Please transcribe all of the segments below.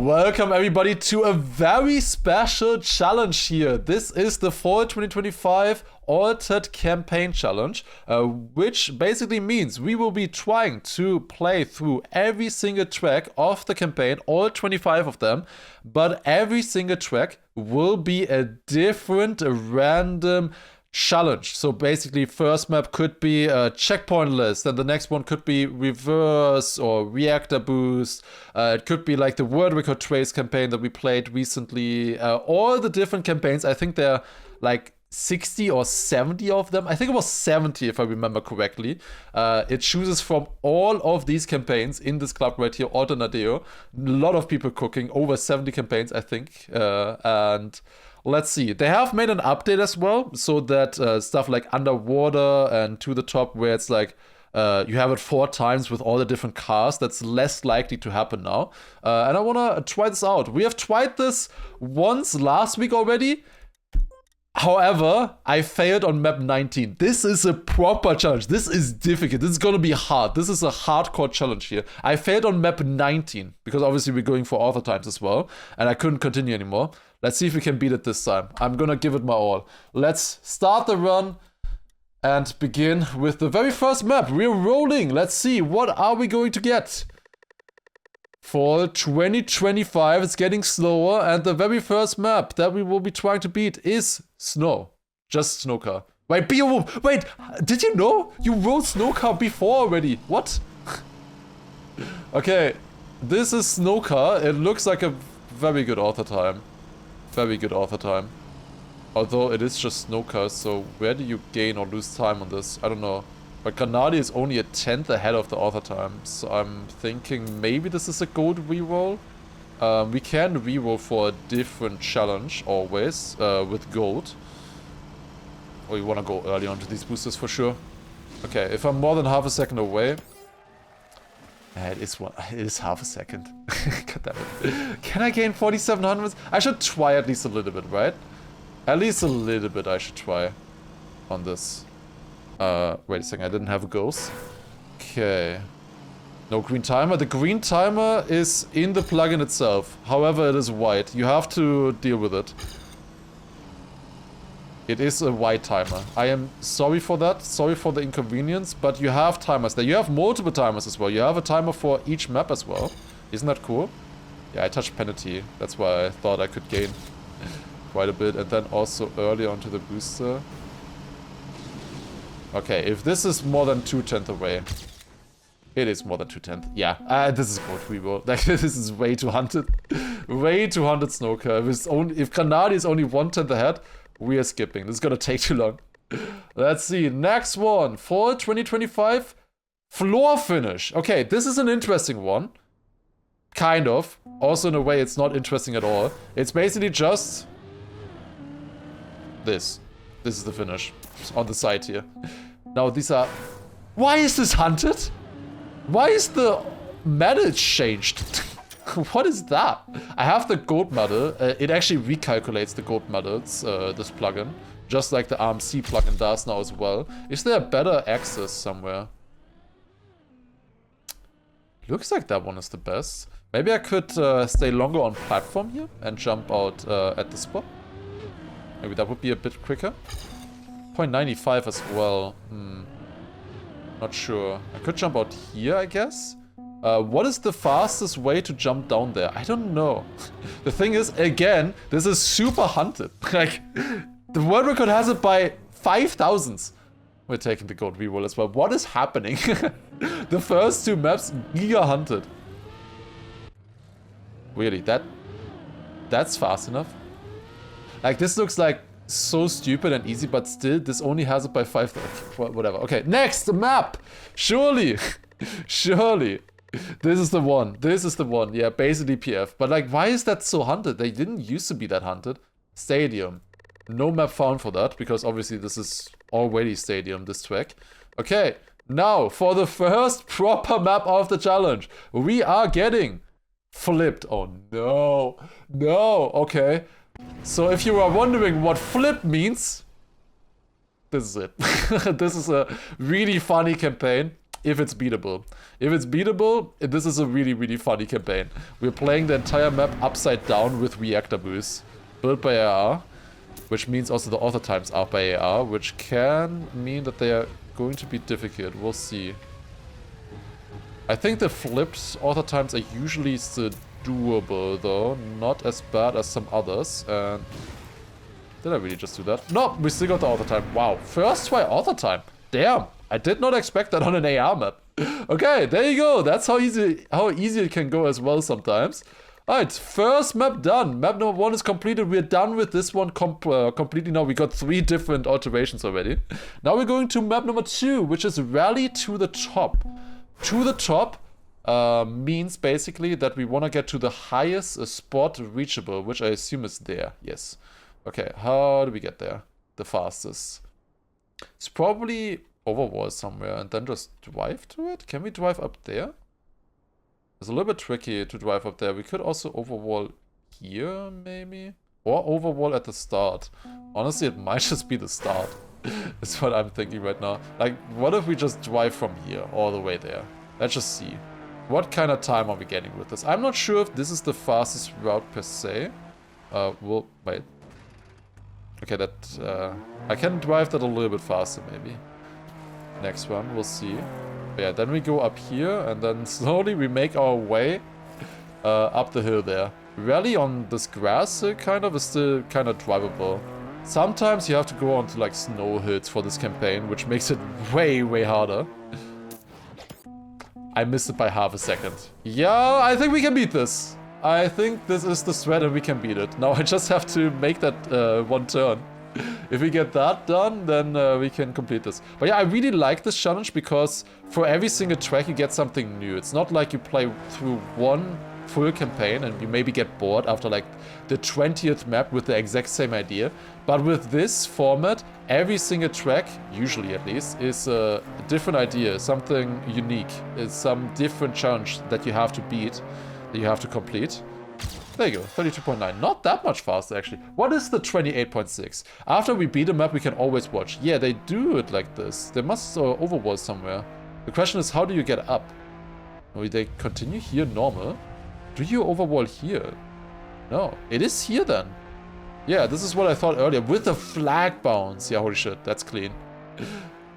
Welcome everybody to a very special challenge here. This is the Fall 2025 Altered Campaign Challenge, which basically means we will be trying to play through every single track of the campaign, all 25 of them, but every single track will be a different random challenge. So basically, first map could be a checkpoint list, then the next one could be reverse or reactor boost. It could be like the world record trace campaign that we played recently. All the different campaigns, I think there are like 60 or 70 of them. I think it was 70 if I remember correctly. It chooses from all of these campaigns in this club right here, Altered Nadeo. A lot of people cooking, over 70 campaigns I think. And let's see. They have made an update as well, so that stuff like underwater and to the top, where it's like you have it 4 times with all the different cars, that's less likely to happen now. And I want to try this out. We have tried this once last week already. However, I failed on map 19. This is a proper challenge. This is difficult. This is going to be hard. This is a hardcore challenge here. I failed on map 19 because obviously we're going for author times as well, and I couldn't continue anymore. Let's see if we can beat it this time. I'm gonna give it my all. Let's start the run and begin with the very first map. We're rolling. Let's see, what are we going to get? For 2025, it's getting slower, and the very first map that we will be trying to beat is snow. Just snow car. Wait, wait, did you know? You rode snow car before already. What? Okay, this is snow car. It looks like a very good author time. Very good author time. Although it is just snow cars, so where do you gain or lose time on this? I don't know. But Granadi is only a 10th ahead of the author time, so I'm thinking maybe this is a gold reroll. We can reroll for a different challenge always with gold. Or you want to go early onto these boosters for sure. Okay, if I'm more than half a second away. It is half a second. God damn it. Can I gain 4,700? I should try at least a little bit, right? At least a little bit I should try on this. Wait a second, I didn't have a ghost. Okay. No green timer. The green timer is in the plugin itself. However, it is white. You have to deal with it. It is a white timer. I am sorry for that. Sorry for the inconvenience, but you have timers there. You have multiple timers as well. You have a timer for each map as well. Isn't that cool? Yeah, I touched penalty. That's why I thought I could gain quite a bit. And then also early onto the booster. Okay, if this is more than 2/10 away. It is more than 2/10. Yeah, this is good reroll. Like, this is way too hunted. Way too hunted snow curve. If Granadi is only 1/10 ahead, we are skipping. This is gonna take too long. Let's see. Next one. Fall 2025. Floor finish. Okay, this is an interesting one. Kind of. Also, in a way, it's not interesting at all. It's basically just this. This is the finish. It's on the side here. Now, these are... Why is this hunted? Why is the medal changed? What is that? I have the gold medal. It actually recalculates the gold medals, this plugin. Just like the RMC plugin does now as well. Is there a better access somewhere? Looks like that one is the best. Maybe I could stay longer on platform here and jump out at the spot. Maybe that would be a bit quicker. 0.95 as well. Not sure. I could jump out here, I guess. What is the fastest way to jump down there? I don't know. The thing is, again, this is super hunted. Like, the world record has it by 5,000s. We're taking the gold reroll as well. What is happening? The first 2 maps, giga hunted. Really, that's fast enough? Like, this looks like so stupid and easy, but still, this only has it by 5,000. Whatever. Okay, next, the map. Surely. Surely. This is the one. This is the one. Yeah, basically PF. But like, why is that so hunted? They didn't used to be that hunted. Stadium. No map found for that, because obviously this is already Stadium, this track. Okay, now for the first proper map of the challenge, we are getting flipped. Oh no. No. Okay. So if you are wondering what flip means, this is it. This is a really funny campaign. if it's beatable. If it's beatable, this is a really, really funny campaign. We're playing the entire map upside down with reactor boosts, built by AR, which means also the author times are by AR, which can mean that they are going to be difficult. We'll see. I think the flipped author times are usually still doable, though. Not as bad as some others. And did I really just do that? No, we still got the author time. Wow, first try author time. Damn, I did not expect that on an AR map. Okay, there you go. That's how easy it can go as well sometimes. Alright, first map done. Map number 1 is completed. We're done with this one completely now. We got 3 different alterations already. Now we're going to map number 2, which is Rally to the Top. To the top means basically that we want to get to the highest spot reachable, which I assume is there. Yes. Okay, how do we get there? The fastest. It's probably overwall somewhere and then just drive to it? Can we drive up there? It's a little bit tricky to drive up there. We could also overwall here, maybe? Or overwall at the start. Honestly, it might just be the start. That's what I'm thinking right now. Like, what if we just drive from here all the way there? Let's just see. What kind of time are we getting with this? I'm not sure if this is the fastest route per se. We'll... wait. Okay, that... I can drive that a little bit faster, maybe. Next one, we'll see. But yeah, then we go up here, and then slowly we make our way up the hill there. Rally on this grass kind of is still kind of drivable. Sometimes you have to go onto like snow hills for this campaign, which makes it way, way harder. I missed it by half a second. Yeah, I think we can beat this. I think this is the threat and we can beat it. Now I just have to make that one turn. If we get that done, then we can complete this. But yeah, I really like this challenge because for every single track you get something new. It's not like you play through one full campaign and you maybe get bored after like the 20th map with the exact same idea. But with this format, every single track, usually at least, is a different idea, something unique. It's some different challenge that you have to beat, that you have to complete. There you go, 32.9. Not that much faster, actually. What is the 28.6? After we beat a map, we can always watch. Yeah, they do it like this. They must overwall somewhere. The question is, how do you get up? Will they continue here normal? Do you overwall here? No. It is here then. Yeah, this is what I thought earlier. With the flag bounce. Yeah, holy shit. That's clean.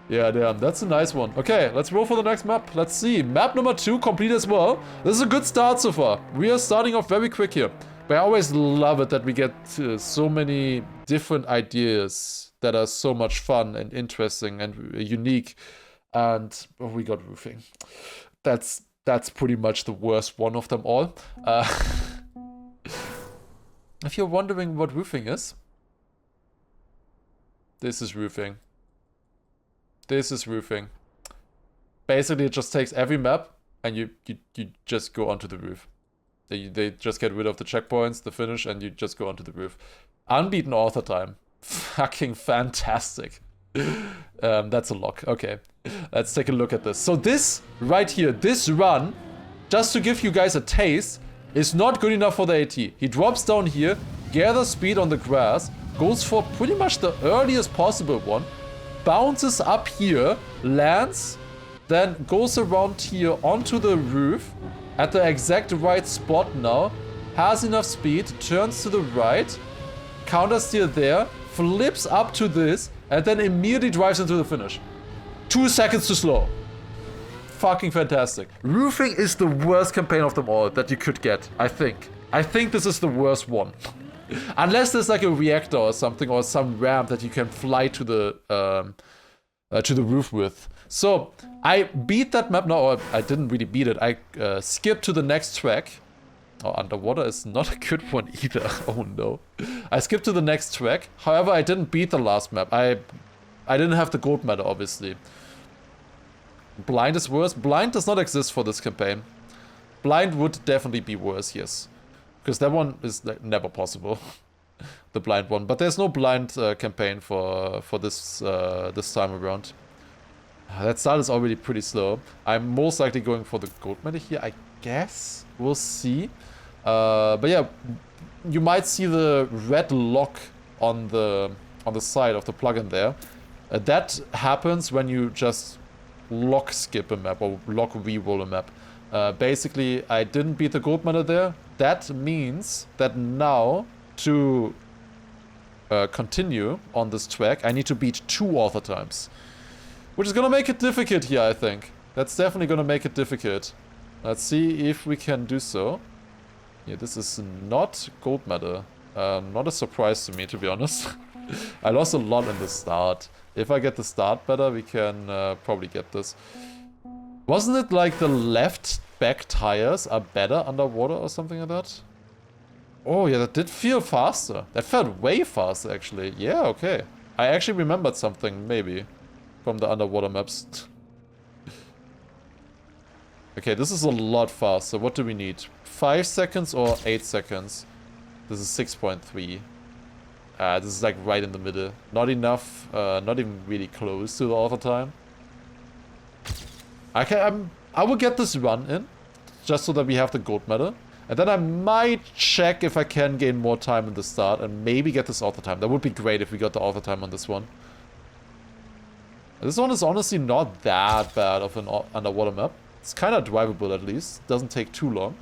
Yeah, damn. That's a nice one. Okay, let's roll for the next map. Let's see. Map number 2 complete as well. This is a good start so far. We are starting off very quick here. But I always love it that we get so many different ideas that are so much fun and interesting and unique. And oh, we got roofing. That's pretty much the worst one of them all. If you're wondering what roofing is, this is roofing. This is roofing. Basically, it just takes every map and you just go onto the roof. They just get rid of the checkpoints, the finish, and you just go onto the roof. Unbeaten author time. Fucking fantastic. That's a lock. Okay, let's take a look at this. So this right here, this run, just to give you guys a taste, is not good enough for the AT. He drops down here, gathers speed on the grass, goes for pretty much the earliest possible one, bounces up here, lands, then goes around here onto the roof at the exact right spot now, has enough speed, turns to the right, counter steer there, flips up to this, and then immediately drives into the finish. 2 seconds too slow. Fucking fantastic. Roofing is the worst campaign of them all that you could get, I think. I think this is the worst one. Unless there's like a reactor or something, or some ramp that you can fly to the roof with. So I beat that map. No, I didn't really beat it. I skipped to the next track. Oh, underwater is not a good one either. Oh no. I skipped to the next track. However, I didn't beat the last map. I didn't have the gold medal, obviously. Blind is worse. Blind does not exist for this campaign. Blind would definitely be worse, yes. Because that one is like never possible. The blind one. But there's no blind campaign for this this time around. That start is already pretty slow. I'm most likely going for the gold medal here, I guess. We'll see. But yeah, you might see the red lock on the side of the plugin there. That happens when you just lock skip a map or lock reroll a map. Basically, I didn't beat the gold medal there. That means that now to continue on this track, I need to beat 2 author times. Which is gonna make it difficult here, I think. That's definitely gonna make it difficult. Let's see if we can do so. Yeah, this is not gold medal. Not a surprise to me, to be honest. I lost a lot in the start. If I get the start better, we can probably get this. Wasn't it like the left back tires are better underwater or something like that? Oh yeah, that did feel faster. That felt way faster, actually. Yeah, okay. I actually remembered something, maybe, from the underwater maps. Okay, this is a lot faster. What do we need? 5 seconds or 8 seconds? This is 6.3. This is like right in the middle. Not enough, not even really close to the author time. I will get this run in, just so that we have the gold medal. And then I might check if I can gain more time in the start and maybe get this author time. That would be great if we got the author time on this one. This one is honestly not that bad of an underwater map. It's kind of drivable at least. Doesn't take too long.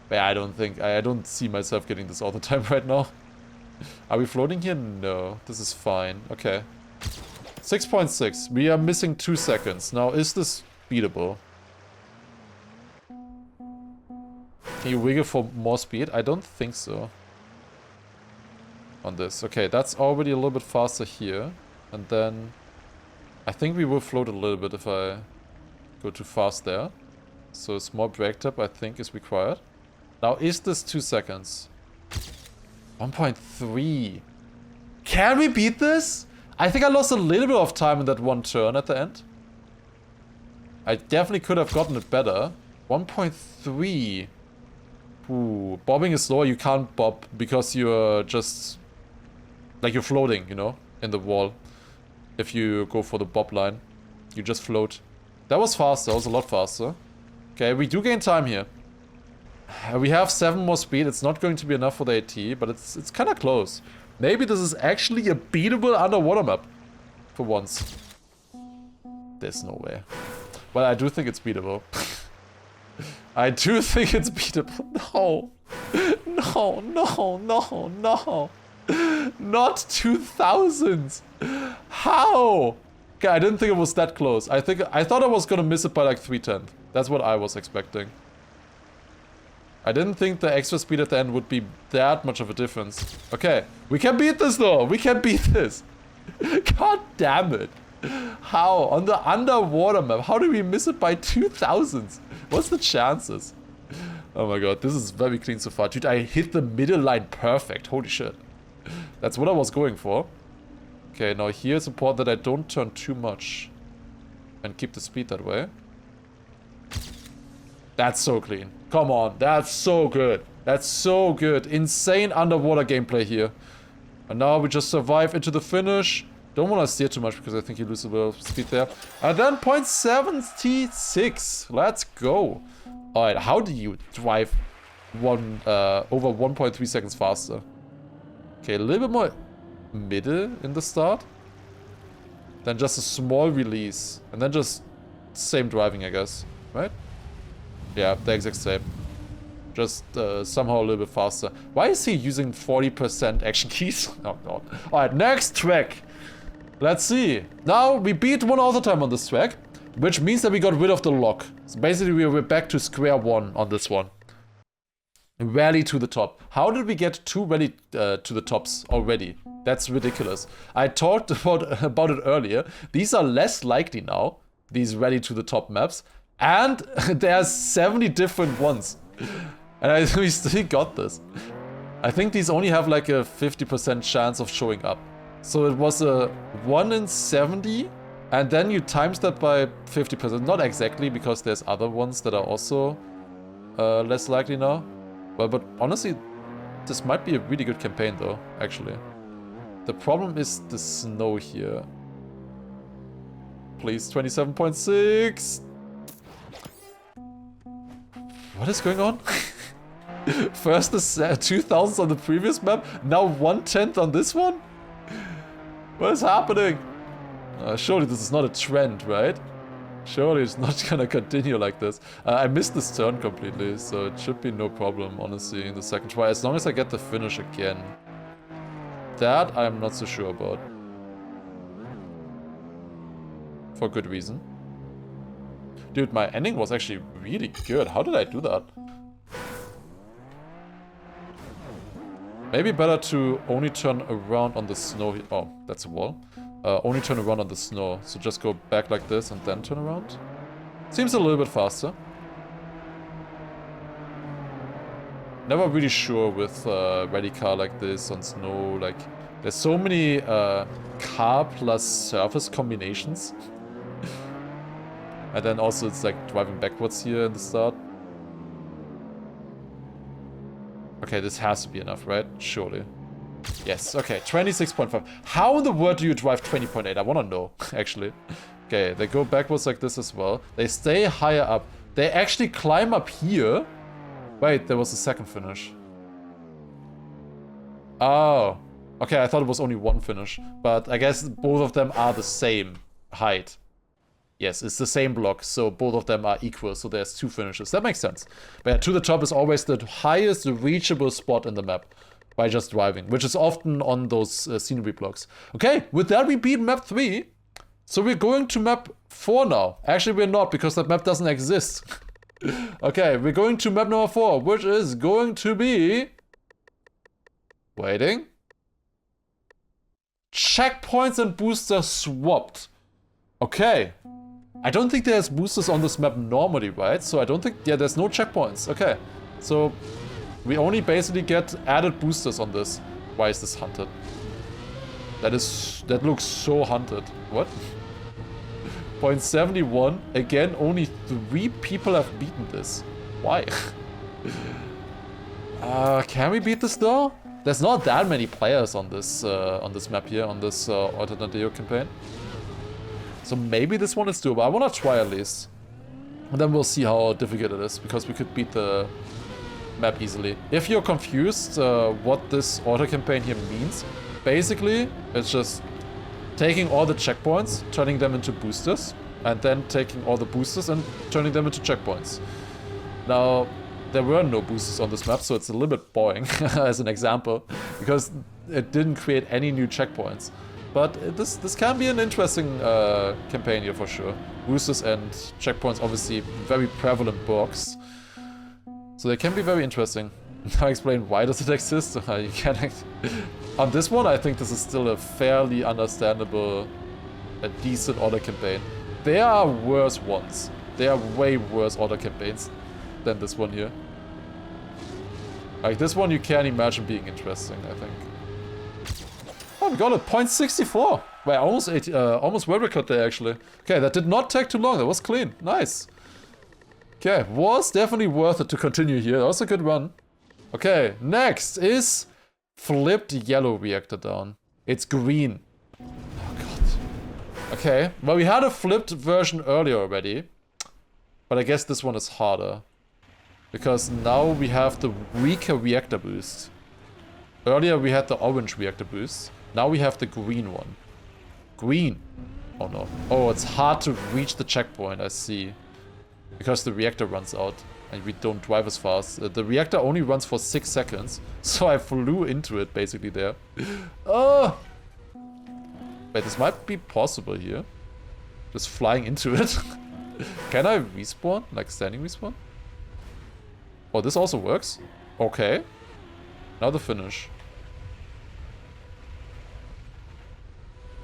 But yeah, I don't see myself getting this all the time right now. Are we floating here? No. This is fine. Okay. 6.6. We are missing 2 seconds. Now, is this beatable? Can you wiggle for more speed? I don't think so. On this. Okay, that's already a little bit faster here. And then I think we will float a little bit if I go too fast there. So a small brake tap, I think, is required. Now, is this 2 seconds? 1.3. Can we beat this? I think I lost a little bit of time in that one turn at the end. I definitely could have gotten it better. 1.3. Ooh, bobbing is slower. You can't bob because you're just... like you're floating, you know, in the wall. If you go for the bob line, you just float. That was faster. That was a lot faster. Okay, we do gain time here. We have 7 more speed. It's not going to be enough for the AT, but it's kind of close. Maybe this is actually a beatable underwater map. For once. There's no way. Well, I do think it's beatable. I do think it's beatable. No. No, no, no, no. Not 2000s. How? Okay, I didn't think it was that close. I thought I was gonna miss it by like 3/10. That's what I was expecting. I didn't think the extra speed at the end would be that much of a difference. Okay, we can beat this though. We can beat this. God damn it. How? On the underwater map, how do we miss it by 2000s? What's the chances? Oh my god, this is very clean so far. Dude, I hit the middle line perfect. Holy shit. That's what I was going for. Okay, now here it's important that I don't turn too much. And keep the speed that way. That's so clean. Come on, that's so good. That's so good. Insane underwater gameplay here. And now we just survive into the finish. Don't want to steer too much because I think you lose a little of speed there. And then 0.76. Let's go. Alright, how do you drive over 1.3 seconds faster? Okay, a little bit more middle in the start. Then just a small release. And then just same driving, I guess. Right? Yeah, the exact same. Just somehow a little bit faster. Why is he using 40% action keys? Oh god. Alright, next track. Let's see. Now we beat 1 author time on this track, which means that we got rid of the lock. So basically we're back to square one on this one. Rally to the top. How did we get 2 rally to the tops already? That's ridiculous. I talked about it earlier. These are less likely now, these rally to the top maps. And there's 70 different ones. And we still got this. I think these only have like a 50% chance of showing up. So it was a 1 in 70. And then you times that by 50%. Not exactly, because there's other ones that are also less likely now. But honestly, this might be a really good campaign though, actually. The problem is the snow here. Please, 27.6. What is going on? First the 2000s on the previous map, now 1/10 on this one? What is happening? Surely this is not a trend, right? Surely it's not gonna continue like this. I missed this turn completely, so it should be no problem, honestly, in the second try. As long as I get the finish again. That I'm not so sure about. For good reason. Dude, my ending was actually really good. How did I do that? Maybe better to only turn around on the snow. Oh, that's a wall. Only turn around on the snow. So just go back like this and then turn around. Seems a little bit faster. Never really sure with rally car like this on snow. Like, there's so many car plus surface combinations. And then also it's like driving backwards here in the start. Okay, this has to be enough, right? Surely. Yes, okay, 26.5. How in the world do you drive 20.8? I want to know, actually. Okay, they go backwards like this as well. They stay higher up. They actually climb up here. Wait, there was a second finish. Oh. Okay, I thought it was only one finish. But I guess both of them are the same height. Yes, it's the same block, so both of them are equal, so there's two finishes. That makes sense. But yeah, to the top is always the highest reachable spot in the map by just driving, which is often on those scenery blocks. Okay, with that we beat map 3. So we're going to map 4 now. Actually, we're not, because that map doesn't exist. Okay, we're going to map number 4, which is going to be... Waiting. Checkpoints and boosters swapped. Okay. I don't think there's boosters on this map normally, right? So I don't think... Yeah, there's no checkpoints. Okay. So we only basically get added boosters on this. Why is this hunted? That looks so hunted. What? 0.71. Again, only 3 people have beaten this. Why? Can we beat this though? There's not that many players on this map here, on this Altered Nadeo campaign. So maybe this one is doable. I want to try at least. And then we'll see how difficult it is, because we could beat the map easily. If you're confused what this auto campaign here means, basically it's just taking all the checkpoints, turning them into boosters, and then taking all the boosters and turning them into checkpoints. Now, there were no boosters on this map, so it's a little bit boring as an example, because it didn't create any new checkpoints. But this can be an interesting campaign here for sure. Boosters and checkpoints, obviously very prevalent bugs. So they can be very interesting. Now explain why does it exist? You can on this one, I think this is still a fairly understandable, a decent order campaign. There are worse ones. There are way worse order campaigns than this one here. Like this one you can imagine being interesting, I think. Oh, we got a 0.64. Well, almost world record there actually. Okay, that did not take too long. That was clean. Nice. Okay, was definitely worth it to continue here. That was a good run. Okay, next is flipped yellow reactor down. It's green. Oh god. Okay, well we had a flipped version earlier already. But I guess this one is harder. Because now we have the weaker reactor boost. Earlier we had the orange reactor boost. Now we have the green one. Green. Oh no. Oh, it's hard to reach the checkpoint, I see. Because the reactor runs out. And we don't drive as fast. The reactor only runs for 6 seconds. So I flew into it basically there. Oh! Wait, this might be possible here. Just flying into it. Can I respawn? Like standing respawn? Oh, this also works? Okay. Now the finish.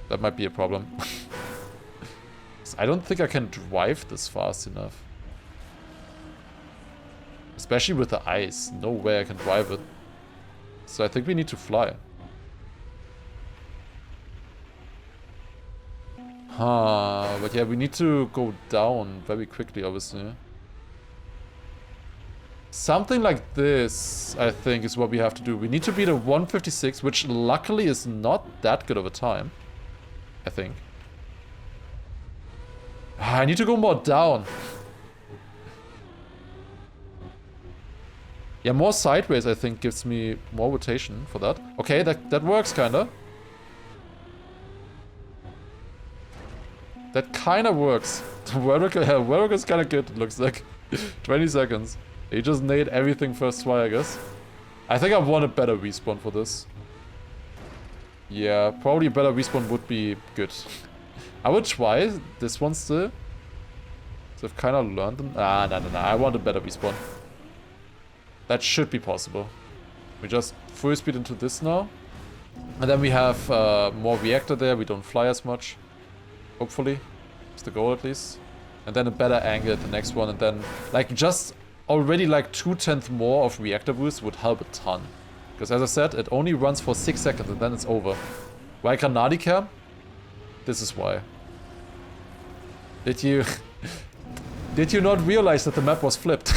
That might be a problem. I don't think I can drive this fast enough. Especially with the ice. No way I can drive it. So I think we need to fly. Huh, but yeah, we need to go down very quickly, obviously. Something like this, I think, is what we have to do. We need to beat a 156, which luckily is not that good of a time. I think. I need to go more down. Yeah, more sideways, I think, gives me more rotation for that. Okay, that works, kinda. That kind of works. Warwick is kind of good, it looks like. 20 seconds. He just nade everything first try, I guess. I think I want a better respawn for this. Yeah, probably a better respawn would be good. I would try this one still. So I've kind of learned them. No. I want a better respawn. That should be possible. We just full speed into this now. And then we have more reactor there. We don't fly as much. Hopefully. It's the goal at least. And then a better angle at the next one. And then like just already like 2/10 more of reactor boost would help a ton. Because as I said, it only runs for 6 seconds and then it's over. Why can Nadeo care? This is why. Did you... Did you not realize that the map was flipped?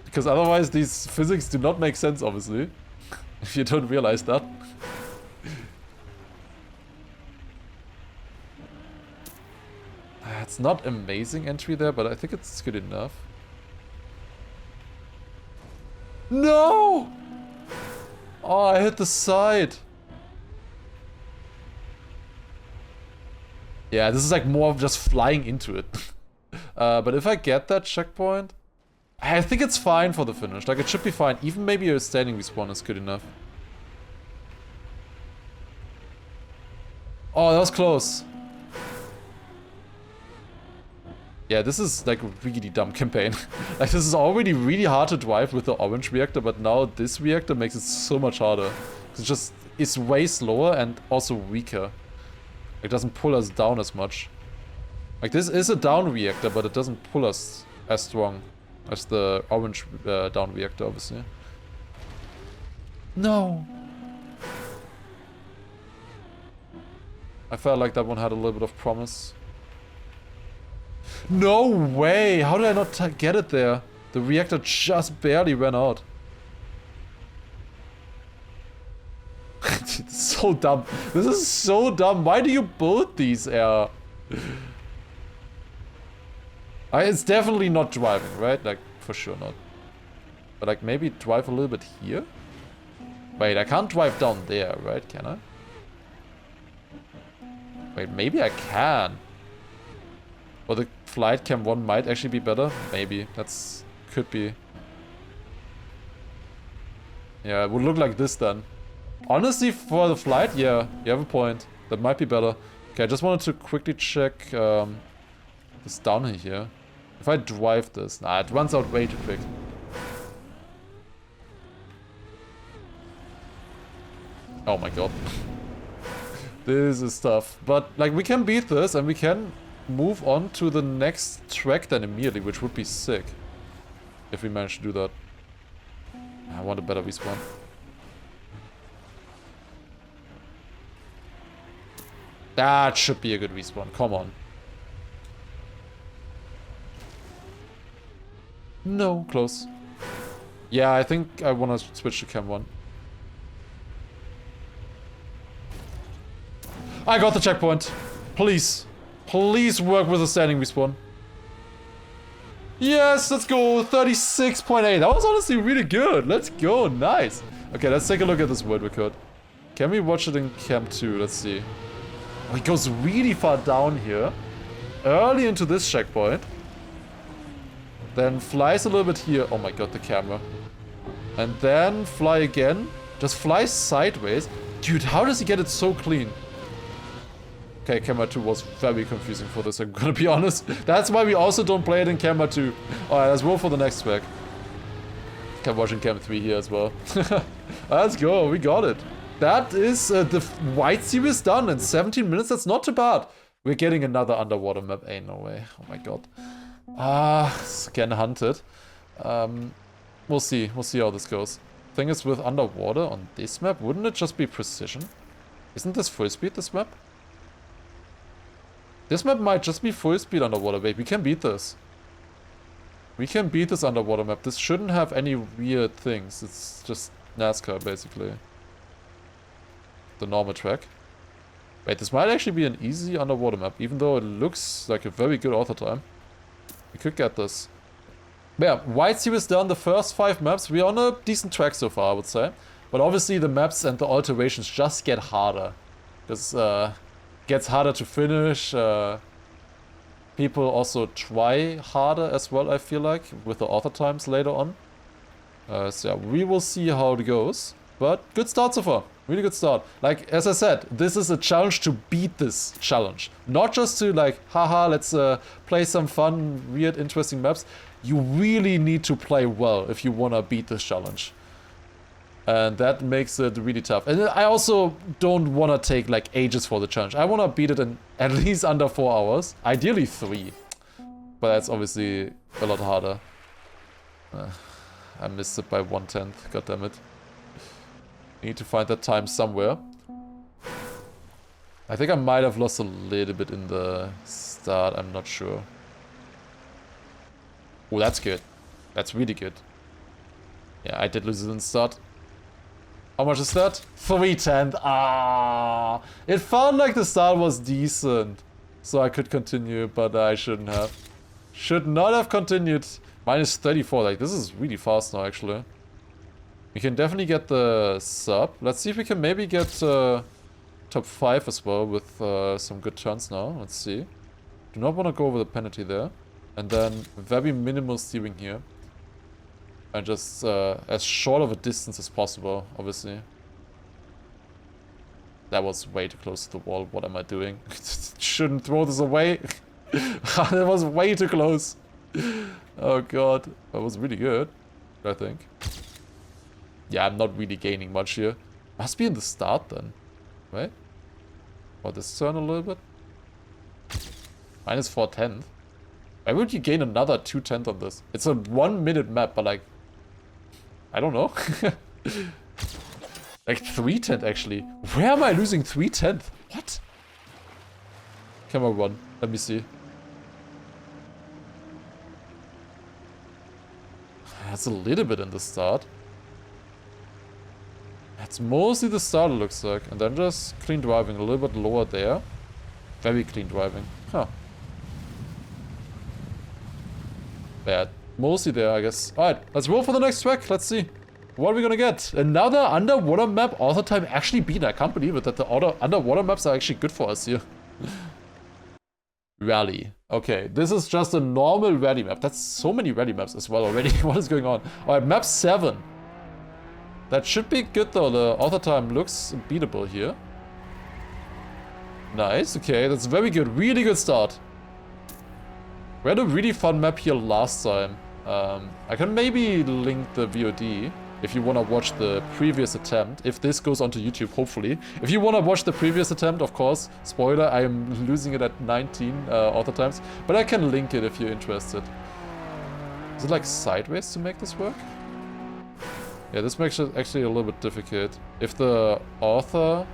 Because otherwise these physics do not make sense, obviously. If you don't realize that. It's not amazing entry there, but I think it's good enough. No! Oh, I hit the side. Yeah, this is like more of just flying into it. But if I get that checkpoint, I think it's fine for the finish. Like, it should be fine. Even maybe a standing respawn is good enough. Oh, that was close. Yeah, this is like a really dumb campaign. Like, this is already really hard to drive with the orange reactor, but now this reactor makes it so much harder. It's way slower and also weaker. It doesn't pull us down as much. Like, this is a down reactor, but it doesn't pull us as strong as the orange down reactor, obviously. No! I felt like that one had a little bit of promise. No way! How did I not get it there? The reactor just barely ran out. It's so dumb. This is so dumb. Why do you build these air? It's definitely not driving, right? Like, for sure not. But like, maybe drive a little bit here? Wait, I can't drive down there, right? Can I? Wait, maybe I can. Or the flight cam 1 might actually be better. Maybe. That's... could be. Yeah, it would look like this then. Honestly, for the flight, yeah, you have a point. That might be better. Okay, I just wanted to quickly check this down here. If I drive this... Nah, it runs out way too quick. Oh my god. This is tough. But, like, we can beat this and we can move on to the next track then immediately, which would be sick. If we manage to do that. I want a better respawn. That should be a good respawn. Come on. No, close. Yeah, I think I want to switch to cam 1. I got the checkpoint. Please. Please work with a standing respawn. Yes, let's go. 36.8. That was honestly really good. Let's go. Nice. Okay, let's take a look at this world record. Can we watch it in cam 2? Let's see. Oh, he goes really far down here. Early into this checkpoint. Then flies a little bit here. Oh my god, the camera. And then fly again. Just fly sideways. Dude, how does he get it so clean? Okay, camera 2 was very confusing for this, I'm gonna be honest. That's why we also don't play it in camera 2. Alright, let's roll for the next track. Can watch in cam 3 here as well. Let's go, we got it. That is the White Series done in 17 minutes. That's not too bad. We're getting another underwater map. Ain't no way. Oh my god. Again hunted. We'll see. We'll see how this goes. Thing is, with underwater on this map, wouldn't it just be precision? Isn't this full speed, this map? This map might just be full speed underwater. Wait, we can beat this. We can beat this underwater map. This shouldn't have any weird things. It's just NASCAR, basically. The normal track. Wait, this might actually be an easy underwater map, even though it looks like a very good author time. We could get this. But yeah, White Series done the first 5 maps. We're on a decent track so far, I would say. But obviously the maps and the alterations just get harder. Because gets harder to finish. People also try harder as well, I feel like, with the author times later on. So yeah, we will see how it goes. But good start so far. Really good start. Like, as I said, this is a challenge to beat this challenge. Not just to like, haha, let's play some fun, weird, interesting maps. You really need to play well if you want to beat this challenge. And that makes it really tough. And I also don't want to take like ages for the challenge. I want to beat it in at least under 4 hours. Ideally 3. But that's obviously a lot harder. I missed it by 1/10. God damn it. Need to find that time somewhere. I think I might have lost a little bit in the start. I'm not sure. Oh, that's good. That's really good. Yeah, I did lose it in the start. How much is that? 3/10. Ah, it felt like the start was decent, so I could continue, but I shouldn't have. Should not have continued. Minus 34. Like, this is really fast now, actually. We can definitely get the sub. Let's see if we can maybe get top 5 as well with some good turns now. Let's see. Do not want to go over the penalty there. And then very minimal steering here. And just as short of a distance as possible, obviously. That was way too close to the wall. What am I doing? Shouldn't throw this away. That was way too close. Oh god. That was really good, I think. Yeah, I'm not really gaining much here. Must be in the start then. Right? Or this turn a little bit. Minus 4/10. Why would you gain another 2/10 on this? It's a 1-minute map, but like... I don't know. Like 3/10 actually. Where am I losing 3/10? What? Camera 1. Let me see. That's a little bit in the start. That's mostly the start, it looks like. And then just clean driving. A little bit lower there. Very clean driving. Huh. Bad. Mostly there, I guess. Alright, let's roll for the next track. Let's see. What are we gonna get? Another underwater map. Author time actually beat. I can't believe it that the underwater maps are actually good for us here. Rally. Okay, this is just a normal rally map. That's so many rally maps as well already. What is going on? Alright, map 7. That should be good though. The author time looks beatable here. Nice, okay, that's very good. Really good start. We had a really fun map here last time. I can maybe link the VOD if you want to watch the previous attempt. If this goes onto YouTube, hopefully. If you want to watch the previous attempt, of course. Spoiler, I am losing it at 19 author times. But I can link it if you're interested. Is it like sideways to make this work? Yeah, this makes it actually a little bit difficult. If the author...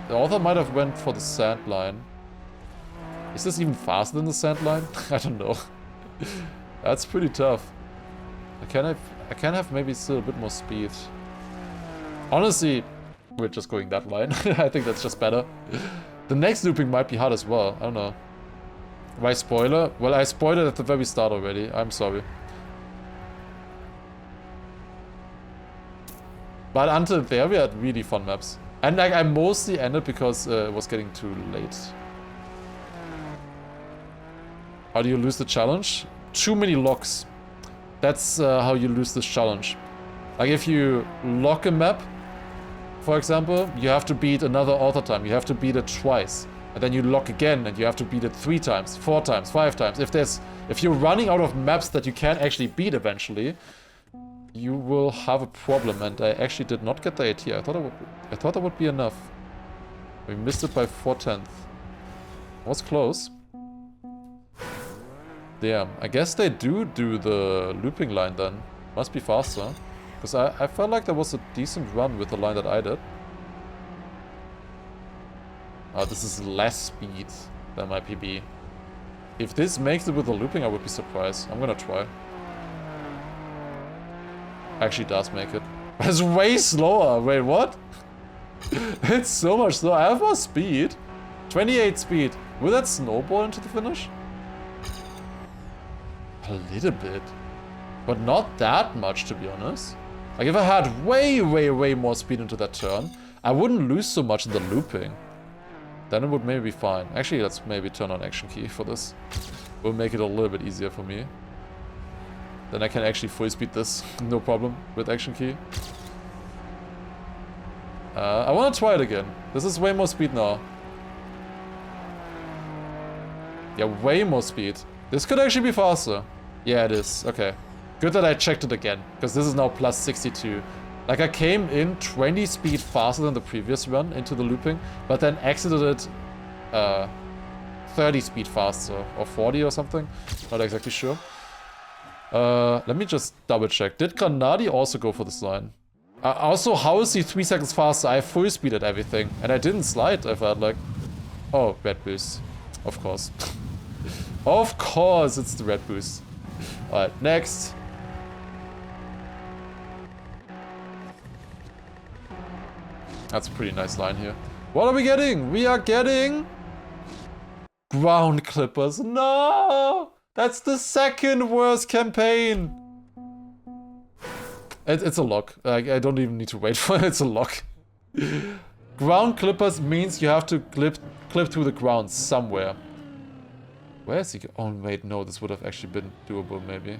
The author might have went for the sand line. Is this even faster than the sand line? I don't know. That's pretty tough. I can have maybe still a bit more speed. Honestly, we're just going that line. I think that's just better. The next looping might be hard as well. I don't know. Why spoiler? Well, I spoiled it at the very start already. I'm sorry. But until there, we had really fun maps. And like, I mostly ended because it was getting too late. How do you lose the challenge? Too many locks. That's how you lose this challenge. Like if you lock a map, for example, you have to beat another author time. You have to beat it twice. And then you lock again and you have to beat it 3 times, 4 times, 5 times. If you're running out of maps that you can't actually beat eventually, you will have a problem. And I actually did not get the AT. I thought that would be enough. We missed it by 4/10. Was close. Damn, I guess they do the looping line then. Must be faster. Because I felt like there was a decent run with the line that I did. Oh, this is less speed than my PB. If this makes it with the looping, I would be surprised. I'm gonna try. Actually does make it. It's way slower. Wait, what? It's so much slower. I have more speed. 28 speed. Will that snowball into the finish? A little bit. But not that much, to be honest. Like if I had way more speed into that turn, I wouldn't lose so much in the looping. Then it would maybe be fine. Actually, let's maybe turn on action key for this. Will make it a little bit easier for me. Then I can actually full speed this, no problem with action key. I want to try it again. This is way more speed now. Yeah, way more speed. This could actually be faster. Yeah, it is. Okay. Good that I checked it again, because this is now plus 62. Like I came in 20 speed faster than the previous run into the looping, but then exited it 30 speed faster, or 40 or something. Not exactly sure. Let me just double check. Did Granadi also go for this line? Also, how is he 3 seconds faster? I full speeded everything, and I didn't slide, I felt like. Oh, red boost. Of course. Of course, it's the red boost. Alright, next. That's a pretty nice line here. What are we getting? We are getting... ground clippers. No! That's the second worst campaign. It's a lock. I don't even need to wait for it. It's a lock. Ground clippers means you have to clip through the ground somewhere. Where is he? Oh wait, no. This would have actually been doable, maybe.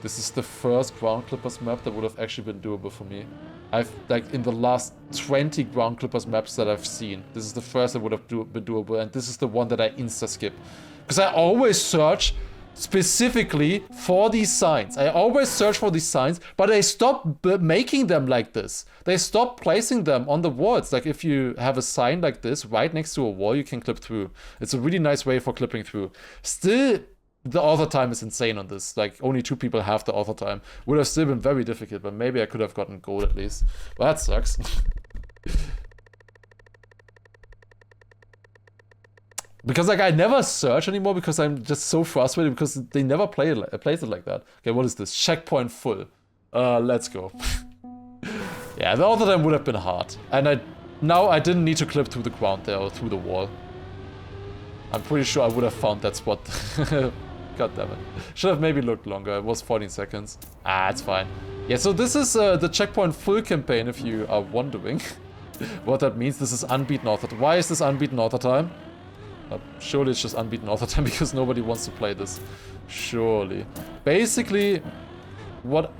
This is the first ground clippers map that would have actually been doable for me. I've, like, in the last 20 ground clippers maps that I've seen, this is the first that would have been doable, and this is the one that I insta-skip. Because I always search specifically for these signs. I always search for these signs, but they stop making them like this. They stop placing them on the walls. Like if you have a sign like this right next to a wall, you can clip through. It's a really nice way for clipping through. Still, the author time is insane on this. Like only 2 people have the author time. Would have still been very difficult, but maybe I could have gotten gold at least. Well, that sucks. Because like I never search anymore because I'm just so frustrated because they never place it like that. Okay, what is this? Checkpoint full. Let's go. Yeah, the other time would have been hard. And now I didn't need to clip through the ground there or through the wall. I'm pretty sure I would have found that spot. God damn it. Should have maybe looked longer. It was 14 seconds. Ah, it's fine. Yeah, so this is the checkpoint full campaign if you are wondering what that means. This is unbeaten author time. Why is this unbeaten author time? Surely it's just unbeaten author time because nobody wants to play this. Surely. Basically, what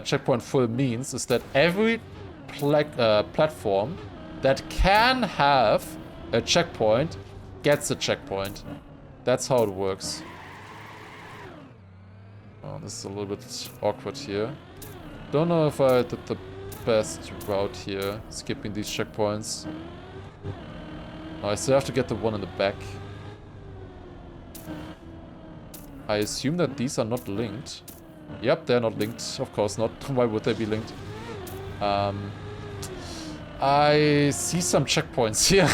checkpoint full means is that every platform that can have a checkpoint gets a checkpoint. That's how it works. Oh, this is a little bit awkward here. Don't know if I did the best route here, skipping these checkpoints. Oh, I still have to get the one in the back. I assume that these are not linked. Yep, they're not linked. Of course not. Why would they be linked? I see some checkpoints here.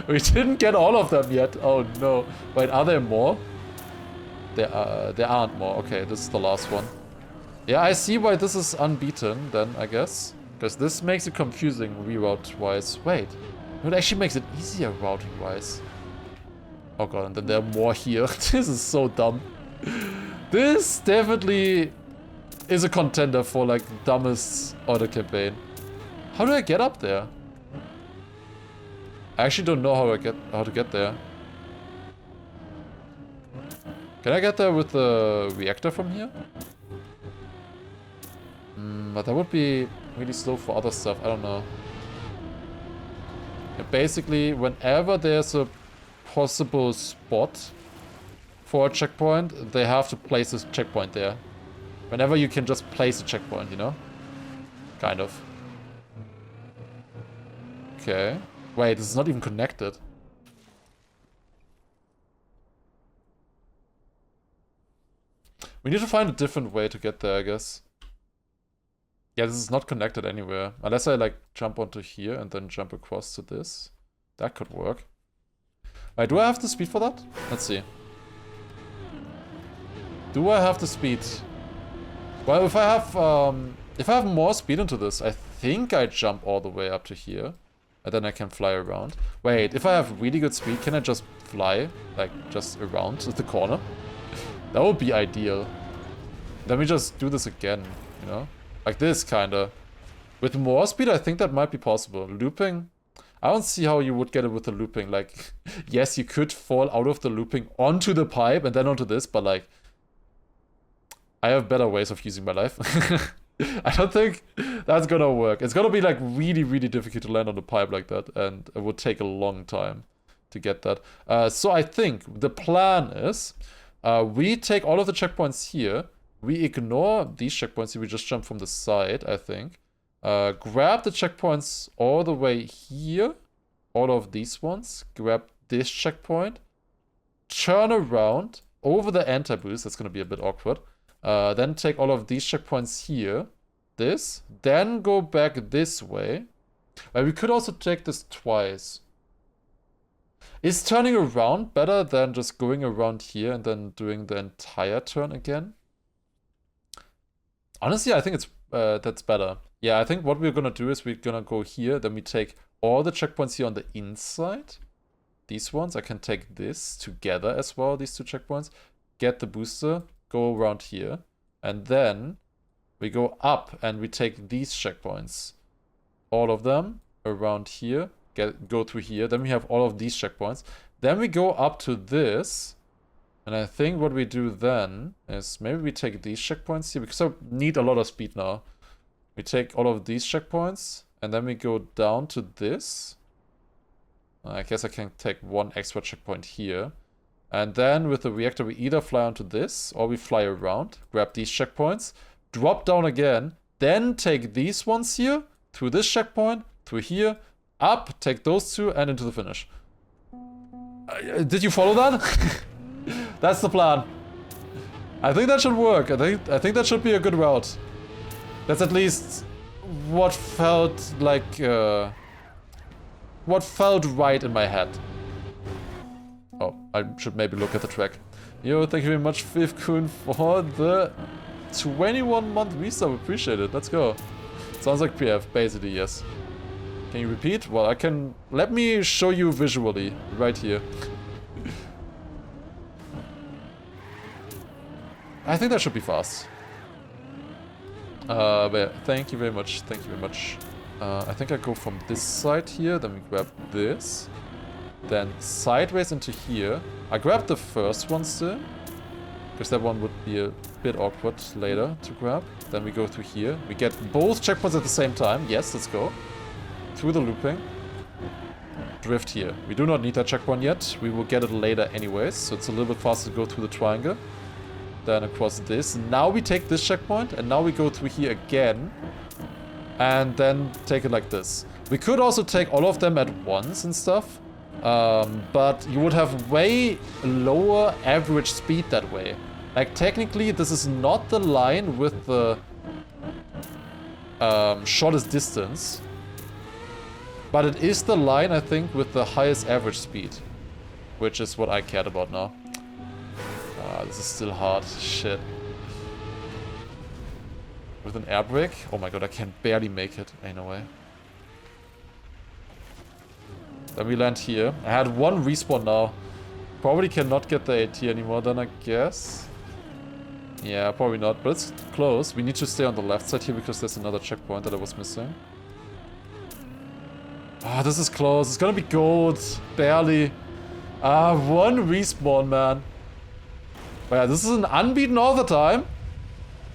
We didn't get all of them yet. Oh no. Wait, are there more? There aren't more. Okay, this is the last one. Yeah, I see why this is unbeaten then, I guess. Because this makes it confusing reroute-wise. Wait. It actually makes it easier routing-wise. Oh god, and then there are more here. This is so dumb. This definitely is a contender for like the dumbest auto campaign. How do I get up there? I actually don't know how to get there. Can I get there with the reactor from here? But that would be really slow for other stuff. I don't know. Basically, whenever there's a possible spot for a checkpoint, they have to place a checkpoint there. Whenever you can just place a checkpoint, you know? Kind of. Okay. Wait, this is not even connected. We need to find a different way to get there, I guess. Yeah, this is not connected anywhere. Unless I, like, jump onto here and then jump across to this. That could work. Wait, do I have the speed for that? Let's see. Do I have the speed? Well, if I have more speed into this, I think I jump all the way up to here. And then I can fly around. Wait, if I have really good speed, can I just fly? Like, just around the corner? That would be ideal. Then we just do this again, you know? Like this, kinda. With more speed, I think that might be possible. Looping, I don't see how you would get it with the looping. Like, yes, you could fall out of the looping onto the pipe and then onto this, but like, I have better ways of using my life. I don't think that's gonna work. It's gonna be like really, really difficult to land on the pipe like that, and it would take a long time to get that. So I think the plan is, we take all of the checkpoints here, we ignore these checkpoints here, we just jump from the side, I think. Grab the checkpoints all the way here, all of these ones, grab this checkpoint, turn around over the anti-boost, that's gonna be a bit awkward. Then take all of these checkpoints here, then go back this way. We could also take this twice. Is turning around better than just going around here and then doing the entire turn again? Honestly, I think it's that's better. Yeah, I think what we're gonna do is we're gonna go here, then we take all the checkpoints here on the inside. These ones, I can take this together as well, these two checkpoints. Get the booster, go around here, and then we go up and we take these checkpoints. All of them around here, go through here, then we have all of these checkpoints. Then we go up to this, and I think what we do then is maybe we take these checkpoints here, because I need a lot of speed now. We take all of these checkpoints, and then we go down to this. I guess I can take one extra checkpoint here. And then with the reactor, we either fly onto this, or we fly around, grab these checkpoints, drop down again, then take these ones here, through this checkpoint, through here, up, take those two, and into the finish. Did you follow that? That's the plan. I think that should work. I think that should be a good route. That's at least what felt like, what felt right in my head. Oh, I should maybe look at the track. Yo, thank you very much, Fifth Kun, for the 21-month resub. Appreciate it. Let's go. Sounds like PF, basically, yes. Can you repeat? Well, I can... Let me show you visually, right here. I think that should be fast. But yeah, thank you very much, thank you very much. I think I go from this side here, then we grab this. Then sideways into here. I grab the first one still, because that one would be a bit awkward later to grab. Then we go through here. We get both checkpoints at the same time. Yes, let's go. Through the looping. Drift here. We do not need that checkpoint yet. We will get it later anyways, so it's a little bit faster to go through the triangle. Then across this. Now we take this checkpoint, and now we go through here again. And then take it like this. We could also take all of them at once and stuff. But you would have way lower average speed that way. Like, technically, this is not the line with the shortest distance. But it is the line, I think, with the highest average speed. Which is what I cared about now. This is still hard. Shit. With an air brake? Oh my god, I can barely make it. Ain't no way. Then we land here. I had one respawn now. Probably cannot get the AT anymore then, I guess. Yeah, probably not, but it's close. We need to stay on the left side here because there's another checkpoint that I was missing. Ah, this is close. It's gonna be gold. Barely. One respawn, man. But yeah, this is an unbeaten all the time.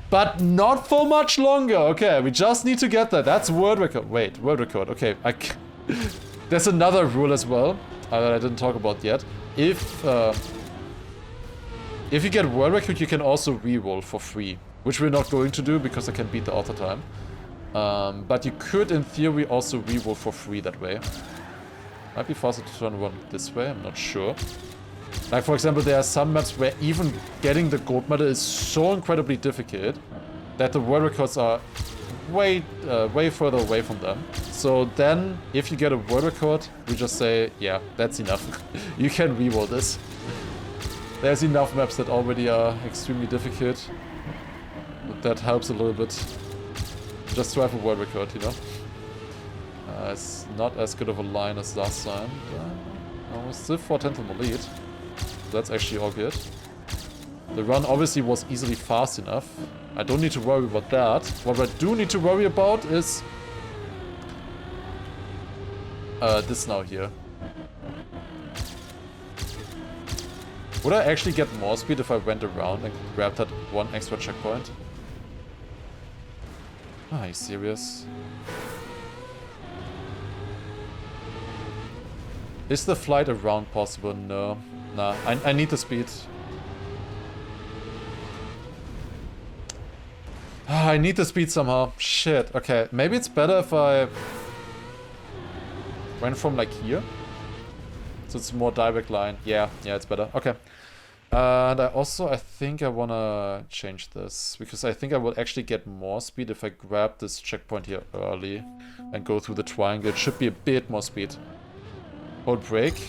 But not for much longer. Okay, we just need to get that. That's world record. Wait, world record. Okay, there's another rule as well that I didn't talk about yet. If you get world record, you can also reroll for free, which we're not going to do because I can beat the author time. But you could, in theory, also reroll for free that way. Might be faster to turn one this way. I'm not sure. Like, for example, there are some maps where even getting the gold medal is so incredibly difficult that the world records are way further away from them. So then, if you get a world record, we just say, yeah, that's enough. You can reroll this. There's enough maps that already are extremely difficult. But that helps a little bit. Just to have a world record, you know? It's not as good of a line as last time. We're still 4/10 in the lead. That's actually all good. The run obviously was easily fast enough. I don't need to worry about that. What I do need to worry about is this now here. Would I actually get more speed if I went around and grabbed that one extra checkpoint? Are you serious? Is the flight around possible? No. Nah, I need the speed. I need the speed somehow. Shit, okay. Maybe it's better if I went from like here. So it's a more direct line. Yeah, it's better. Okay. And I think I wanna change this. Because I think I will actually get more speed if I grab this checkpoint here early. And go through the triangle. It should be a bit more speed. Hold brake.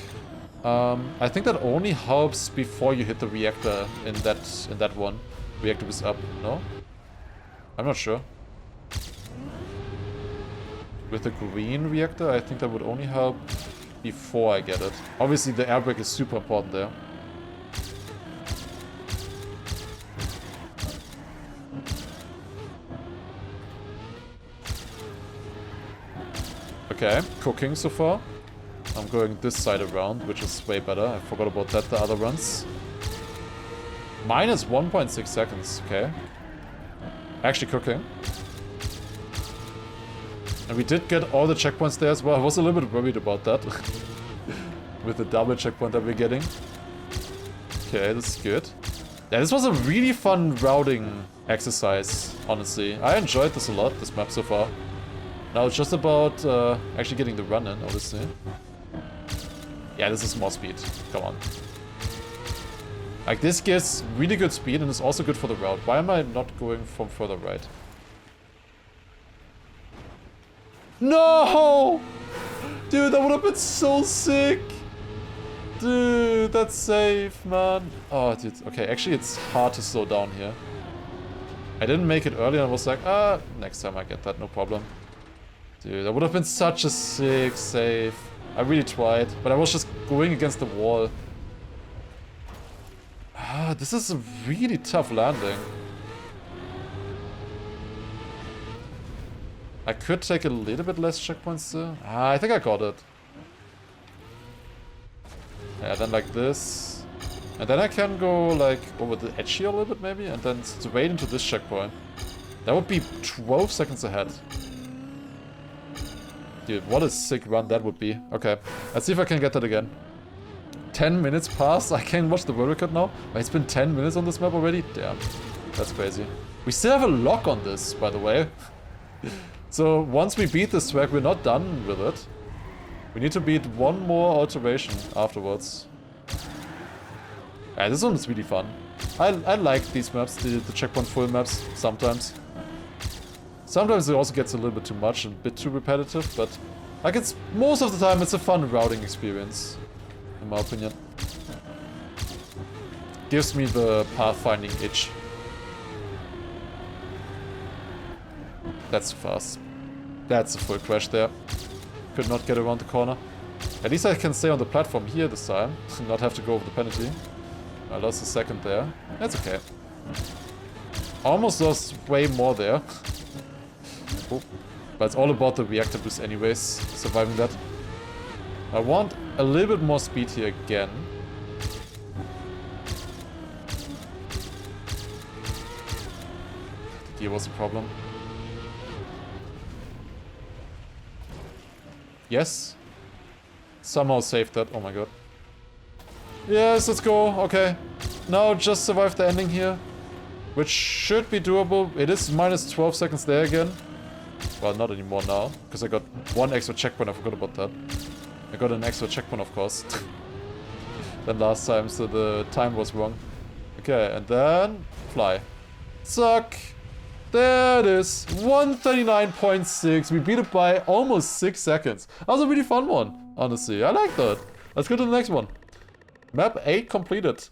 I think that only helps before you hit the reactor in that one. Reactor is up, no? I'm not sure. With the green reactor, I think that would only help before I get it. Obviously, the air brake is super important there. Okay, cooking so far. I'm going this side around, which is way better. I forgot about that, the other runs. Minus 1.6 seconds, okay. Actually cooking. And we did get all the checkpoints there as well. I was a little bit worried about that. With the double checkpoint that we're getting. Okay, this is good. Yeah, this was a really fun routing exercise, honestly. I enjoyed this a lot, this map so far. Now it's just about actually getting the run in, obviously. Yeah, this is more speed. Come on. Like, this gives really good speed and is also good for the route. Why am I not going from further right? No! Dude, that would have been so sick! Dude, that's safe, man. Oh, dude. Okay, actually, it's hard to slow down here. I didn't make it earlier and I was like, next time I get that, no problem. Dude, that would have been such a sick save. I really tried, but I was just going against the wall. This is a really tough landing. I could take a little bit less checkpoints still. I think I got it. Yeah, then like this. And then I can go like over the edge here a little bit maybe, and then straight into this checkpoint. That would be 12 seconds ahead. Dude, what a sick run that would be. Okay, let's see if I can get that again. 10 minutes passed. I can watch the world record now. It's been 10 minutes on this map already. Damn, that's crazy. We still have a lock on this, by the way. So once we beat this track, we're not done with it. We need to beat one more alteration afterwards. Yeah, this one is really fun. I like these maps, the checkpoint full maps, sometimes. Sometimes it also gets a little bit too much and a bit too repetitive, but like it's most of the time it's a fun routing experience, in my opinion. Gives me the pathfinding itch. That's too fast. That's a full crash there. Could not get around the corner. At least I can stay on the platform here this time, not have to go over the penalty. I lost a second there. That's okay. Almost lost way more there. Oh. But it's all about the reactor boost anyways, surviving that. I want a little bit more speed here again. Here was the problem. Yes. Somehow saved that. Oh my god. Yes, let's go. Okay. Now just survive the ending here. Which should be doable. It is minus 12 seconds there again. Well, not anymore now. Because I got one extra checkpoint. I forgot about that. I got an extra checkpoint, of course. Than last time, so the time was wrong. Okay, and then fly. Suck. There it is. 139.6. We beat it by almost 6 seconds. That was a really fun one, honestly. I like that. Let's go to the next one. Map 8 completed.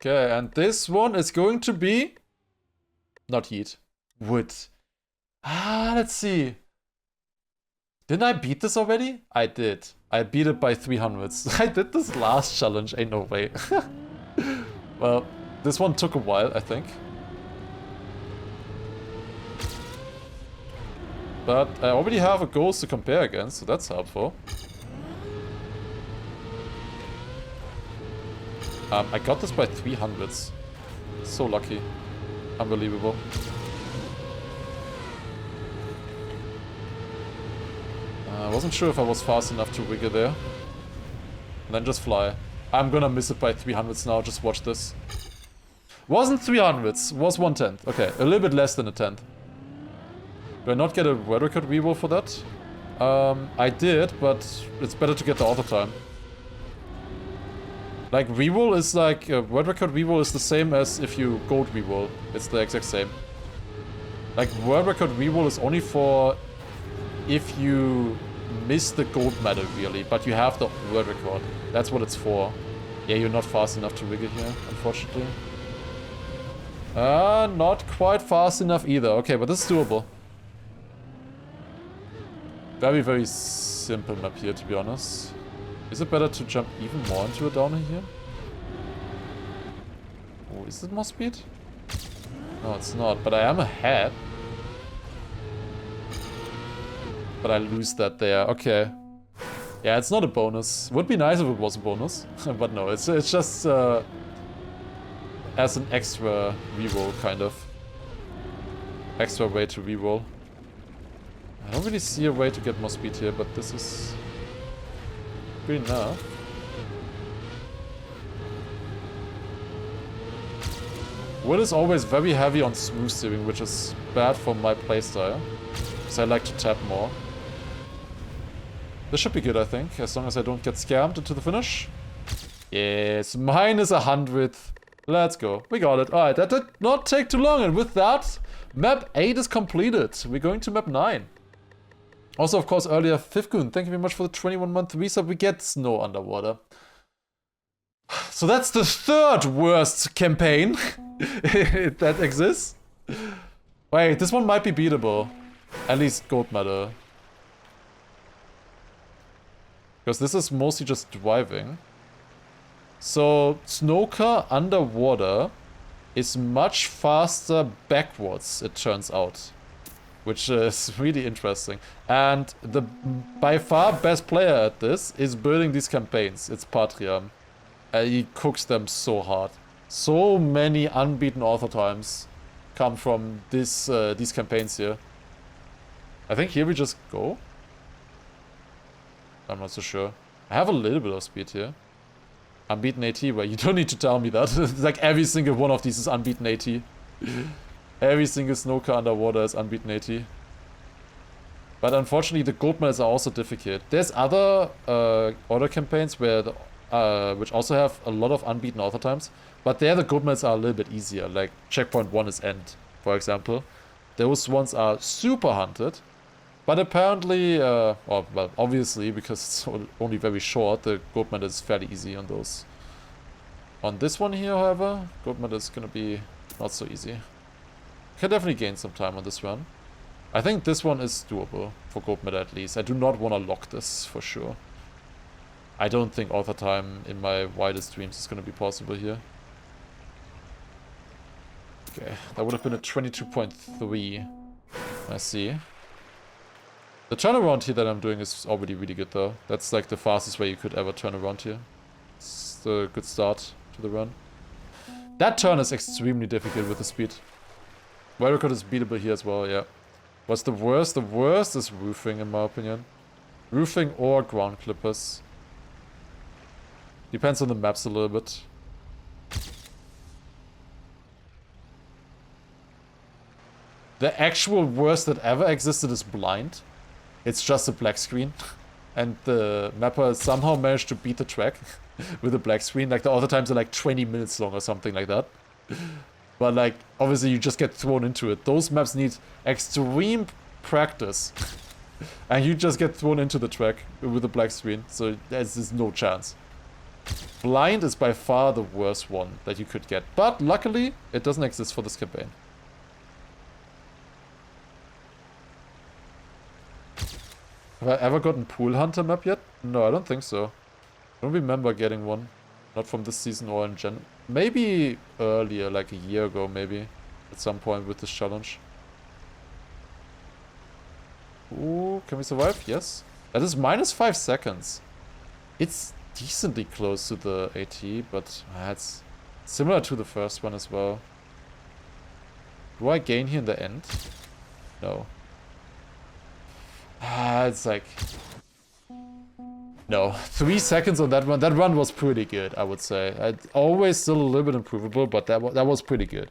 Okay, and this one is going to be... not heat. Wood. Let's see. Didn't I beat this already? I did. I beat it by 300s. I did this last challenge. Ain't no way. Well, this one took a while, I think. But I already have a ghost to compare against, so that's helpful. I got this by 300s. So lucky. Unbelievable. I wasn't sure if I was fast enough to wiggle there. And then just fly. I'm gonna miss it by 300s now, just watch this. Wasn't 300s, was 1/10. Okay, a little bit less than a 10th. Do I not get a world record reroll for that? I did, but it's better to get the auto time. Like, reroll is like, world record reroll is the same as if you gold reroll. It's the exact same. Like, world record reroll is only for if you miss the gold medal, really, but you have the world record. That's what it's for. Yeah, you're not fast enough to wiggle here, unfortunately. Not quite fast enough either. Okay, but this is doable. Very, very simple map here, to be honest. Is it better to jump even more into a downer here? Oh, is it more speed? No, it's not, but I am ahead. But I lose that there, okay. Yeah, it's not a bonus. Would be nice if it was a bonus, but no, it's just as an extra reroll, kind of. Extra way to reroll. I don't really see a way to get more speed here, but this is good enough. Will is always very heavy on smooth steering, which is bad for my playstyle, because I like to tap more. This should be good, I think, as long as I don't get scammed into the finish. Yes, minus 100. Let's go. We got it. Alright, that did not take too long, and with that, map 8 is completed. We're going to map 9. Also, of course, earlier, Fifgoon, thank you very much for the 21-month resub. We get snow underwater. So that's the third worst campaign that exists. Wait, this one might be beatable. At least gold medal. Because this is mostly just driving. So, snowcar underwater is much faster backwards, it turns out. Which is really interesting. And the by far best player at this is building these campaigns. It's Patria. He cooks them so hard. So many unbeaten author times come from this these campaigns here. I think here we just go. I'm not so sure. I have a little bit of speed here. Unbeaten AT, well, you don't need to tell me that. It's like every single one of these is unbeaten AT. Every single snowcar underwater is unbeaten AT. But unfortunately, the gold medals are also difficult. There's other auto campaigns where which also have a lot of unbeaten author times, but there the gold medals are a little bit easier. Like checkpoint 1 is end, for example. Those ones are super hunted. But apparently, well, obviously, because it's only very short, the gold medal is fairly easy on those. On this one here, however, gold medal is gonna be not so easy. Can definitely gain some time on this run. I think this one is doable for gold medal at least. I do not want to lock this for sure. I don't think author time in my wildest dreams is gonna be possible here. Okay, that would have been a 22.3. I see. The turnaround here that I'm doing is already really good though. That's like the fastest way you could ever turn around here. It's a good start to the run. That turn is extremely difficult with the speed. World record is beatable here as well, yeah. What's the worst? The worst is roofing in my opinion. Roofing or ground clippers. Depends on the maps a little bit. The actual worst that ever existed is blind. It's just a black screen. And the mapper somehow managed to beat the track with a black screen. Like the other times are like 20 minutes long or something like that. But like, obviously you just get thrown into it. Those maps need extreme practice. And you just get thrown into the track with a black screen. So there's no chance. Blind is by far the worst one that you could get. But luckily, it doesn't exist for this campaign. Have I ever gotten Pool Hunter map yet? No, I don't think so. I don't remember getting one. Not from this season or in Maybe earlier, like a year ago, maybe. At some point with this challenge. Ooh, can we survive? Yes. That is minus 5 seconds. It's decently close to the AT, but it's similar to the first one as well. Do I gain here in the end? No. It's like... No, 3 seconds on that one. That run was pretty good, I would say. Always still a little bit improvable, but that was pretty good.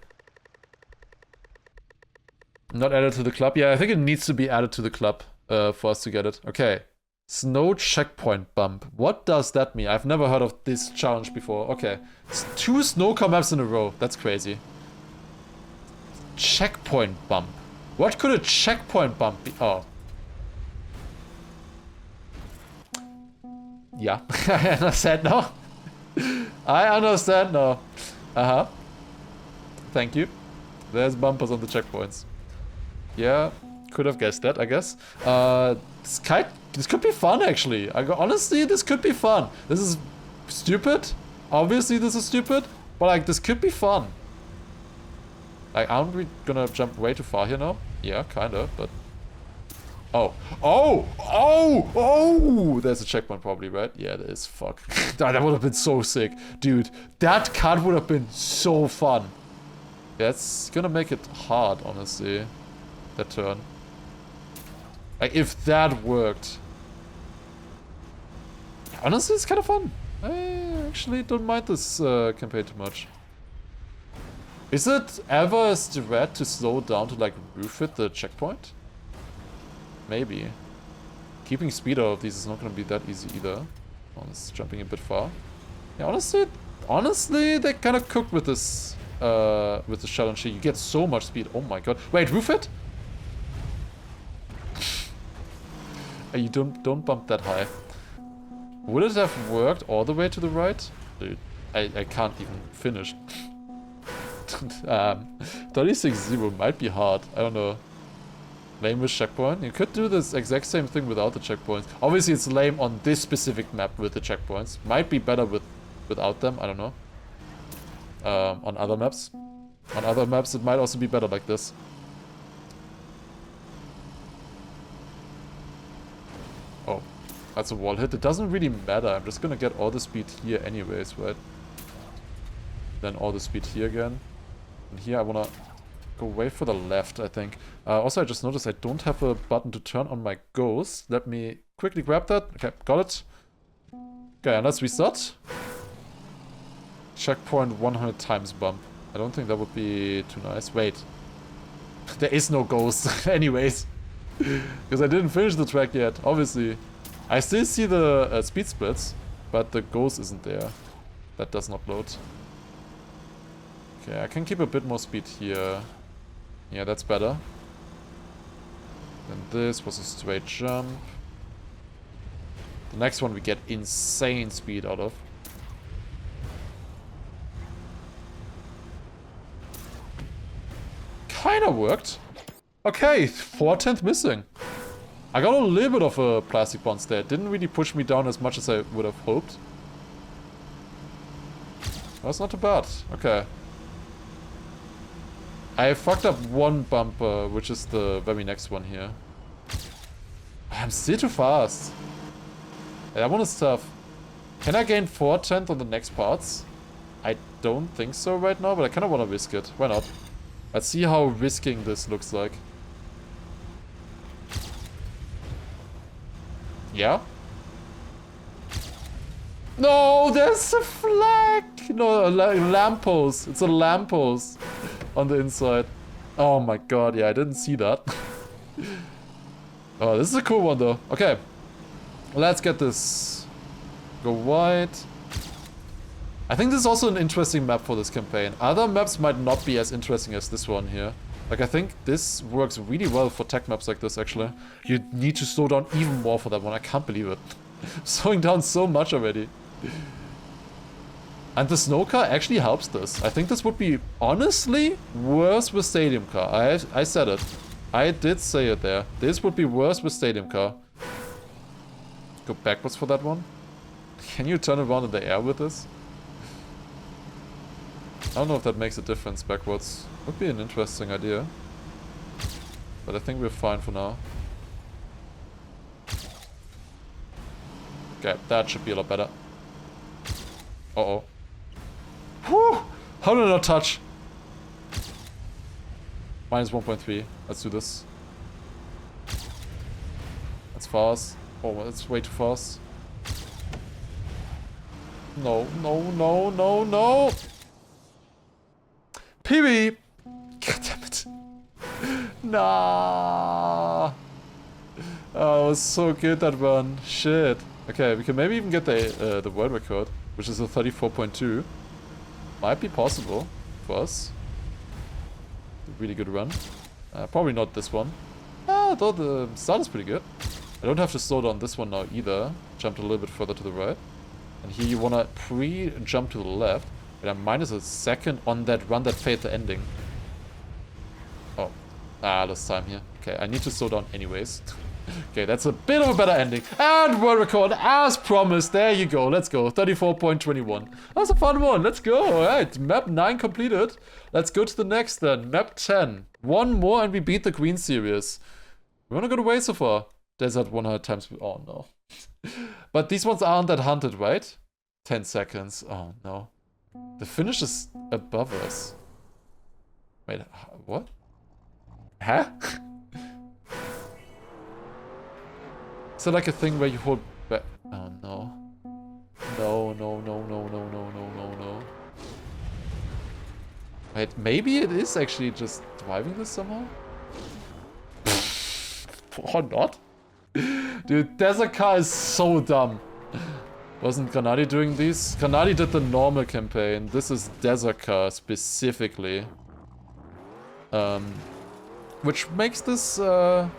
Not added to the club. Yeah, I think it needs to be added to the club for us to get it. Okay. Snow checkpoint bump. What does that mean? I've never heard of this challenge before. Okay. It's 2 snowcar maps in a row. That's crazy. Checkpoint bump. What could a checkpoint bump be? Oh. Yeah. I understand now. I understand now. Uh-huh. Thank you. There's bumpers on the checkpoints. Yeah, could have guessed that, I guess. This could be fun, actually. Honestly, this could be fun. This is stupid. Obviously, this is stupid. But, like, this could be fun. Like, aren't we gonna jump way too far here now? Yeah, kinda, but... Oh. Oh! Oh! Oh! There's a checkpoint probably, right? Yeah, there is. Fuck. That would have been so sick. Dude, that cut would have been so fun. That's gonna make it hard, honestly. That turn. Like, if that worked. Honestly, it's kind of fun. I actually don't mind this campaign too much. Is it ever a strat to slow down to, like, refit the checkpoint? Maybe. Keeping speed out of these is not going to be that easy either. Oh, it's jumping a bit far. Yeah, honestly, they kind of cooked with this challenge here. You get so much speed. Oh my god. Wait, refit? You don't bump that high. Would it have worked all the way to the right? Dude, I can't even finish. 36-0 might be hard. I don't know. Lame with checkpoint. You could do this exact same thing without the checkpoints. Obviously, it's lame on this specific map with the checkpoints. Might be better without them. I don't know. On other maps. On other maps, it might also be better like this. Oh, that's a wall hit. It doesn't really matter. I'm just gonna get all the speed here anyways, right? Then all the speed here again. And here I wanna go way for the left, I think. Also, I just noticed I don't have a button to turn on my ghost. Let me quickly grab that. Okay, got it. Okay, and let's restart. Checkpoint 100 times bump. I don't think that would be too nice. Wait. There is no ghost anyways. Because I didn't finish the track yet, obviously. I still see the speed splits, but the ghost isn't there. That does not load. Okay, I can keep a bit more speed here. Yeah, that's better. Then this was a straight jump. The next one we get insane speed out of. Kinda worked. Okay, 4/10 missing. I got a little bit of a plastic bounce there. It didn't really push me down as much as I would have hoped. That's not too bad. Okay. I fucked up one bumper, which is the very next one here. I'm still too fast. That one is tough. Can I gain 4/10 on the next parts? I don't think so right now, but I kind of want to risk it. Why not? Let's see how risking this looks like. Yeah? No, there's a flag! No, a lamppost. It's a lamppost on the inside. Oh my god, yeah, I didn't see that. Oh, this is a cool one though. Okay. Let's get this. Go wide. I think this is also an interesting map for this campaign. Other maps might not be as interesting as this one here. Like, I think this works really well for tech maps like this, actually. You need to slow down even more for that one. I can't believe it. Slowing down so much already. And the snow car actually helps this. I think this would be, honestly, worse with stadium car. I said it. I did say it there. This would be worse with stadium car. Go backwards for that one. Can you turn around in the air with this? I don't know if that makes a difference backwards. Would be an interesting idea. But I think we're fine for now. Okay, that should be a lot better. Uh-oh. Whew! How did I not touch? Minus 1.3. Let's do this. That's fast. Oh, that's way too fast. No, no, no, no, no! PB! God damn it. Nah. Oh, it was so good, that run. Shit. Okay, we can maybe even get the world record, which is a 34.2. Might be possible for us. A really good run. Probably not this one. Though the start is pretty good. I don't have to slow down this one now either. Jumped a little bit further to the right. And here you wanna pre-jump to the left. And I'm minus a second on that run that failed the ending. Oh. Lost time here. Okay, I need to slow down anyways. Okay, that's a bit of a better ending. And world record as promised. There you go. Let's go. 34.21. That was a fun one. Let's go. Alright, map 9 completed. Let's go to the next then. Map 10. One more and we beat the Queen series. We're not gonna wait so far. Desert 100 times. Oh no. But these ones aren't that hunted, right? 10 seconds. Oh no. The finish is above us. Wait, what? Huh? Is that like a thing where you hold back? Oh no. No, no, no, no, no, no, no, no, no. Wait, maybe it is actually just driving this somehow? Or not? Dude, Desert Car is so dumb. Wasn't Granadi doing these? Granadi did the normal campaign. This is Desert Car specifically. Which makes this a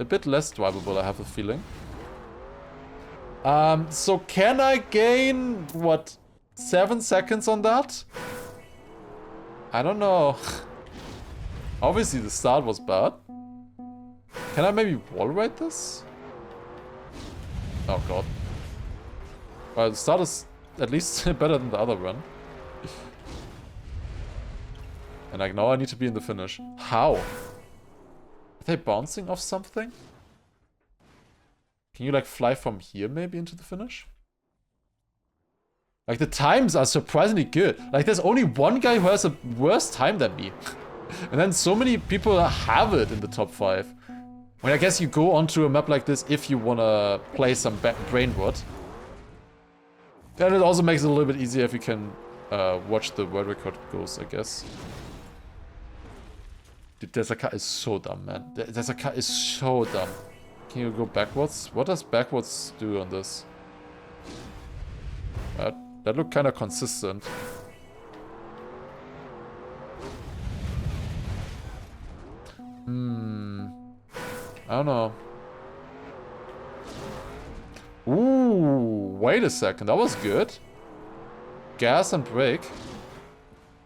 bit less drivable, I have a feeling. So can I gain, what, 7 seconds on that? I don't know. Obviously the start was bad. Can I maybe wall ride this? Oh god. Well, the start is at least better than the other run. And like now I need to be in the finish. How? Are they bouncing off something? Can you like fly from here maybe into the finish? Like the times are surprisingly good. Like there's only one guy who has a worse time than me. And then so many people have it in the top 5. I mean, I guess you go onto a map like this if you wanna play some brain rot. And it also makes it a little bit easier if you can watch the world record goes, I guess. Dude, Desert Car is so dumb, man. Desert Car is so dumb. Can you go backwards? What does backwards do on this? That looked kind of consistent. I don't know. Ooh, wait a second. That was good. Gas and brake.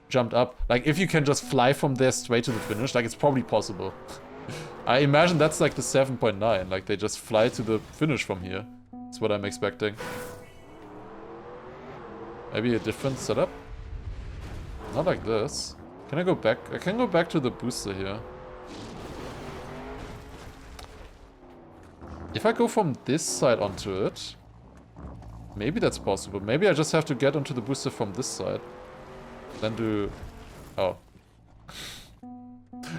Jumped up. Like, if you can just fly from there straight to the finish, like, it's probably possible. I imagine that's like the 7.9. Like, they just fly to the finish from here. That's what I'm expecting. Maybe a different setup? Not like this. Can I go back? I can go back to the booster here. If I go from this side onto it, maybe that's possible. Maybe I just have to get onto the booster from this side. Then do... Oh.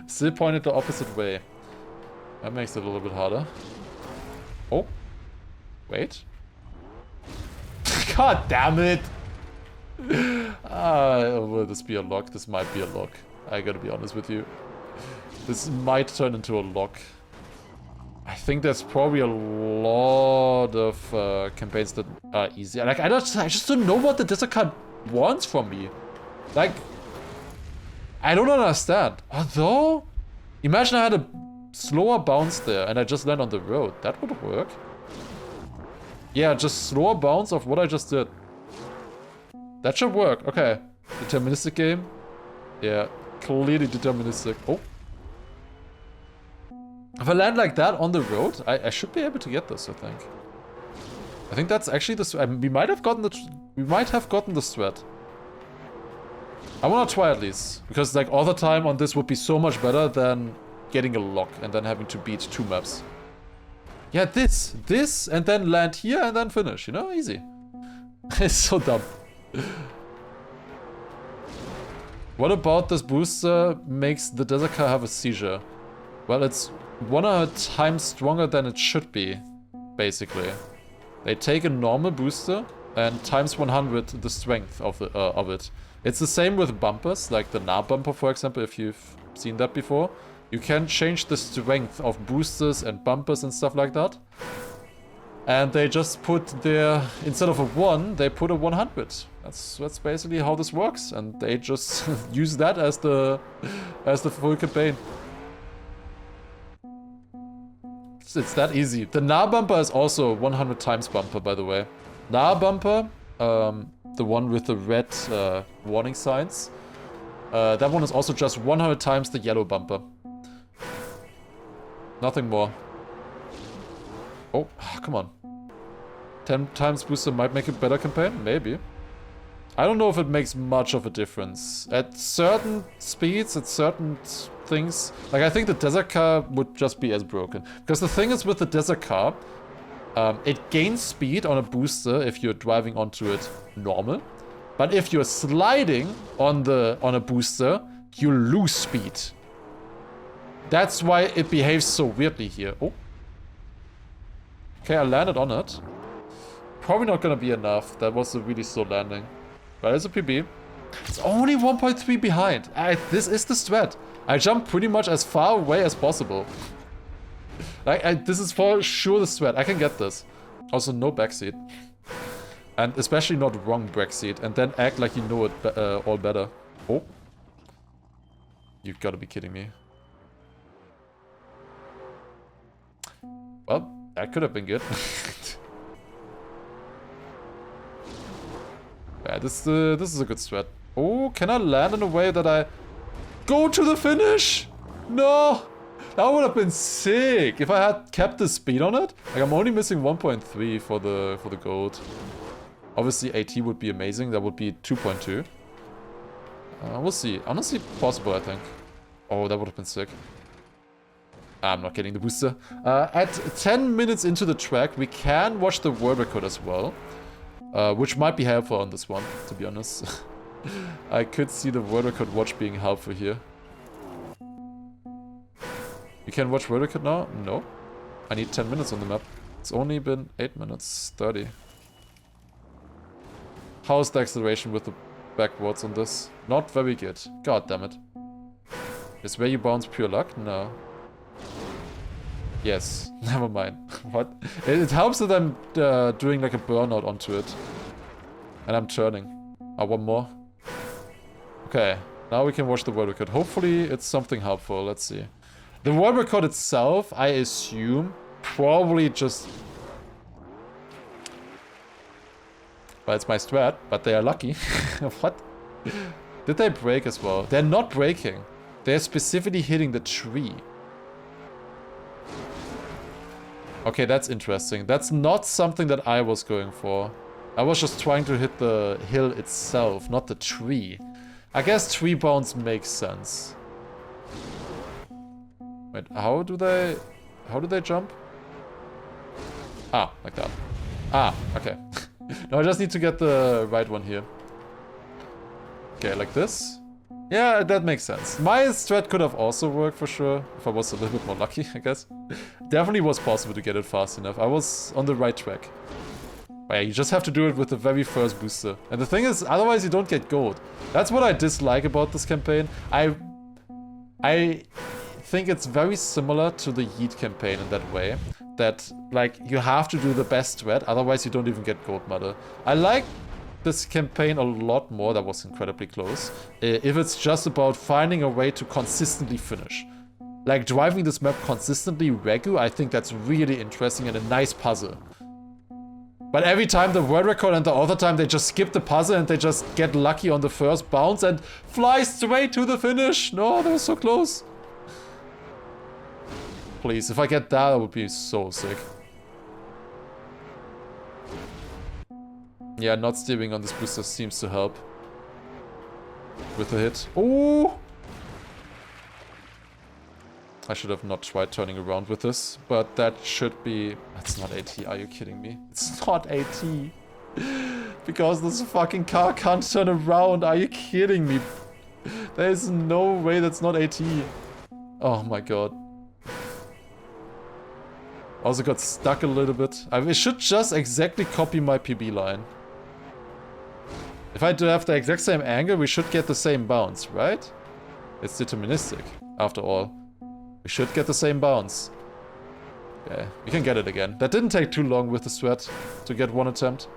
Still pointed the opposite way. That makes it a little bit harder. Oh. Wait. God damn it! Will this be a lock? This might be a lock. I gotta be honest with you. This might turn into a lock. I think there's probably a lot of campaigns that are easier. Like, I just don't know what the Desert Car wants from me. Like, I don't understand. Although, imagine I had a slower bounce there and I just land on the road. That would work. Yeah, just slower bounce of what I just did. That should work. Okay. Deterministic game. Yeah, clearly deterministic. Oh. If I land like that on the road, I should be able to get this, I think. I think that's actually the... we might have gotten the... we might have gotten the strat. I want to try at least, because like all the time on this would be so much better than getting a lock and then having to beat 2 maps. Yeah, this, and then land here and then finish, you know, easy. It's so dumb. What about this booster makes the desert car have a seizure? Well, it's 100 times stronger than it should be, basically. They take a normal booster and times 100 the strength of it. It's the same with bumpers, like the Na bumper, for example, if you've seen that before. You can change the strength of boosters and bumpers and stuff like that. And they just put their, instead of a 1, they put a 100. That's basically how this works. And they just use that as the full campaign. It's that easy. The Na bumper is also 100 times bumper, by the way. Na bumper, the one with the red warning signs. That one is also just 100 times the yellow bumper. Nothing more. Oh, come on. 10 times booster might make a better campaign? Maybe. I don't know if it makes much of a difference. At certain speeds, at certain things... Like, I think the desert car would just be as broken. Because the thing is with the desert car, it gains speed on a booster if you're driving onto it normal. But if you're sliding on a booster, you lose speed. That's why it behaves so weirdly here. Oh. Okay, I landed on it. Probably not gonna be enough. That was a really slow landing. But it's a PB. It's only 1.3 behind. This is the strat. I jump pretty much as far away as possible. Like, this is for sure the strat. I can get this. Also, no backseat. And especially not wrong backseat. And then act like you know it all better. Oh. You've got to be kidding me. Well, that could have been good. Yeah, this is a good strat. Oh, can I land in a way that I go to the finish? No! That would have been sick if I had kept the speed on it. Like, I'm only missing 1.3 for the gold. Obviously, AT would be amazing. That would be 2.2. We'll see. Honestly, possible, I think. Oh, that would have been sick. I'm not getting the booster. At 10 minutes into the track, we can watch the world record as well. Which might be helpful on this one, to be honest. I could see the world record watch being helpful here. You can watch world record now? No. I need 10 minutes on the map. It's only been 8 minutes 30. How's the acceleration with the backwards on this? Not very good. God damn it. Is where you bounce pure luck? No. Yes. Never mind. What? It helps that I'm doing like a burnout onto it. And I'm turning. One more. Okay. Now we can watch the world record. Hopefully it's something helpful. Let's see. The world record itself, I assume, probably just... Well, it's my strat, but they are lucky. What? Did they break as well? They're not breaking. They're specifically hitting the tree. Okay, that's interesting. That's not something that I was going for. I was just trying to hit the hill itself, not the tree. I guess tree bounce makes sense. Wait, how do they jump? Ah, like that. Ah, okay. No, I just need to get the right one here. Okay, like this. Yeah, that makes sense. My strat could have also worked for sure, if I was a little bit more lucky, I guess. Definitely was possible to get it fast enough. I was on the right track. But yeah, you just have to do it with the very first booster. And the thing is, otherwise you don't get gold. That's what I dislike about this campaign. I think it's very similar to the Yeet campaign in that way. That, like, you have to do the best strat, otherwise you don't even get gold mother. I like this campaign a lot more. That was incredibly close. If it's just about finding a way to consistently finish. Like, driving this map consistently regu, I think that's really interesting and a nice puzzle. But every time the world record and the other time they just skip the puzzle and they just get lucky on the first bounce and fly straight to the finish. No, that was so close. Please, if I get that, that would be so sick. Yeah, not steering on this booster seems to help. with a hit. Oh! I should have not tried turning around with this, but that should be... That's not AT, are you kidding me? It's not AT. Because this fucking car can't turn around, are you kidding me? There is no way that's not AT. Oh my god. Also got stuck a little bit. I should just exactly copy my PB line. If I do have the exact same angle, we should get the same bounce, right? It's deterministic, after all. We should get the same bounce. Okay, we can get it again. That didn't take too long with the sweat to get one attempt.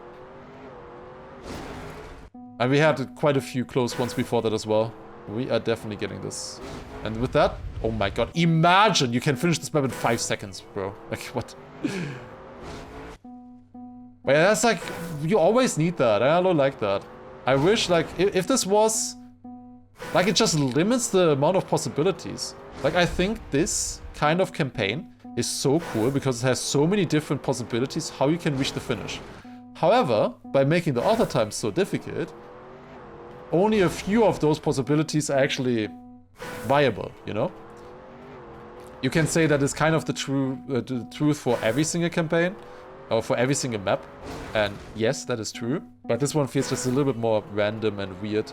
And we had quite a few close ones before that as well. We are definitely getting this. And with that, oh my god, imagine you can finish this map in 5 seconds, bro. Like, what? But yeah, that's like, you always need that. I don't like that. I wish, like, if this was... Like, it just limits the amount of possibilities. Like, I think this kind of campaign is so cool because it has so many different possibilities how you can reach the finish. However, by making the author times so difficult, only a few of those possibilities are actually viable, you know? You can say that it's kind of the truth for every single campaign, or for every single map. And yes, that is true. But this one feels just a little bit more random and weird,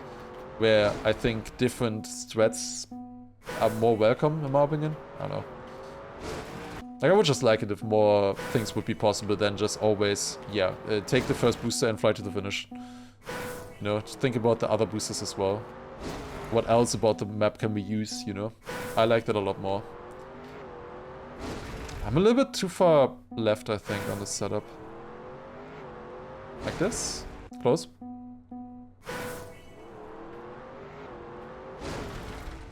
where I think different threats are more welcome, in my opinion. I don't know. Like, I would just like it if more things would be possible than just always, yeah, take the first booster and fly to the finish. You know, just think about the other boosters as well. What else about the map can we use, you know? I like that a lot more. I'm a little bit too far left, I think, on this setup. Like this? Close.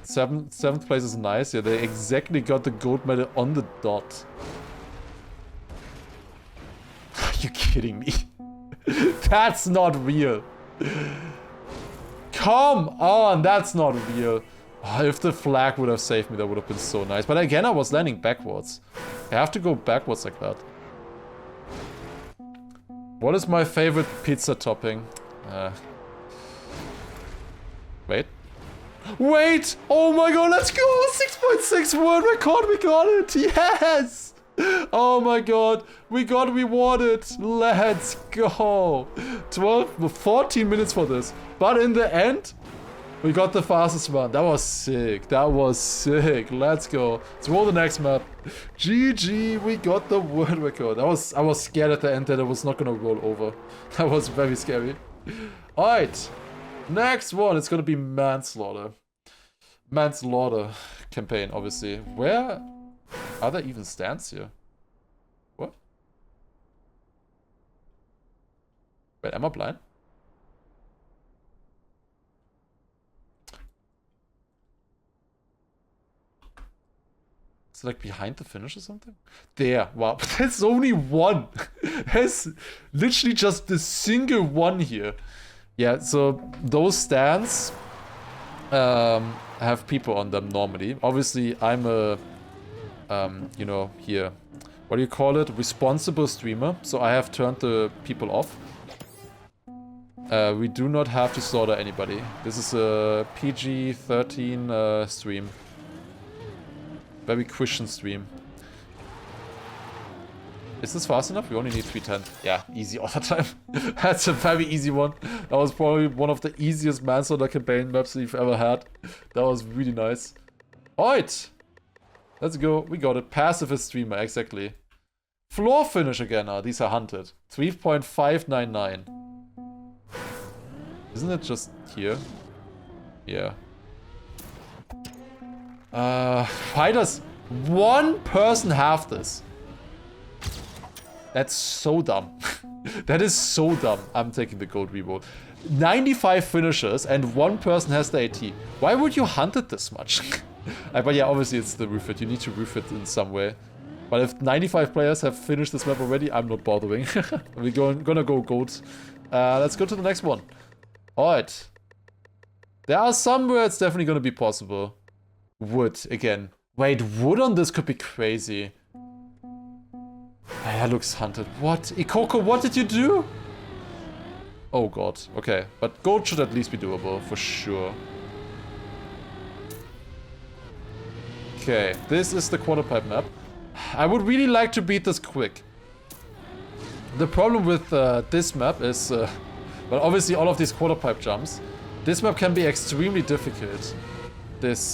Seventh place is nice. Yeah, they exactly got the gold medal on the dot. Are you kidding me? That's not real. Come on, that's not real. Oh, if the flag would have saved me, that would have been so nice. But again, I was landing backwards. I have to go backwards like that. What is my favorite pizza topping? Wait. Wait! Oh my god, let's go! 6.6 world record, we got it! Yes! Oh my god, we got rewarded! Let's go! 14 minutes for this. But in the end, we got the fastest one. That was sick. That was sick. Let's go. Let's roll the next map. GG, we got the world record. I was scared at the end that it was not gonna roll over. That was very scary. Alright. Next one, it's gonna be manslaughter. Manslaughter campaign, obviously. Where are there even stands here? What? Wait, am I blind? Is it like behind the finish or something? There, wow, but there's only one. There's literally just the single one here. Yeah, so those stands have people on them normally. Obviously, I'm a, you know, here, what do you call it? Responsible streamer. So I have turned the people off. We do not have to slaughter anybody. This is a PG-13 stream. Very Christian stream. Is this fast enough? We only need 310. Yeah, easy all the time. That's a very easy one. That was probably one of the easiest manslaughter campaign maps you've ever had. That was really nice. Alright. Let's go. We got it. Pacifist streamer, exactly. Floor finish again. These are hunted. 3.599. Isn't it just here? Yeah. Why does one person have this? That's so dumb. That is so dumb. I'm taking the gold reroll. 95 finishers and one person has the AT. Why would you hunt it this much? But yeah, obviously it's the refit. You need to refit in some way. But if 95 players have finished this map already, I'm not bothering. We're gonna go gold. Let's go to the next one. Alright. There are some where it's definitely gonna be possible. Wood, again. Wait, wood on this could be crazy. That looks hunted. What? Ikoko, what did you do? Oh god, okay. But gold should at least be doable, for sure. Okay, this is the quarter pipe map. I would really like to beat this quick. The problem with this map is, well, obviously all of these quarter pipe jumps. This map can be extremely difficult. This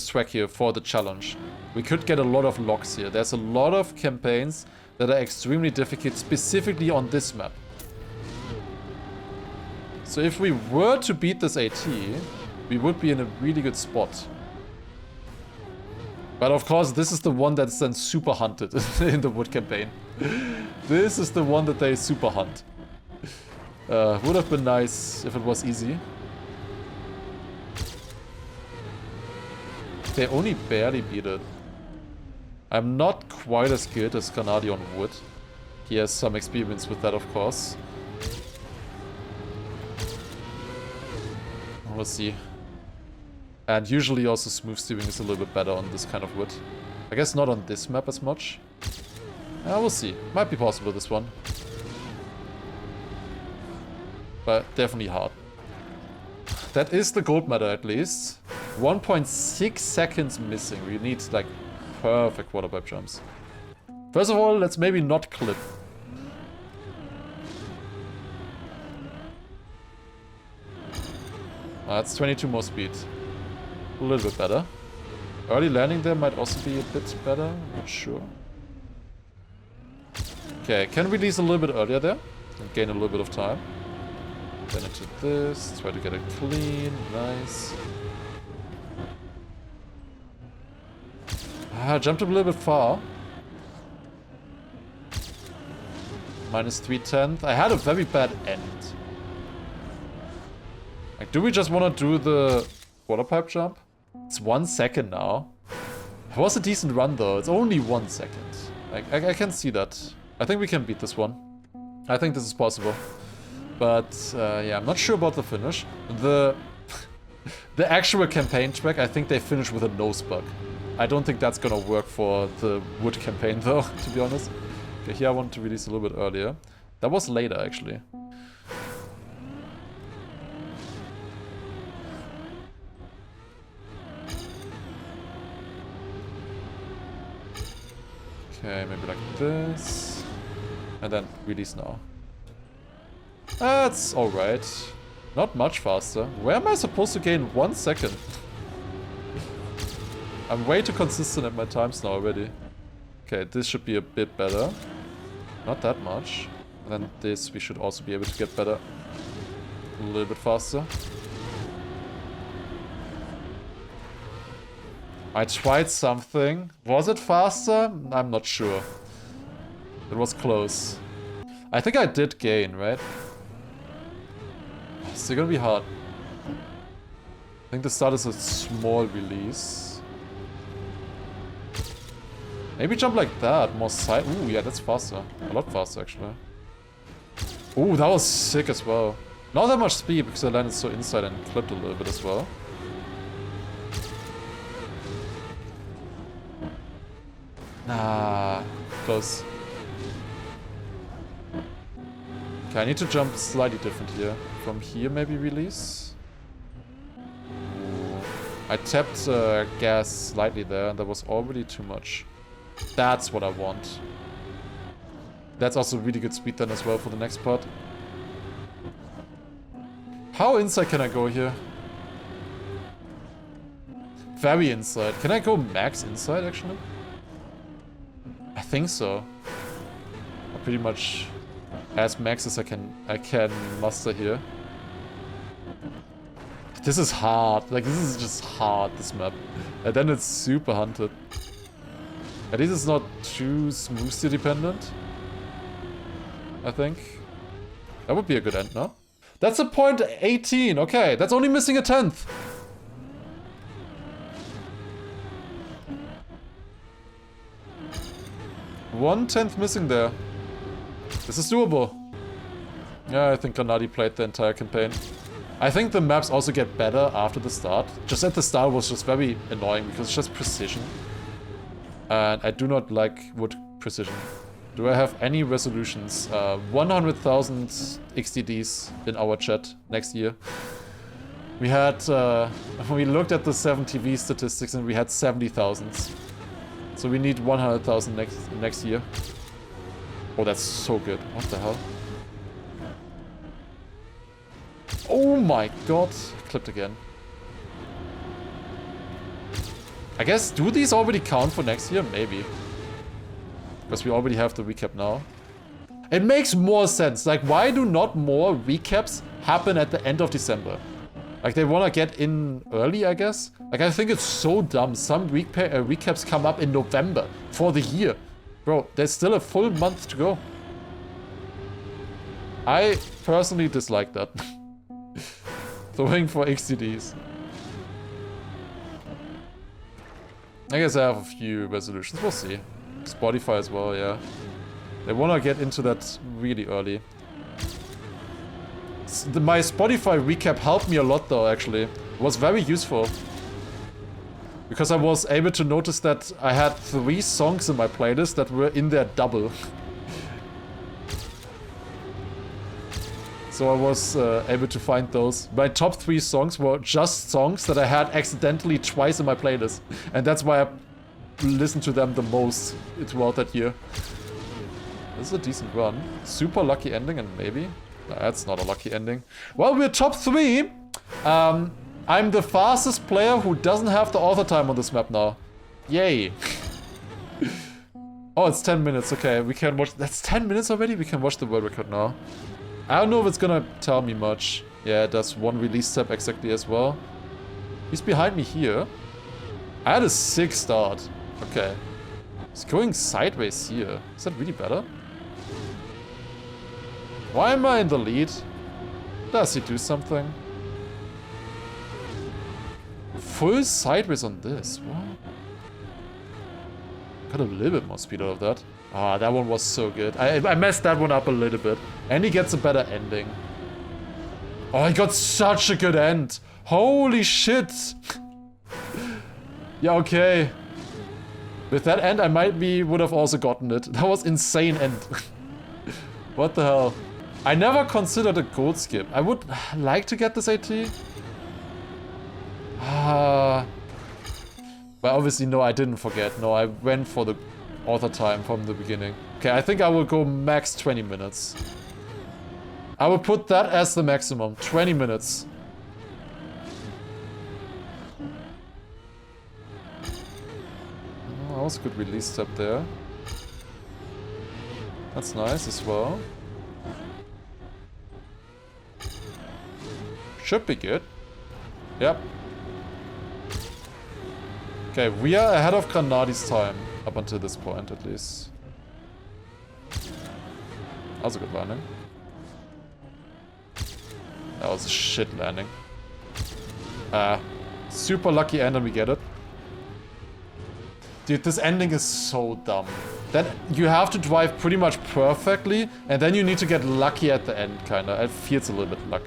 track here for the challenge. We could get a lot of locks here. There's a lot of campaigns that are extremely difficult, specifically on this map. So if we were to beat this AT, we would be in a really good spot. But of course, this is the one that's then super hunted in the wood campaign. This is the one that they super hunt. Would have been nice if it was easy. They only barely beat it. I'm not quite as good as Nadeo on wood. He has some experience with that, of course. We'll see. And usually also smooth steering is a little bit better on this kind of wood. I guess not on this map as much. We'll see. Might be possible this one. But definitely hard. That is the gold medal at least. 1.6 seconds missing. We need like perfect quarter pipe jumps. First of all, let's maybe not clip. That's 22 more speed. A little bit better. Early landing there might also be a bit better. I'm not sure. Okay, can release a little bit earlier there. And gain a little bit of time. Then into this. Try to get it clean. Nice. Jumped a little bit far. Minus 3/10. I had a very bad end. Like, do we just want to do the quarter pipe jump? It's 1 second now. It was a decent run though. It's only 1 second. Like, I can see that. I think we can beat this one. I think this is possible. But yeah, I'm not sure about the finish. The actual campaign track, I think they finish with a nose bug. I don't think that's gonna work for the wood campaign though, to be honest. Okay, here I want to release a little bit earlier. That was later actually. Okay, maybe like this. And then release now. That's alright. Not much faster. Where am I supposed to gain 1 second? I'm way too consistent at my times now already. Okay, this should be a bit better. Not that much. And then this, we should also be able to get better. A little bit faster. I tried something. Was it faster? I'm not sure. It was close. I think I did gain, right? It's still gonna be hard. I think the start is a small release. Maybe jump like that, more side. Ooh, yeah, that's faster. A lot faster, actually. Ooh, that was sick as well. Not that much speed because I landed so inside and clipped a little bit as well. Nah, close. Okay, I need to jump slightly different here. From here, maybe release. Ooh. I tapped gas slightly there, and that was already too much. That's what I want. That's also really good speed then as well for the next part. How inside can I go here? Very inside. Can I go max inside, actually? I think so. I'm pretty much as max as I can muster here. This is hard. Like, this is just hard, this map. And then it's super hunted. At least it's not too smoothly dependent. I think. That would be a good end, no? That's a point 18. Okay, that's only missing a 10th. One 10th missing there. This is doable. Yeah, I think Nadeo played the entire campaign. I think the maps also get better after the start. Just at the start was just very annoying because it's just precision. And I do not like wood precision. Do I have any resolutions? 100,000 XDDs in our chat next year. We had, we looked at the 7TV statistics and we had 70,000. So we need 100,000 next year. Oh, that's so good. What the hell? Oh my god. Clipped again. I guess, do these already count for next year? Maybe. Because we already have the recap now. It makes more sense. Like, why do not more recaps happen at the end of December? Like, they want to get in early, I guess? Like, I think it's so dumb. Some recaps come up in November for the year. Bro, there's still a full month to go. I personally dislike that. Throwing for XTDs. I guess I have a few resolutions. We'll see. Spotify as well, yeah. They want to get into that really early. My Spotify recap helped me a lot though, actually. It was very useful. Because I was able to notice that I had 3 songs in my playlist that were in there double. So I was able to find those. My top 3 songs were just songs that I had accidentally twice in my playlist. And that's why I listened to them the most throughout that year. This is a decent run. Super lucky ending and maybe... That's not a lucky ending. Well, we're top 3. I'm the fastest player who doesn't have the author time on this map now. Yay. Oh, it's 10 minutes. Okay, we can watch... That's 10 minutes already? We can watch the world record now. I don't know if it's gonna tell me much. Yeah, it does 1 release step exactly as well. He's behind me here. I had a 6 start. Okay. He's going sideways here. Is that really better? Why am I in the lead? Does he do something? Full sideways on this. What? Got a little bit more speed out of that. Ah, that one was so good. I messed that one up a little bit. And he gets a better ending. Oh, he got such a good end. Holy shit. Yeah, okay. With that end, I would have also gotten it. That was insane end. What the hell? I never considered a gold skip. I would like to get this AT. But obviously, no, I didn't forget. No, I went for the author time from the beginning. Okay, I think I will go max 20 minutes. I will put that as the maximum. 20 minutes. Oh, that was a good release step there. That's nice as well. Should be good. Yep. Okay, we are ahead of Granadi's time. Up until this point, at least. That was a good landing. That was a shit landing. Super lucky end and we get it. Dude, this ending is so dumb. Then you have to drive pretty much perfectly, and then you need to get lucky at the end, kinda. It feels a little bit luck.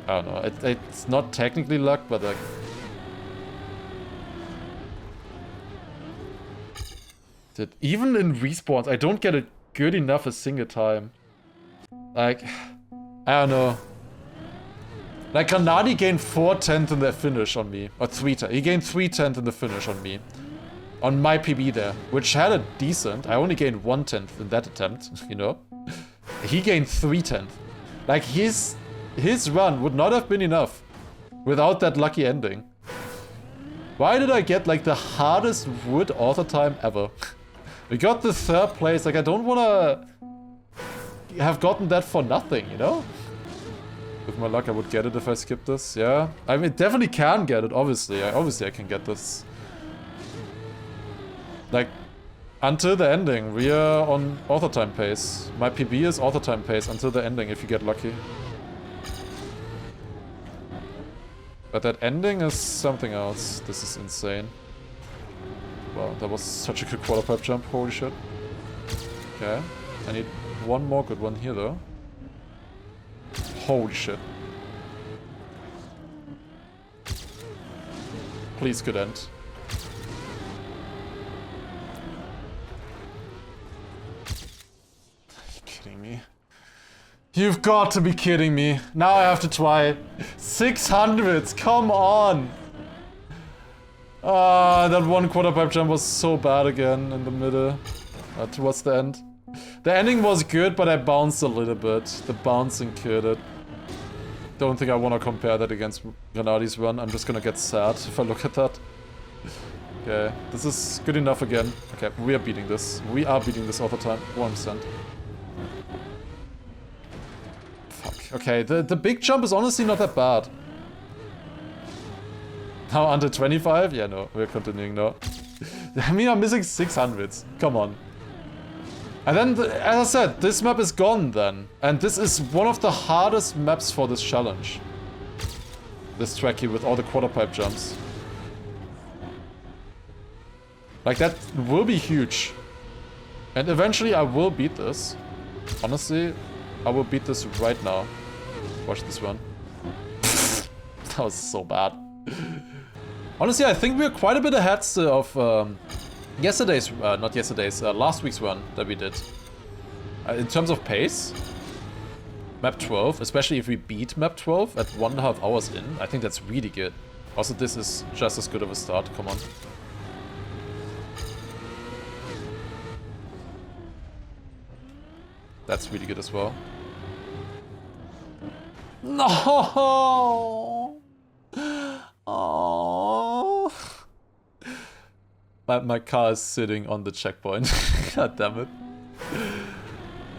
I don't know. It's not technically luck, but like... Dude, even in respawns, I don't get it good enough a single time. Like, I don't know. Like, Granadi gained 4/10 in their finish on me. Or 3/10. He gained 3/10 in the finish on me. On my PB there. Which had a decent. I only gained 1/10 in that attempt, you know? He gained 3/10. Like, his run would not have been enough without that lucky ending. Why did I get, like, the hardest wood author time ever? We got the 3rd place. Like, I don't wanna have gotten that for nothing, you know? With my luck, I would get it if I skipped this, yeah. I mean, definitely can get it, obviously. Obviously, I can get this. Like, until the ending, we are on author time pace. My PB is author time pace until the ending, if you get lucky. But that ending is something else. This is insane. Wow, that was such a good quarter pipe jump. Holy shit. Okay. I need one more good one here, though. Holy shit. Please, good end. You've got to be kidding me. Now I have to try 600s. Come on. Ah, that one quarter pipe jump was so bad again in the middle. Towards the end. The ending was good, but I bounced a little bit. The bouncing killed it. Don't think I want to compare that against Granadi's run. I'm just gonna get sad if I look at that. Okay, this is good enough again. Okay, we are beating this. We are beating this all the time. 1%. Fuck. Okay, the big jump is honestly not that bad. Now under 25? Yeah, no, we're continuing now. I mean, I'm missing 600s. Come on. And then, as I said, this map is gone then. And this is one of the hardest maps for this challenge. This track here with all the quarter pipe jumps. Like, that will be huge. And eventually I will beat this. Honestly, I will beat this right now. Watch this run. That was so bad. Honestly, I think we're quite a bit ahead of last week's run that we did. In terms of pace, map 12, especially if we beat map 12 at 1.5 hours in, I think that's really good. Also, this is just as good of a start, come on. That's really good as well. No! Oh. My car is sitting on the checkpoint. God damn it.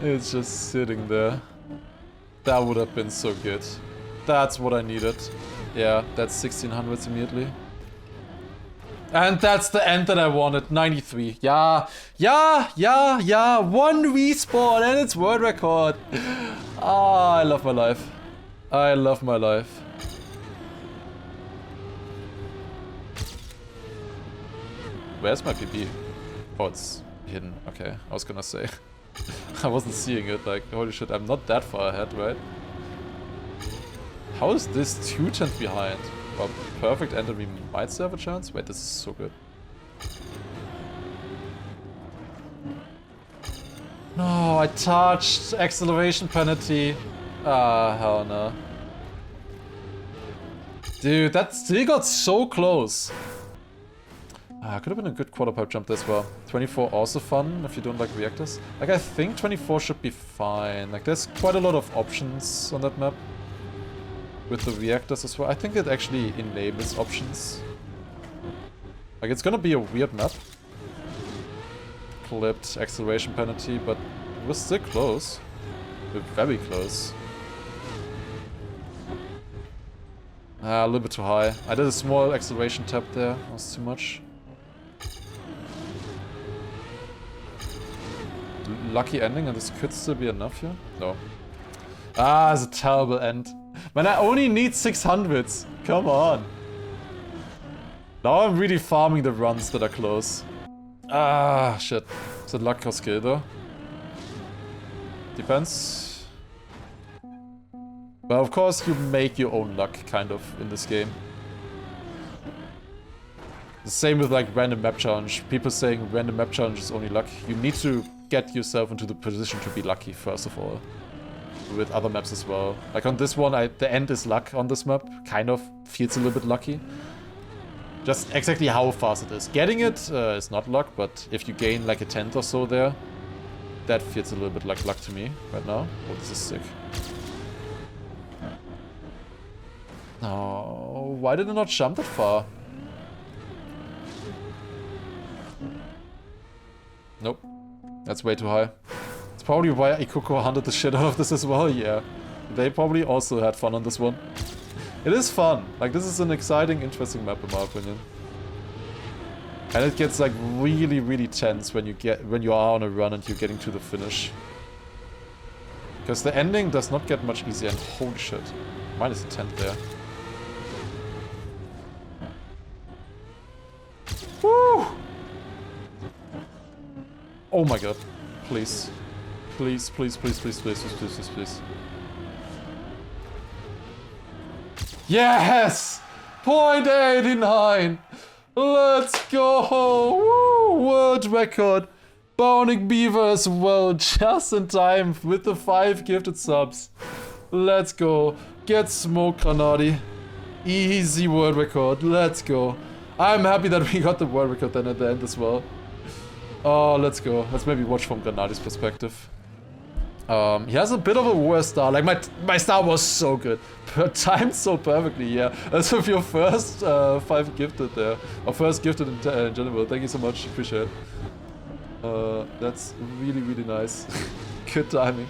It's just sitting there. That would have been so good. That's what I needed. Yeah, that's 1600s immediately. And that's the end that I wanted. 93. Yeah. One respawn and it's world record. Ah, I love my life. I love my life. Where's my PP? Oh, it's hidden. Okay, I was gonna say. I wasn't seeing it, like, holy shit, I'm not that far ahead, right? How is this 2/10 behind? Well, perfect end and we might still have a chance? Wait, this is so good. No, I touched acceleration penalty. Ah, hell no. Dude, that still got so close. Could have been a good quarter pipe jump as well. 24 also fun if you don't like reactors. Like, I think 24 should be fine. Like, there's quite a lot of options on that map. With the reactors as well. I think it actually enables options. Like, it's gonna be a weird map. Clipped acceleration penalty, but we're still close. We're very close. A little bit too high. I did a small acceleration tap there. That was too much. Lucky ending, and this could still be enough here? No. Ah, it's a terrible end. Man, I only need 600s. Come on. Now I'm really farming the runs that are close. Ah, shit. Is it luck or skill though? Depends. Well, of course you make your own luck, kind of, in this game. The same with like random map challenge. People saying random map challenge is only luck. You need to get yourself into the position to be lucky, first of all. With other maps as well. Like on this one, the end is luck on this map. Kind of feels a little bit lucky. Just exactly how fast it is. Getting it is not luck, but if you gain like a 10th or so there, that feels a little bit like luck to me right now. Oh, this is sick. Oh, why did it not jump that far? Nope. That's way too high. It's probably why Ikoko hunted the shit out of this as well, yeah. They probably also had fun on this one. It is fun. Like, this is an exciting, interesting map in my opinion. And it gets like really, really tense when you are on a run and you're getting to the finish. Because the ending does not get much easier, and holy shit. Minus a 10 there. Woo! Oh my god. Please. Please, please, please, please, please, please, please, please, please. Yes! 0.89! Let's go! Woo! World record! Bounding Beaver as well, just in time with the 5 gifted subs. Let's go. Get smoked, Granadi. Easy world record. Let's go. I'm happy that we got the world record then at the end as well. Oh, let's go. Let's maybe watch from Granadi's perspective. He has a bit of a worse start. Like, my start was so good. Timed so perfectly, yeah. As of your first 5 gifted there. Or first gifted in general. Thank you so much. Appreciate it. That's really, really nice. Good timing.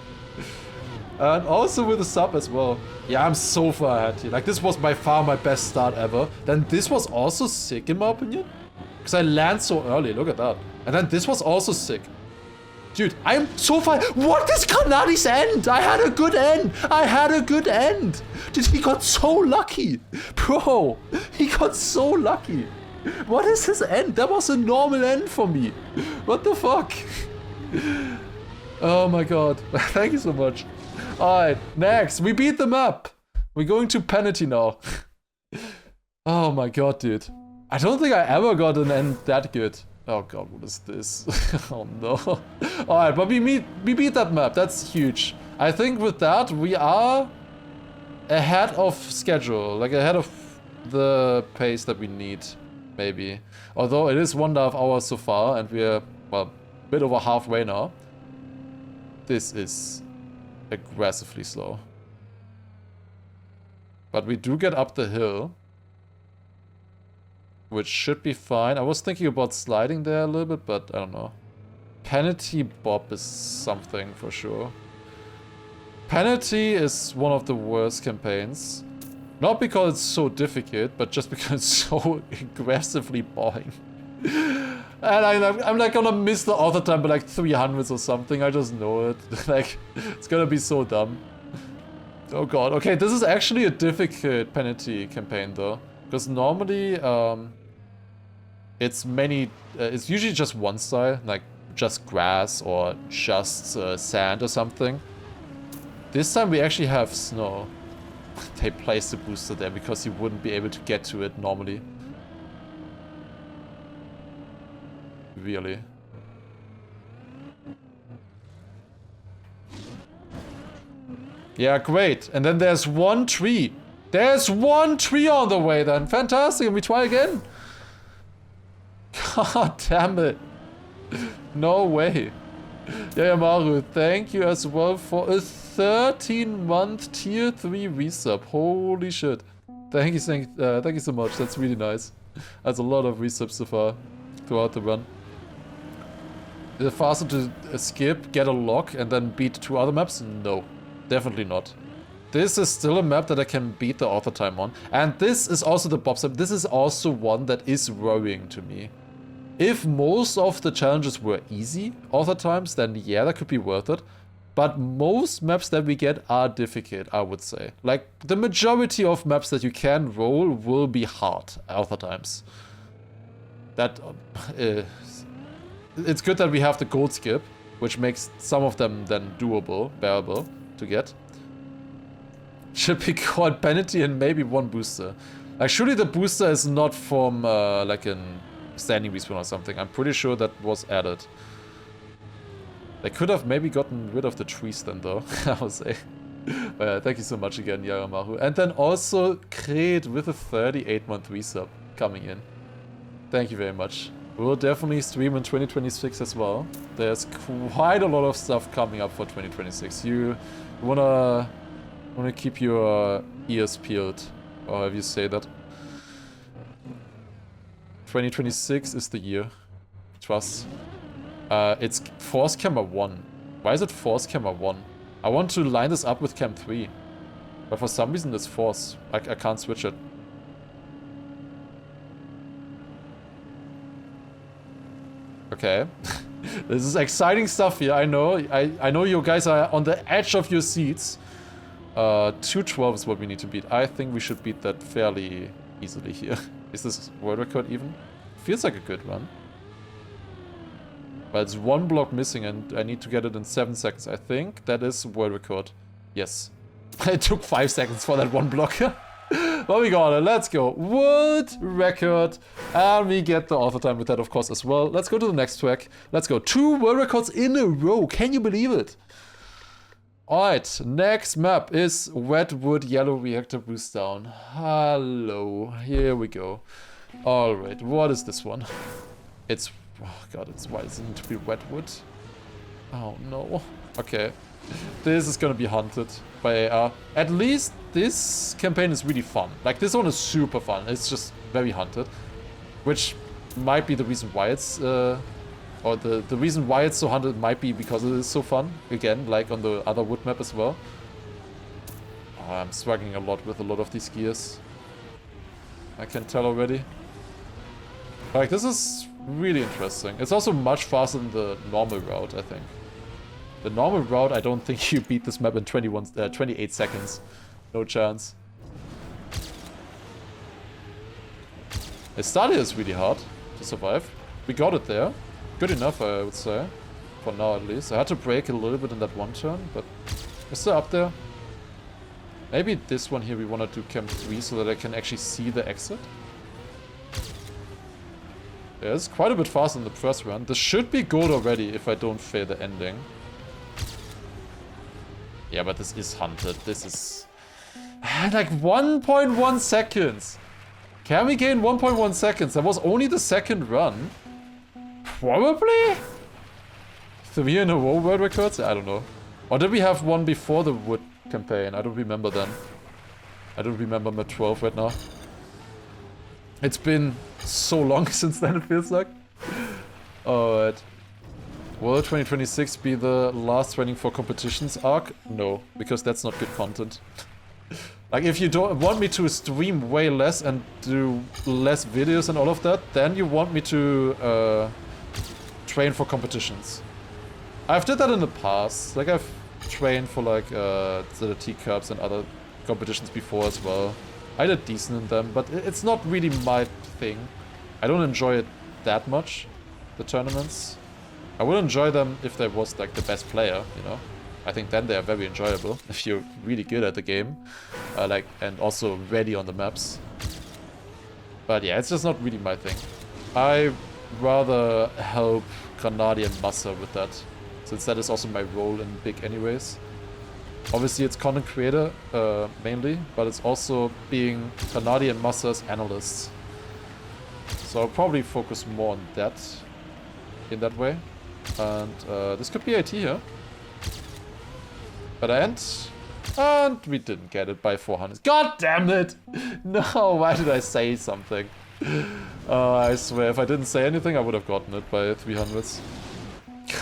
And also with the sub as well. Yeah, I'm so far ahead here. Like, this was by far my best start ever. Then this was also sick, in my opinion. Because I land so early. Look at that. And then this was also sick. Dude, I'm so far. What is Granadi's end? I had a good end. I had a good end. Dude, he got so lucky. Bro, he got so lucky. What is his end? That was a normal end for me. What the fuck? Oh my god. Thank you so much. Alright, next. We beat the map. We're going to penalty now. Oh my god, dude. I don't think I ever got an end that good. Oh god, what is this? Oh no. Alright, but we beat that map. That's huge. I think with that, we are ahead of schedule. Like, ahead of the pace that we need, maybe. Although it is 1.5 hours so far, and we're, well, a bit over halfway now. This is aggressively slow. But we do get up the hill. Which should be fine. I was thinking about sliding there a little bit, but I don't know. Penalty Bob is something for sure. Penalty is one of the worst campaigns. Not because it's so difficult, but just because it's so aggressively boring. And I'm like gonna miss the author time by like 300s or something. I just know it. Like, it's gonna be so dumb. Oh god. Okay, this is actually a difficult penalty campaign though. Because normally, it's usually just one style, like just grass or just sand or something. This time we actually have snow. They placed the booster there because you wouldn't be able to get to it normally. Really. Yeah, great. And then there's one tree. There's one tree on the way then. Fantastic. And we try again. God damn it. No way. Yeah, Maru, thank you as well for a 13-month tier 3 resub. Holy shit. Thank you so much. That's really nice. That's a lot of resubs so far throughout the run. Is it faster to skip, get a lock, and then beat 2 other maps? No, definitely not. This is still a map that I can beat the author time on. And this is also the Bob map. This is also one that is worrying to me. If most of the challenges were easy author times, then yeah, that could be worth it. But most maps that we get are difficult, I would say. Like, the majority of maps that you can roll will be hard author times. That, it's good that we have the gold skip, which makes some of them then doable, bearable to get. Should be called penalty and maybe 1 booster. Like, surely the booster is not from, like, an standing respawn or something. I'm pretty sure that was added. They could have maybe gotten rid of the trees then, though, I would say. But thank you so much again, Yaramahu. And then also, Kret with a 38-month resub coming in. Thank you very much. We'll definitely stream in 2026 as well. There's quite a lot of stuff coming up for 2026. You wanna keep your ears peeled, or however you say that. 2026 is the year. Trust. It's Force Camera 1. Why is it Force Camera 1? I want to line this up with Cam 3. But for some reason it's Force. I can't switch it. Okay. This is exciting stuff here, I know. I know you guys are on the edge of your seats. 212 is what we need to beat. I think we should beat that fairly easily here. Is this world record even? Feels like a good run. But it's 1 block missing and I need to get it in 7 seconds. I think that is world record. Yes. It took 5 seconds for that 1 block. But we got it. Let's go. World record. And we get the author time with that, of course, as well. Let's go to the next track. Let's go. 2 world records in a row. Can you believe it? Alright, next map is Wetwood Yellow Reactor Boost Down. Hello. Here we go. Alright, what is this one? It's... Oh god, it's why does it need to be Wetwood? Oh no. Okay. This is gonna be hunted by AR. At least this campaign is really fun. Like, this one is super fun. It's just very hunted. Which might be the reason why it's... or the reason why it's so hunted might be because it is so fun. Again, like on the other wood map as well. Oh, I'm struggling a lot with a lot of these gears. I can tell already. Like, this is really interesting. It's also much faster than the normal route, I think. The normal route, I don't think you beat this map in 28 seconds. No chance. Estadia is really hard to survive. We got it there. Good enough, I would say. For now, at least. I had to brake a little bit in that one turn, but it's still up there. Maybe this one here we want to do Camp 3 so that I can actually see the exit. Yeah, it's quite a bit faster than the first run. This should be good already if I don't fail the ending. Yeah, but this is hunted. This is... like 1.1 seconds. Can we gain 1.1 seconds? That was only the second run. Probably? 3 in a row world records? I don't know. Or did we have one before the wood campaign? I don't remember then. I don't remember map 12 right now. It's been so long since then, it feels like. Alright. Will 2026 be the last training for competitions arc? No, because that's not good content. Like, if you don't want me to stream way less and do less videos and all of that, then you want me to train for competitions. I've did that in the past. Like, I've trained for like the teacups and other competitions before as well. I did decent in them, but it's not really my thing. I don't enjoy it that much, the tournaments. I would enjoy them if there was like the best player, you know. I think then they are very enjoyable if you're really good at the game, like, and also ready on the maps. But yeah, it's just not really my thing. I rather help Granadi and Massa with that, since that is also my role in Big anyways. Obviously it's content creator mainly, but it's also being Granadi and Massa's analysts. So I'll probably focus more on that in that way. And this could be IT here. But and we didn't get it by 400. God damn it! No, why did I say something? I swear, if I didn't say anything, I would have gotten it by 300s.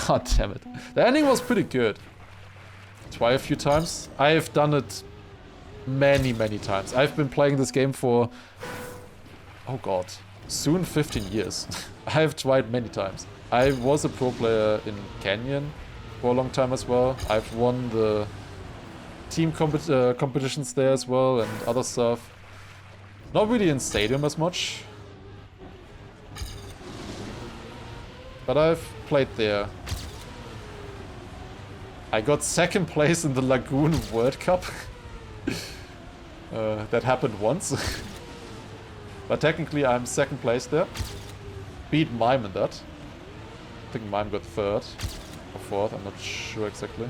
God damn it. The ending was pretty good. Try a few times. I've done it many, many times. I've been playing this game for, oh god, soon 15 years. I've tried many times. I was a pro player in Canyon for a long time as well. I've won the team competitions there as well and other stuff. Not really in Stadium as much. But I've played there. I got second place in the Lagoon World Cup. That happened once. But technically I'm second place there. Beat Mime in that. I think Mime got third or fourth, I'm not sure exactly.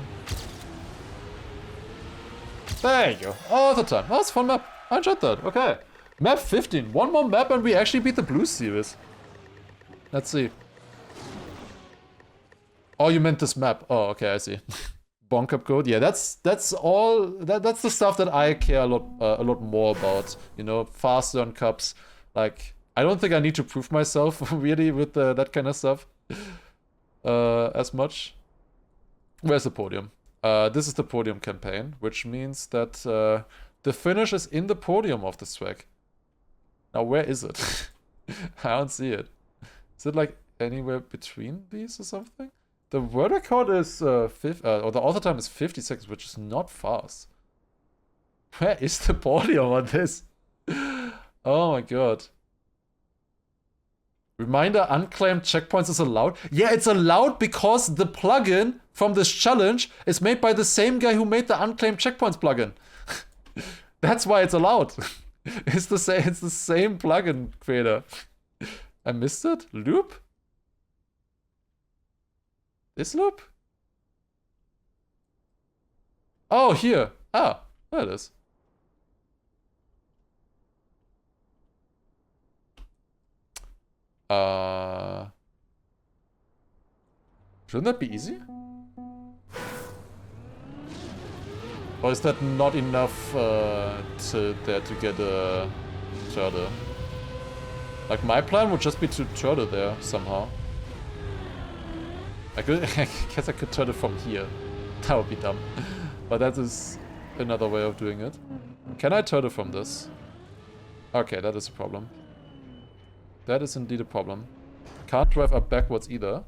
There you go. Oh, the time. Oh, it's a fun map. I enjoyed that. Okay. Map 15. One more map and we actually beat the Blue Series. Let's see. Oh, you meant this map. Oh, okay, I see. Bonk up code. Yeah, that's all. That's the stuff that I care a lot more about. You know, faster on cups. Like, I don't think I need to prove myself really with that kind of stuff as much. Where's the podium? This is the podium campaign, which means that the finish is in the podium of this track. Now, where is it? I don't see it. Is it like anywhere between these or something? The world record is or the author time is 50 seconds, which is not fast. Where is the podium on this? Oh my god. Reminder, unclaimed checkpoints is allowed. Yeah, it's allowed because the plugin from this challenge is made by the same guy who made the unclaimed checkpoints plugin. That's why it's allowed. It's the same plugin creator. I missed it? Loop? This loop? Oh, here. Ah, there it is. Shouldn't that be easy? Or is that not enough to get a turtle? Like, my plan would just be to turtle there somehow. I guess I could turtle from here. That would be dumb. But that is another way of doing it. Can I turtle from this? Okay, that is a problem. That is indeed a problem. Can't drive up backwards either.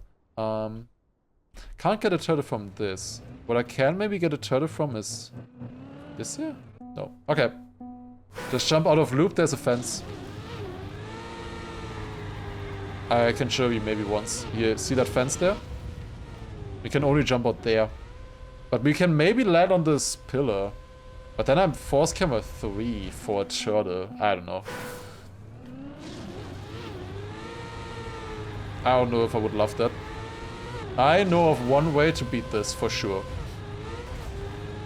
Can't get a turtle from this. What I can maybe get a turtle from is... this here? No. Okay. Just jump out of loop, there's a fence. I can show you maybe once. You see that fence there? We can only jump out there. But we can maybe land on this pillar. But then I'm force camera 3 for a turtle. I don't know. I don't know if I would love that. I know of one way to beat this for sure.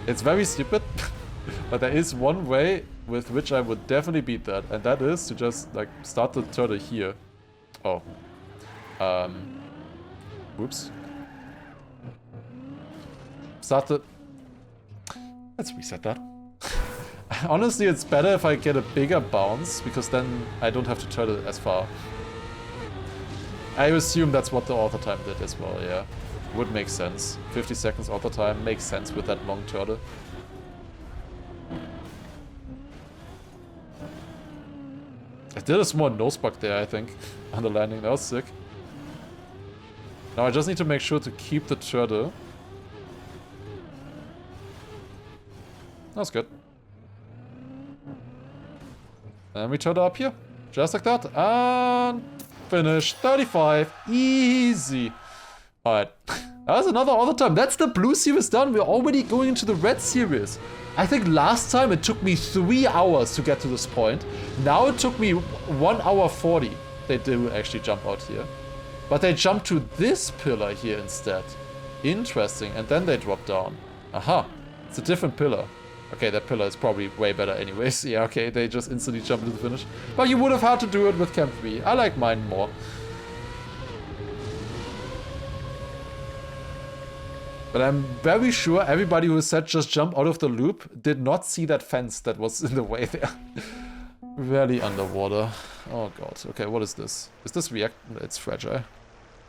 It's very stupid, but there is one way with which I would definitely beat that, and that is to just like start the turtle here. Oh. Whoops. Start the... Let's reset that. Honestly, it's better if I get a bigger bounce, because then I don't have to turtle as far. I assume that's what the author time did as well, yeah. Would make sense. 50 seconds author time makes sense with that long turtle. I did a small nose bug there, I think, on the landing. That was sick. Now I just need to make sure to keep the turtle. That's good. And we turtle up here. Just like that. And... finish. 35. Easy. Alright. That's another author time. That's the blue series done. We're already going into the red series. I think last time it took me 3 hours to get to this point. Now it took me 1 hour 40. They do actually jump out here. But they jump to this pillar here instead. Interesting. And then they drop down. Aha. It's a different pillar. Okay, that pillar is probably way better anyways. Yeah, okay, they just instantly jump to the finish. But you would have had to do it with Camp 3. I like mine more. But I'm very sure everybody who said just jump out of the loop did not see that fence that was in the way there. Really underwater. Oh god. Okay, what is this? Is this react? It's fragile.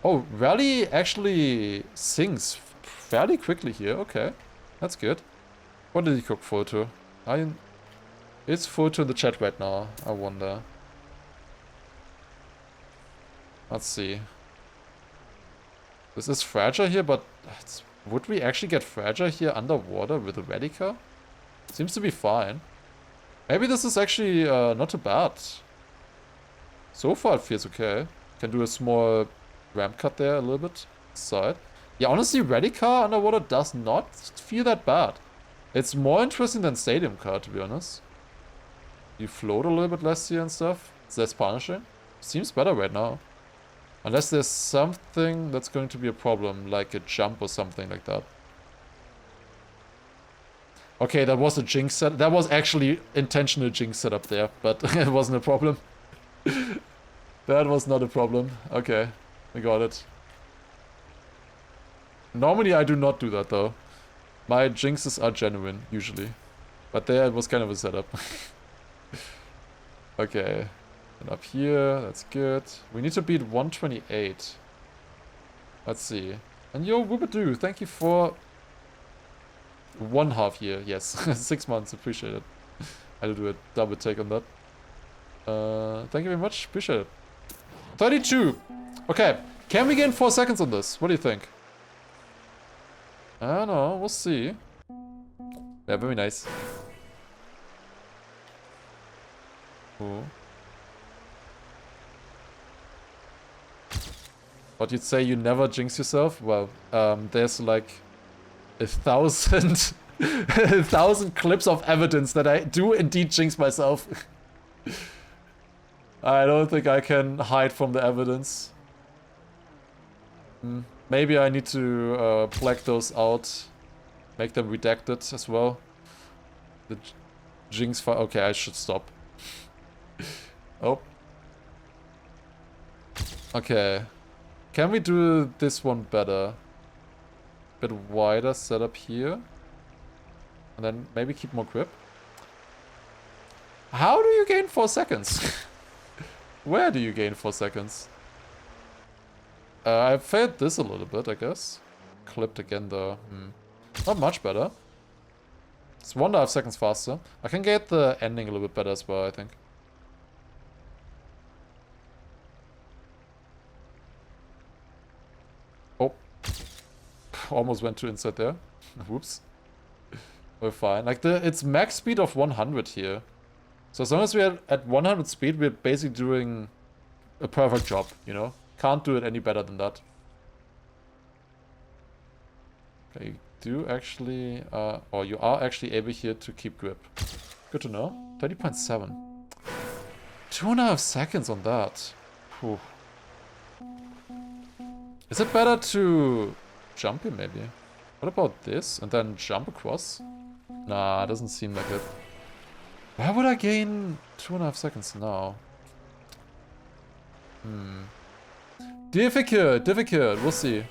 Oh, Rally actually sinks fairly quickly here. Okay, that's good. What did he cook photo? It's photo in the chat right now. I wonder. Let's see. This is fragile here, but would we actually get fragile here underwater with a Radica? Seems to be fine. Maybe this is actually not too bad. So far it feels okay. Can do a small ramp cut there a little bit. Side. Yeah, honestly, Radica underwater does not feel that bad. It's more interesting than Stadium Car, to be honest. You float a little bit less here and stuff. It's less punishing. Seems better right now. Unless there's something that's going to be a problem, like a jump or something like that. Okay, that was a jinx set. That was actually intentional jinx setup there, but it wasn't a problem. That was not a problem. Okay, we got it. Normally I do not do that though. My jinxes are genuine, usually. But there it was kind of a setup. Okay. And up here, that's good. We need to beat 128. Let's see. And yo, Whoopadoo, thank you for 1/2 year. Yes, 6 months, appreciate it. I had to do a double take on that. Thank you very much, appreciate it. 32! Okay, can we gain 4 seconds on this? What do you think? I don't know, we'll see. Yeah, very nice. Cool. But you'd say you never jinx yourself? Well, there's like 1,000 1,000 clips of evidence that I do indeed jinx myself. I don't think I can hide from the evidence. Maybe I need to black those out. Make them redacted as well. The Jinx file. Okay, I should stop. Oh. Okay. Can we do this one better? Bit wider setup here. And then maybe keep more grip. How do you gain 4 seconds? Where do you gain 4 seconds? I failed this a little bit, I guess. Clipped again though. Not much better. It's 1.5 seconds faster. I can get the ending a little bit better as well, I think. Oh. Almost went to inside there. Whoops. We're fine. Like, it's max speed of 100 here. So as long as we're at 100 speed, we're basically doing a perfect job, you know? Can't do it any better than that. Okay, you do actually, or you are actually able here to keep grip. Good to know. 30.7. 2.5 seconds on that. Whew. Is it better to jump here maybe? What about this? And then jump across? Nah, doesn't seem like it. Why would I gain 2.5 seconds now? Difficult. We'll see.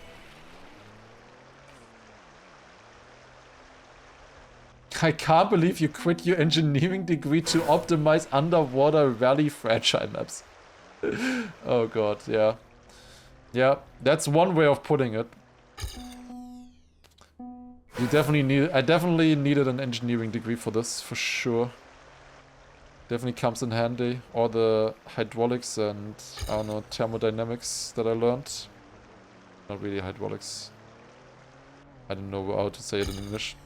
I can't believe you quit your engineering degree to optimize underwater rally fragile maps. Oh god, yeah. Yeah, that's one way of putting it. I definitely needed an engineering degree for this, for sure. Definitely comes in handy. All the hydraulics and, I don't know, thermodynamics that I learned. Not really hydraulics. I don't know how to say it in English.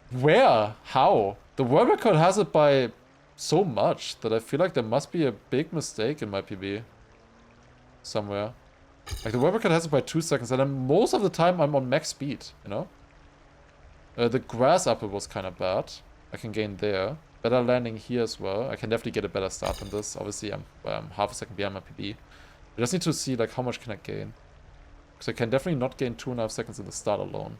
Where? How? The world record has it by so much that I feel like there must be a big mistake in my PB. Somewhere. Like, the world record has it by 2 seconds, and then most of the time I'm on max speed, you know? The grass upper was kind of bad. I can gain there. Better landing here as well. I can definitely get a better start than this. Obviously, I'm half a second behind my PB. I just need to see, like, how much can I gain. Because I can definitely not gain 2.5 seconds in the start alone.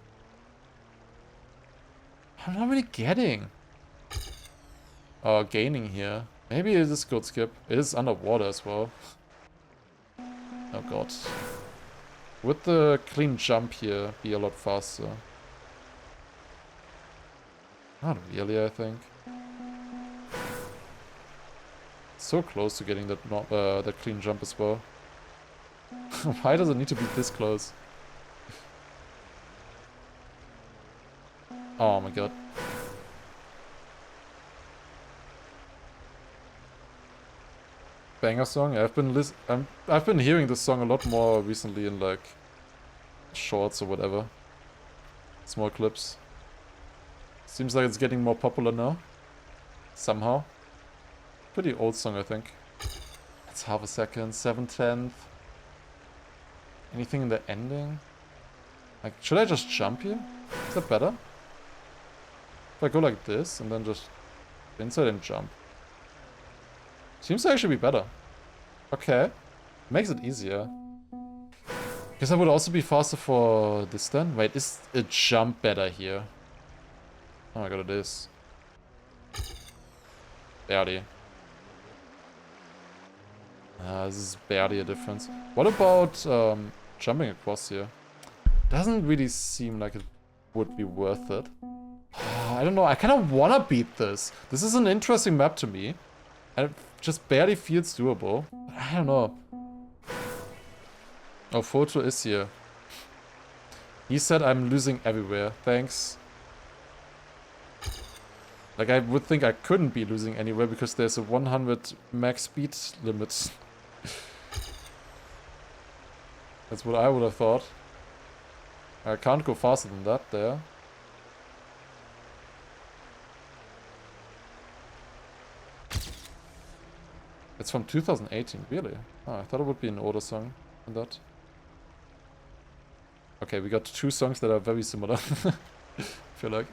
I'm not really getting. Gaining here. Maybe it is good skip. It is underwater as well. Oh god. Would the clean jump here be a lot faster? Not really, I think. So close to getting that clean jump as well. Why does it need to be this close? Oh my god. Banger song? I've been hearing this song a lot more recently in like shorts or whatever. Small clips. Seems like it's getting more popular now. Somehow. Pretty old song, I think. It's half a second, 7/10. Anything in the ending? Like, should I just jump here? Is that better? If I go like this and then just inside and jump. Seems to actually be better. Okay. Makes it easier. Guess that would also be faster for this then. Wait, is a jump better here? Oh my god, it is. Barely. This is barely a difference. What about jumping across here? Doesn't really seem like it would be worth it. I don't know, I kind of want to beat this. This is an interesting map to me. And it just barely feels doable. But I don't know. Oh, Photo is here. He said I'm losing everywhere. Thanks. Like, I would think I couldn't be losing anywhere because there's a 100 max speed limit. That's what I would have thought. I can't go faster than that there. It's from 2018, really? Oh, I thought it would be an older song than that. Okay, we got 2 songs that are very similar. I feel like.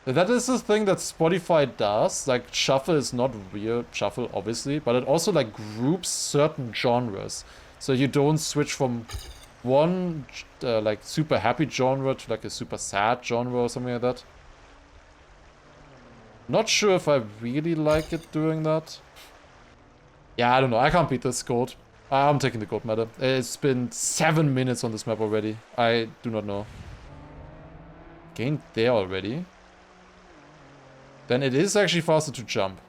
That is the thing that Spotify does. Like, shuffle is not real shuffle, obviously, but it also, like, groups certain genres. So you don't switch from one, like, super happy genre to, like, a super sad genre or something like that. Not sure if I really like it doing that. Yeah, I don't know. I can't beat this gold. I'm taking the gold medal. It's been 7 minutes on this map already. I do not know. Gained there already. Then it is actually faster to jump.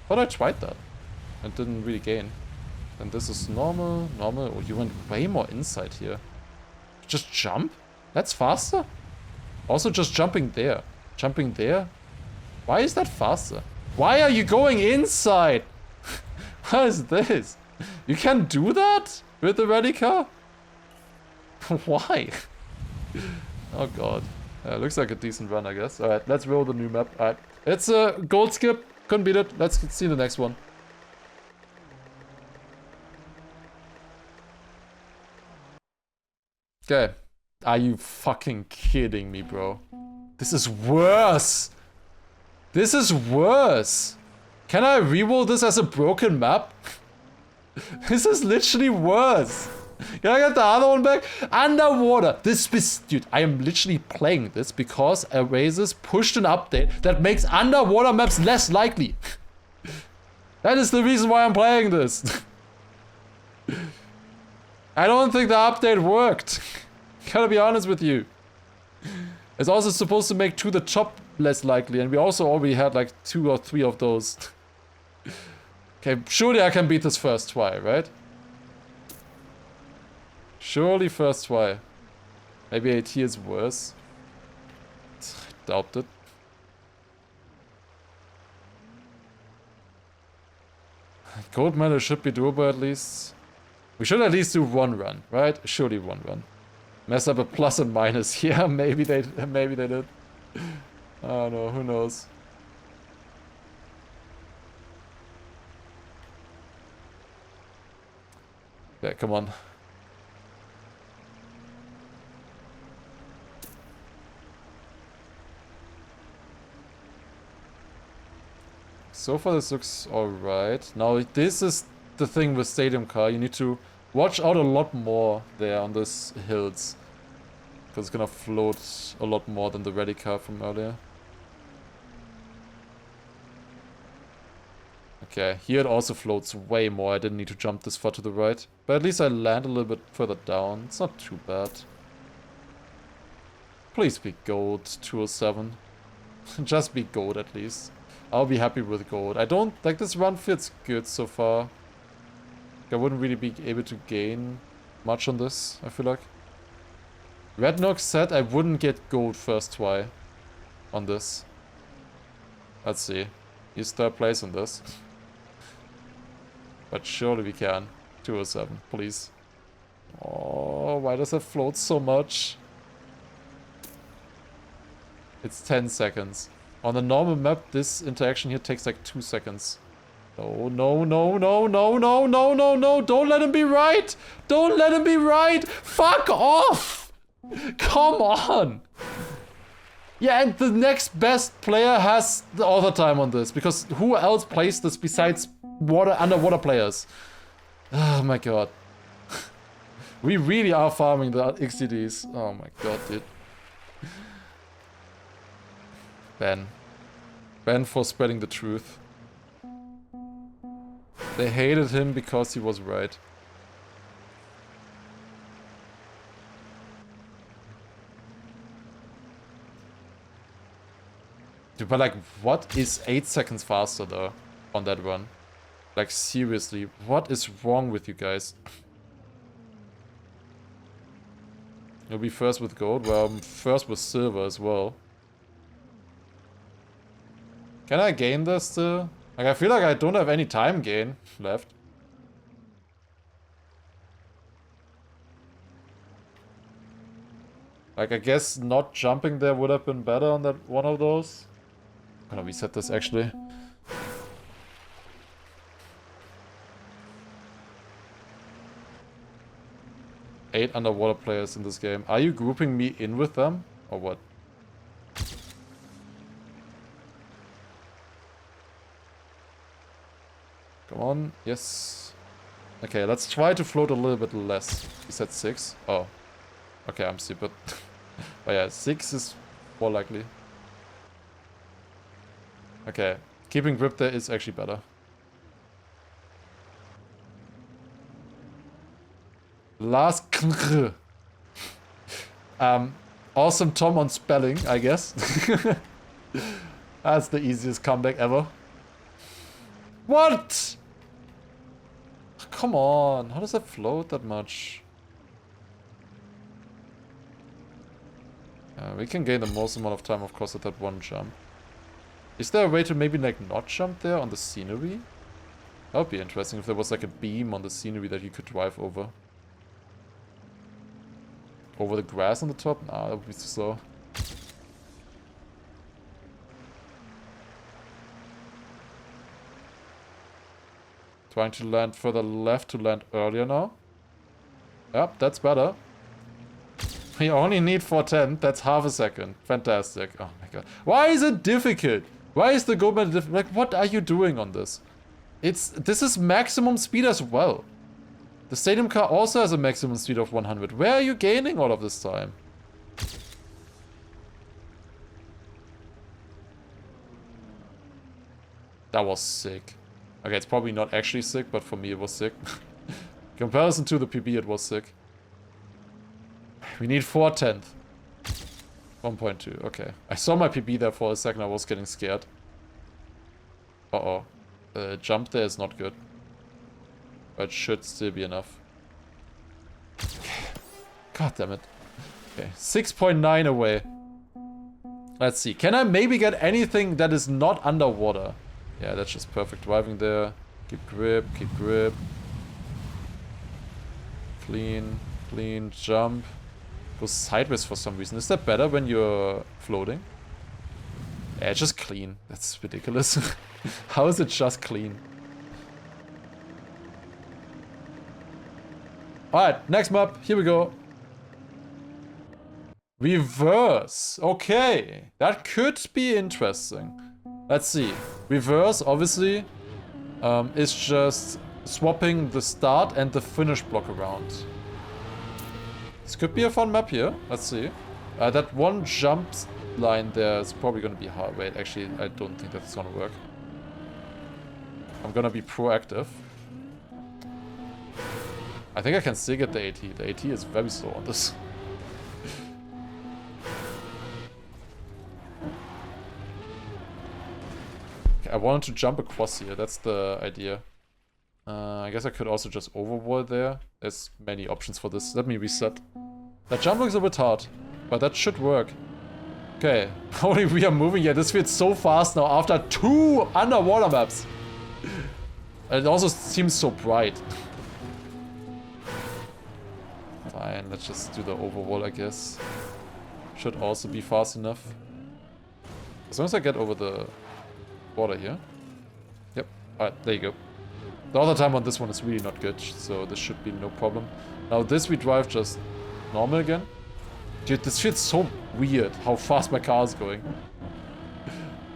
But I tried that. And didn't really gain. And this is normal, normal. Oh, you went way more inside here. Just jump? That's faster? Also just jumping there. Jumping there? Why is that faster? Why are you going inside? What is this? You can do that with the ready car? Why? Oh god. Looks like a decent run, I guess. Alright, let's roll the new map. Alright. It's a gold skip. Couldn't beat it. Let's see the next one. Okay. Are you fucking kidding me, bro? This is worse. This is worse. Can I reroll this as a broken map? This is literally worse. Can I get the other one back? Underwater. Dude, I am literally playing this because Erasers pushed an update that makes underwater maps less likely. That is the reason why I'm playing this. I don't think the update worked. Gotta be honest with you. It's also supposed to make to the top less likely, and we also already had like 2 or 3 of those. Okay, surely I can beat this first try, right? Surely first try. Maybe AT is worse. I doubt it. Gold medal should be doable at least. We should at least do 1 run, right? Surely 1 run. Mess up a plus and minus. Yeah, maybe they did. I don't know, who knows. Yeah, come on. So far this looks alright. Now this is the thing with Stadium Car. You need to watch out a lot more there on these hills. Because it's gonna float a lot more than the ready car from earlier. Okay, here it also floats way more. I didn't need to jump this far to the right. But at least I land a little bit further down. It's not too bad. Please be gold, 207. Just be gold at least. I'll be happy with gold. I don't... like, this run feels good so far. I wouldn't really be able to gain much on this, I feel like. Red Nox said I wouldn't get gold first try on this. Let's see. He's 3rd place on this. But surely we can. 207, please. Oh, why does it float so much? It's 10 seconds. On the normal map, this interaction here takes like 2 seconds. No, no, no, no, no, no, no, no, no. Don't let him be right. Don't let him be right. Fuck off. Come on. Yeah, and the next best player has the overtime on this. Because who else plays this besides underwater players? Oh my god. We really are farming the XDDs. Oh my god, dude. Ben for spreading the truth. They hated him because he was right. Dude, but like, what is 8 seconds faster though on that run? Like, seriously, what is wrong with you guys? You'll be first with gold. Well, I'm first with silver as well. Can I gain this still? Like, I feel like I don't have any time gain left. Like, I guess not jumping there would have been better on that one of those. I'm gonna reset this actually. Eight underwater players in this game. Are you grouping me in with them? Or what? Come on. Yes. Okay, let's try to float a little bit less. He said 6. Oh. Okay, I'm stupid. But yeah, 6 is more likely. Okay. Keeping grip there is actually better. Lars. Awesome Tom on spelling, I guess. That's the easiest comeback ever. What? Come on. How does that float that much? We can gain the most amount of time, of course, at that one jump. Is there a way to maybe like not jump there on the scenery? That would be interesting if there was like a beam on the scenery that you could drive over. Over the grass on the top? Nah, that would be too slow. Trying to land further left to land earlier now. Yep, that's better. We only need 410. That's half a second. Fantastic. Oh my god. Why is it difficult? Why is the gold medal difficult? Like, what are you doing on this? This is maximum speed as well. The stadium car also has a maximum speed of 100. Where are you gaining all of this time? That was sick. Okay, it's probably not actually sick, but for me it was sick. In comparison to the PB, it was sick. We need 4/10. 1.2, okay. I saw my PB there for a second, I was getting scared. Uh-oh. The jump there is not good. But should still be enough. God damn it. Okay, 6.9 away. Let's see. Can I maybe get anything that is not underwater? Yeah, that's just perfect driving there. Keep grip, keep grip. Clean, clean, jump. Go sideways for some reason. Is that better when you're floating? Yeah, just clean. That's ridiculous. How is it just clean? Alright, next map. Here we go. Reverse. Okay. That could be interesting. Let's see. Reverse, obviously, is just swapping the start and the finish block around. This could be a fun map here. Let's see. That one jump line there is probably going to be hard. Wait, actually, I don't think that's going to work. I'm going to be proactive. I think I can still get the AT. The AT is very slow on this. Okay, I wanted to jump across here. That's the idea. I guess I could also just overwall there. There's many options for this. Let me reset. That jump looks a bit hard, but that should work. Okay, only we are moving here. This feels so fast now after 2 underwater maps. It also seems so bright. Fine, let's just do the overwall, I guess. Should also be fast enough. As long as I get over the water here. Yep, alright, there you go. The other time on this one is really not good, so this should be no problem. Now this we drive just normal again. Dude, this feels so weird how fast my car is going.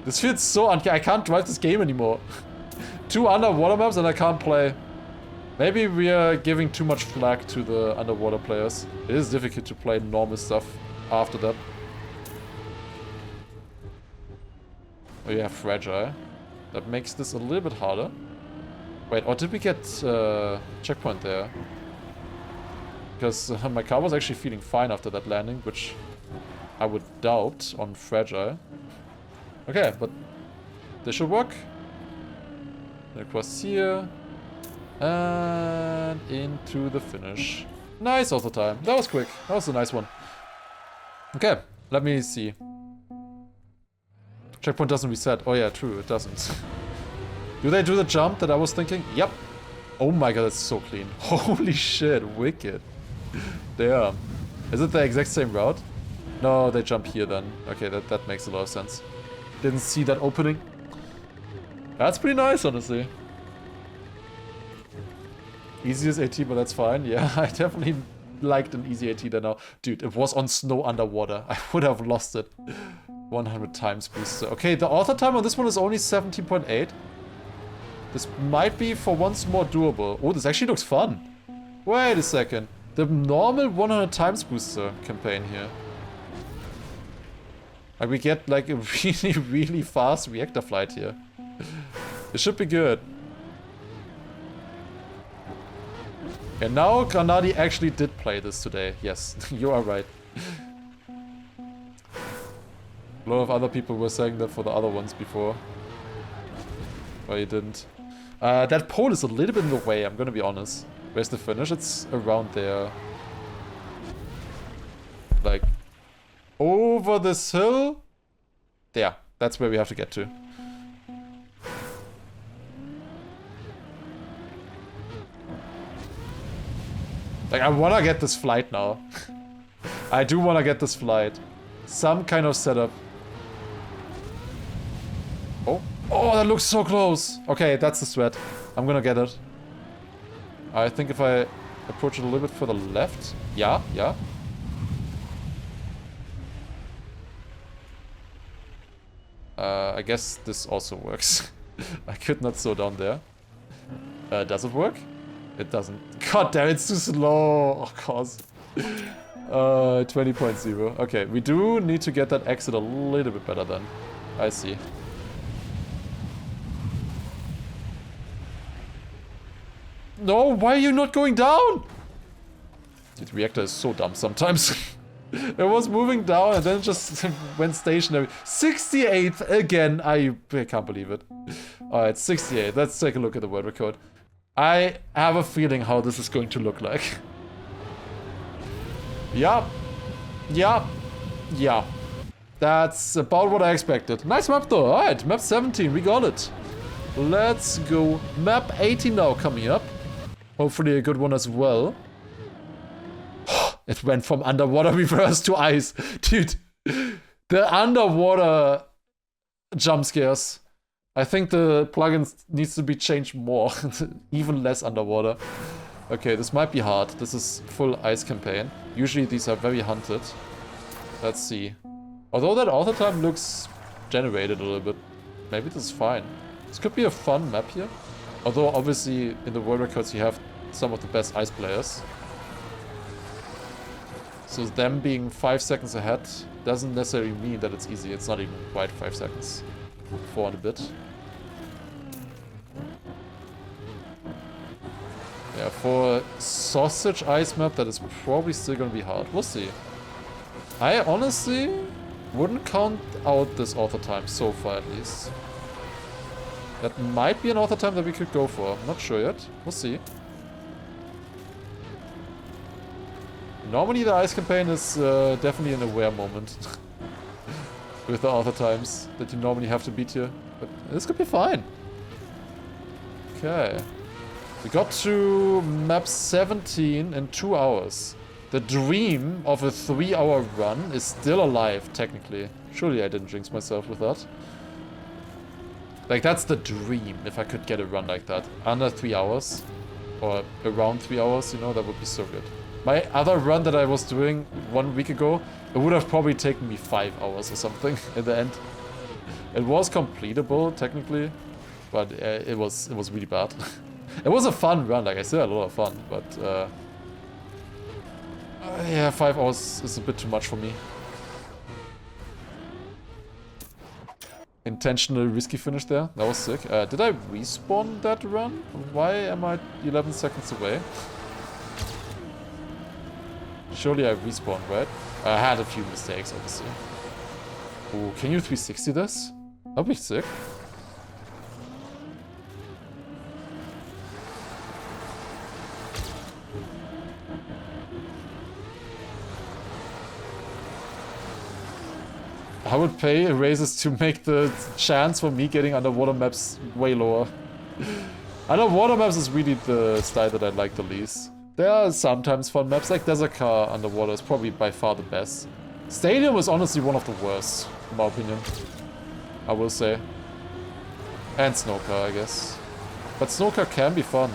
This feels so I can't drive this game anymore. 2 underwater maps and I can't play. Maybe we are giving too much flack to the underwater players. It is difficult to play normal stuff after that. Oh yeah, fragile. That makes this a little bit harder. Wait, or did we get checkpoint there? Because my car was actually feeling fine after that landing, which I would doubt on fragile. Okay, but this should work. Across here. And into the finish. Nice auto time. That was quick. That was a nice one. Okay, let me see. Checkpoint doesn't reset. Oh yeah, true, it doesn't. Do they do the jump that I was thinking? Yep. Oh my god, that's so clean. Holy shit, wicked. Damn. Is it the exact same route? No, they jump here then. Okay, that makes a lot of sense. Didn't see that opening. That's pretty nice, honestly. Easiest AT, but that's fine. Yeah, I definitely liked an easy AT there now. Dude, it was on snow underwater. I would have lost it. 100 times booster. Okay, the author time on this one is only 17.8. This might be for once more doable. Oh, this actually looks fun. Wait a second. The normal 100 times booster campaign here. Like we get like a really, really fast reactor flight here. It should be good. And now Granadi actually did play this today. Yes, you are right. A lot of other people were saying that for the other ones before. But you didn't. That pole is a little bit in the way, I'm gonna be honest. Where's the finish? It's around there. Like, over this hill? There, that's where we have to get to. Like, I wanna get this flight now. I do wanna get this flight. Some kind of setup. Oh. Oh, that looks so close. Okay, that's the sweat. I'm gonna get it. I think if I approach it a little bit further left. Yeah, yeah. I guess this also works. I could not slow down there. Does it work? It doesn't. God damn, it's too slow. Of course. 20.0. Okay, we do need to get that exit a little bit better then. I see. No, why are you not going down? The reactor is so dumb sometimes. It was moving down and then it just went stationary. 68th again. I can't believe it. Alright, 68. Let's take a look at the world record. I have a feeling how this is going to look like. Yeah. Yeah. Yeah. That's about what I expected. Nice map though. Alright, map 17. We got it. Let's go. Map 18 now coming up. Hopefully a good one as well. It went from underwater reverse to ice. Dude, the underwater jump scares. I think the plugin needs to be changed more. Even less underwater. Okay, this might be hard. This is full ice campaign. Usually these are very hunted. Let's see. Although that author time looks generated a little bit. Maybe this is fine. This could be a fun map here. Although obviously in the world records you have some of the best ice players. So them being 5 seconds ahead doesn't necessarily mean that it's easy. It's not even quite 5 seconds. 4 and a bit. Yeah, for sausage ice map that is probably still gonna be hard. We'll see. I honestly wouldn't count out this author time so far at least. That might be an author time that we could go for. I'm not sure yet. We'll see. Normally the ice campaign is definitely an aware moment. With the author times that you normally have to beat here. But this could be fine. Okay. We got to map 17 in 2 hours. The dream of a 3-hour run is still alive, technically. Surely I didn't jinx myself with that. Like, that's the dream, if I could get a run like that. Under 3 hours. Or around 3 hours, you know, that would be so good. My other run that I was doing 1 week ago, it would have probably taken me 5 hours or something in the end. It was completable, technically. But it was really bad. It was a fun run, like I said, a lot of fun. But, yeah, 5 hours is a bit too much for me. Intentional risky finish there. That was sick. Did I respawn that run? Why am I 11 seconds away? Surely I respawned, right? I had a few mistakes, obviously. Ooh, can you 360 this? That'd be sick. I would pay erasers to make the chance for me getting underwater maps way lower. Underwater maps is really the style that I like the least. There are sometimes fun maps, like Desert Car underwater is probably by far the best. Stadium is honestly one of the worst, in my opinion. I will say. And Snowcar, I guess. But Snowcar can be fun.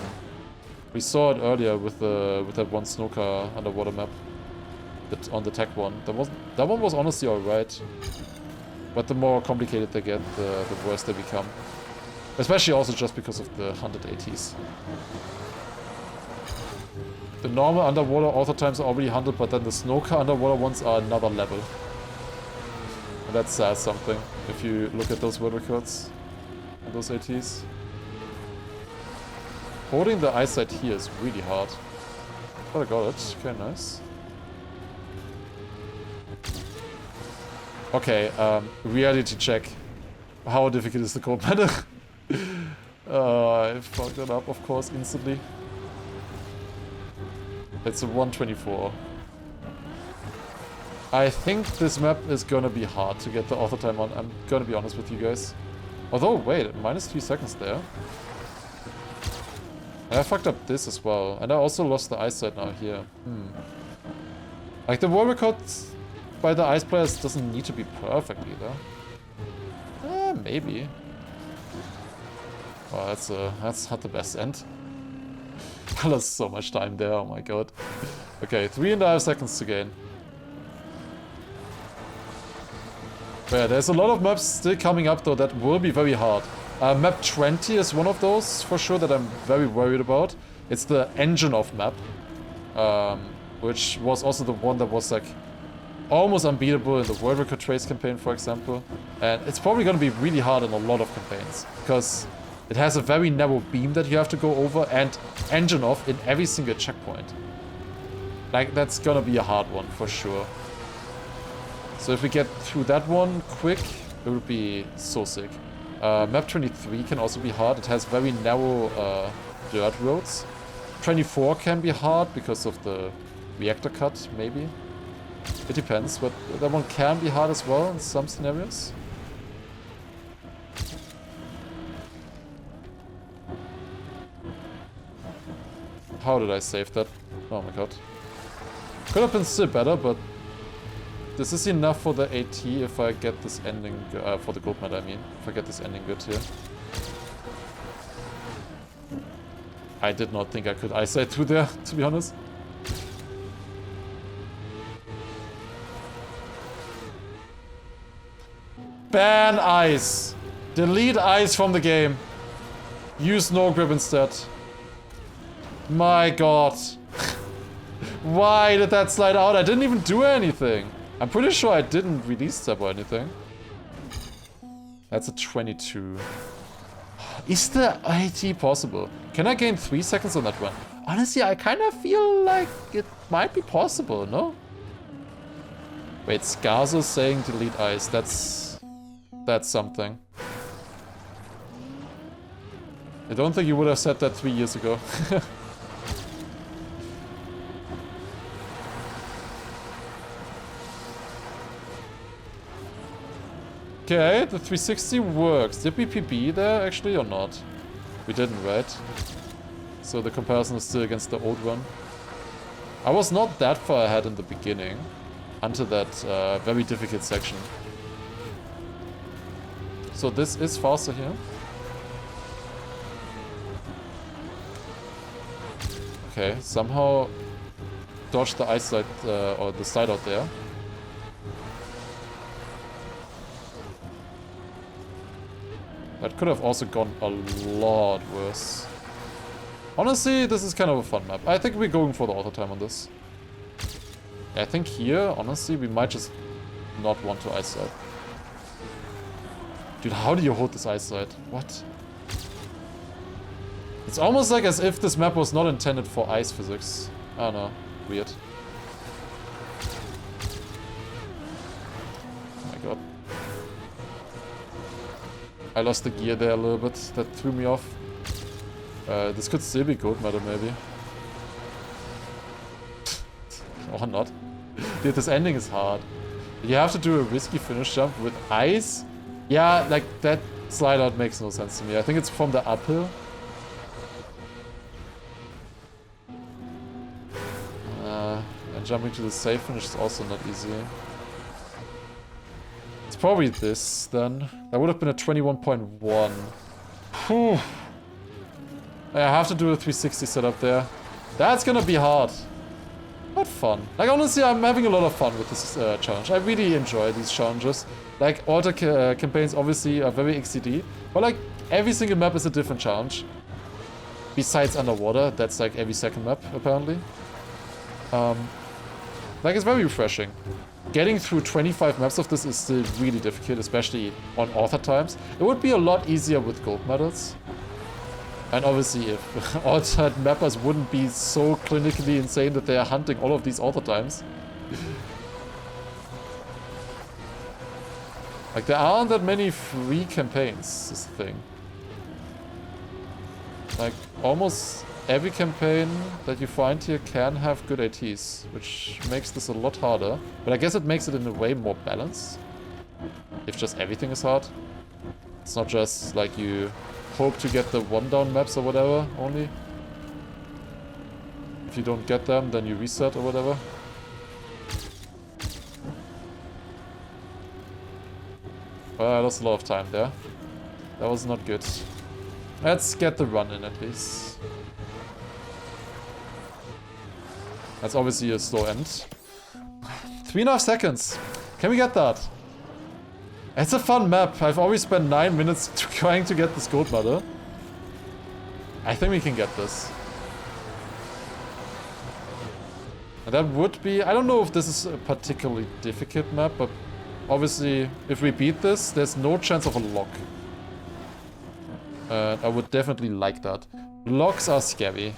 We saw it earlier with that one Snowcar underwater map. On the tech one. That one was honestly alright. But the more complicated they get, the worse they become. Especially also just because of the 100 ATs. The normal underwater auto times are already 100, but then the snow car underwater ones are another level. And that says something, if you look at those world records and those ATs. Holding the eyesight here is really hard. But I got it. Okay, nice. Okay, reality check. How difficult is the gold medal? I fucked it up, of course, instantly. It's a 124. I think this map is gonna be hard to get the auto time on. I'm gonna be honest with you guys. Although, wait, minus 3 seconds there. I fucked up this as well. And I also lost the eyesight now here. Like, the world record by the ice players doesn't need to be perfect either. Maybe. Oh, that's not the best end. I lost so much time there, oh my god. Okay, 3.5 seconds to gain. But yeah, there's a lot of maps still coming up though that will be very hard. Map 20 is one of those, for sure, that I'm very worried about. It's the engine of map. Which was also the one that was like almost unbeatable in the World Record Trace campaign, for example. And it's probably going to be really hard in a lot of campaigns. Because it has a very narrow beam that you have to go over and engine off in every single checkpoint. Like, that's going to be a hard one, for sure. So if we get through that one quick, it would be so sick. Map 23 can also be hard. It has very narrow dirt roads. 24 can be hard because of the reactor cut, maybe. It depends, but that one can be hard as well in some scenarios. How did I save that? Oh my god. Could have been still better, but this is enough for the AT if I get this ending, for the gold medal I mean, if I get this ending good here. I did not think I could eyesight through there, to be honest. Ban ice! Delete ice from the game. Use no grip instead. My god. Why did that slide out? I didn't even do anything. I'm pretty sure I didn't release step or anything. That's a 22. Is the AT possible? Can I gain 3 seconds on that one? Honestly, I kind of feel like it might be possible, no? Wait, Scarzo saying delete ice. That's something. I don't think you would have said that 3 years ago. Okay, the 360 works. Did we PB there actually or not? We didn't, right? So the comparison is still against the old one. I was not that far ahead in the beginning. Until that very difficult section. So this is faster here. Okay, somehow dodge the ice slide, or the slide out there. That could have also gone a lot worse. Honestly, this is kind of a fun map. I think we're going for the auto time on this. I think here, honestly, we might just not want to ice slide. Dude, how do you hold this ice slide? What? It's almost like as if this map was not intended for ice physics. I don't know. Weird. Oh my god. I lost the gear there a little bit. That threw me off. This could still be gold medal, maybe. Or not. Dude, this ending is hard. You have to do a risky finish jump with ice. Yeah, like, that slide out makes no sense to me. I think it's from the uphill. And jumping to the safe finish is also not easy. It's probably this, then. That would have been a 21.1. Whew. I have to do a 360 setup there. That's gonna be hard. But fun. Like, honestly, I'm having a lot of fun with this challenge. I really enjoy these challenges. Like, Altered campaigns obviously are very XCD, but like, every single map is a different challenge. Besides underwater, that's like every second map, apparently. Like, it's very refreshing. Getting through 25 maps of this is still really difficult, especially on author times. It would be a lot easier with gold medals. And obviously, if Altered mappers wouldn't be so clinically insane that they are hunting all of these author times. Like, there aren't that many free campaigns, is the thing. Like, almost every campaign that you find here can have good ATs, which makes this a lot harder. But I guess it makes it in a way more balanced. If just everything is hard. It's not just like you hope to get the one-down maps or whatever, only. If you don't get them, then you reset or whatever. Well, I lost a lot of time there. That was not good. Let's get the run in at least. That's obviously a slow end. 3.5 seconds. Can we get that? It's a fun map. I've always spent 9 minutes trying to get this gold medal. I think we can get this. And that would be... I don't know if this is a particularly difficult map, but obviously, if we beat this, there's no chance of a lock. I would definitely like that. Locks are scary.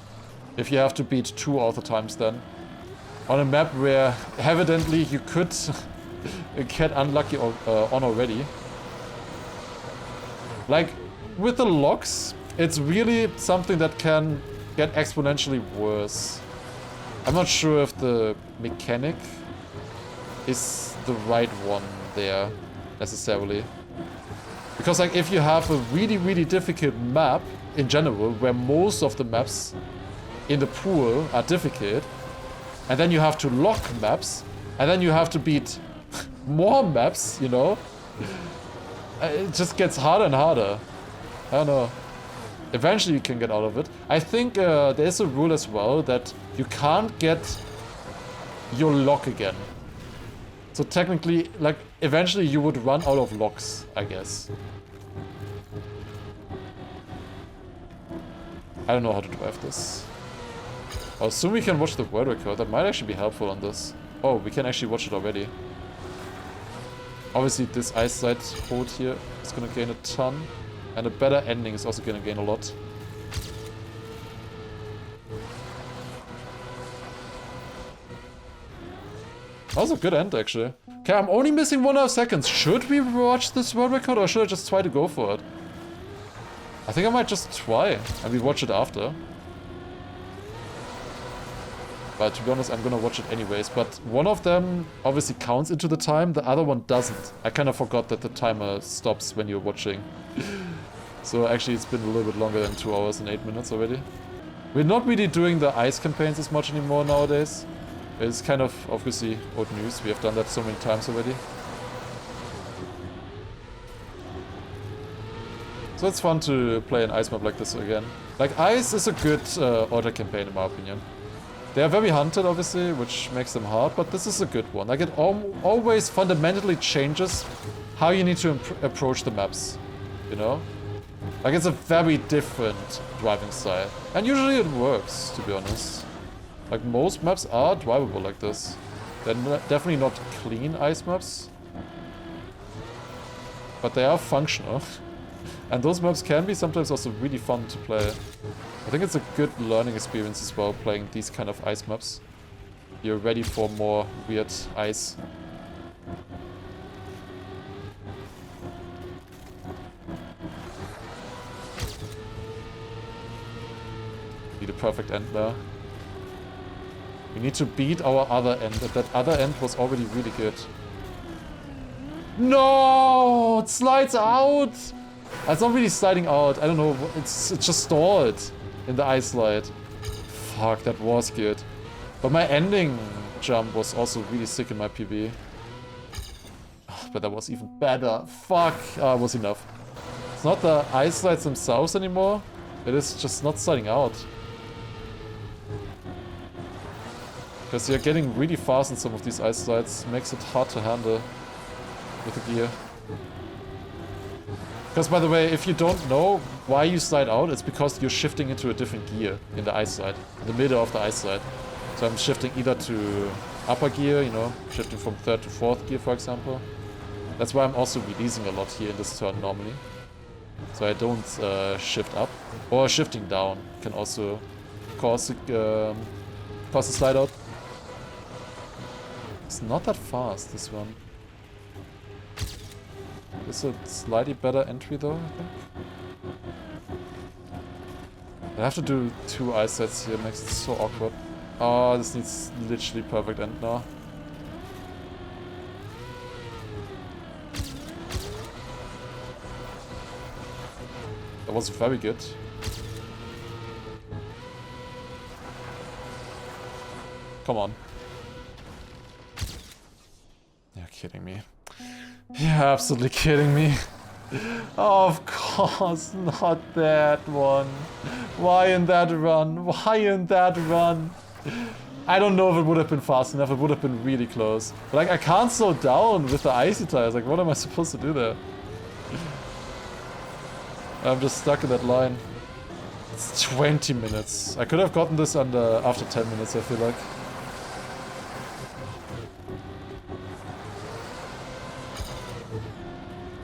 If you have to beat 2 author times then. On a map where evidently you could get unlucky on already. Like, with the locks, it's really something that can get exponentially worse. I'm not sure if the mechanic is the right one there, necessarily. Because, like, if you have a really, really difficult map, in general, where most of the maps in the pool are difficult, and then you have to lock maps, and then you have to beat more maps, you know? It just gets harder and harder. I don't know. Eventually you can get out of it. I think there's a rule as well that you can't get your lock again. So technically, like, eventually you would run out of locks, I guess. I don't know how to drive this. Oh, soon we can watch the world record. That might actually be helpful on this. Oh, we can actually watch it already. Obviously, this ice slide hold here is gonna gain a ton. And a better ending is also gonna gain a lot. That was a good end, actually. Okay, I'm only missing 1.5 seconds. Should we watch this world record or should I just try to go for it? I think I might just try and we watch it after. But to be honest, I'm gonna watch it anyways. But one of them obviously counts into the time, the other one doesn't. I kind of forgot that the timer stops when you're watching. So actually it's been a little bit longer than 2 hours and 8 minutes already. We're not really doing the ice campaigns as much anymore nowadays. It's kind of obviously old news. We have done that so many times already. So it's fun to play an ice map like this again. Like, ice is a good auto campaign in my opinion. They are very hunted, obviously, which makes them hard, but this is a good one. Like, it always fundamentally changes how you need to approach the maps, you know? Like, it's a very different driving style. And usually it works, to be honest. Like, most maps are drivable like this. They're definitely not clean ice maps. But they are functional. And those maps can be sometimes also really fun to play. I think it's a good learning experience as well, playing these kind of ice maps. You're ready for more weird ice. Need a perfect end there. We need to beat our other end, and that other end was already really good. No! It slides out! It's not really sliding out. I don't know. It's just stalled in the ice slide. Fuck, that was good. But my ending jump was also really sick in my PB. But that was even better. Fuck. It was enough. It's not the ice slides themselves anymore. It is just not sliding out. Because you're getting really fast in some of these ice slides. Makes it hard to handle with the gear. Because, by the way, if you don't know why you slide out, it's because you're shifting into a different gear in the ice slide, in the middle of the ice slide. So I'm shifting either to upper gear, you know, shifting from 3rd to 4th gear, for example. That's why I'm also releasing a lot here in this turn normally. So I don't shift up. Or shifting down can also cause a slide out. It's not that fast, this one. It's a slightly better entry though, I think. I have to do 2 ice sets here, makes it so awkward. Oh, this needs literally perfect end now. That was very good. Come on. You're kidding me. You're absolutely kidding me. Oh, of course, not that one. Why in that run? Why in that run? I don't know if it would have been fast enough. It would have been really close. But like, I can't slow down with the icy tires. Like, what am I supposed to do there? I'm just stuck in that line. It's 20 minutes. I could have gotten this after 10 minutes, I feel like.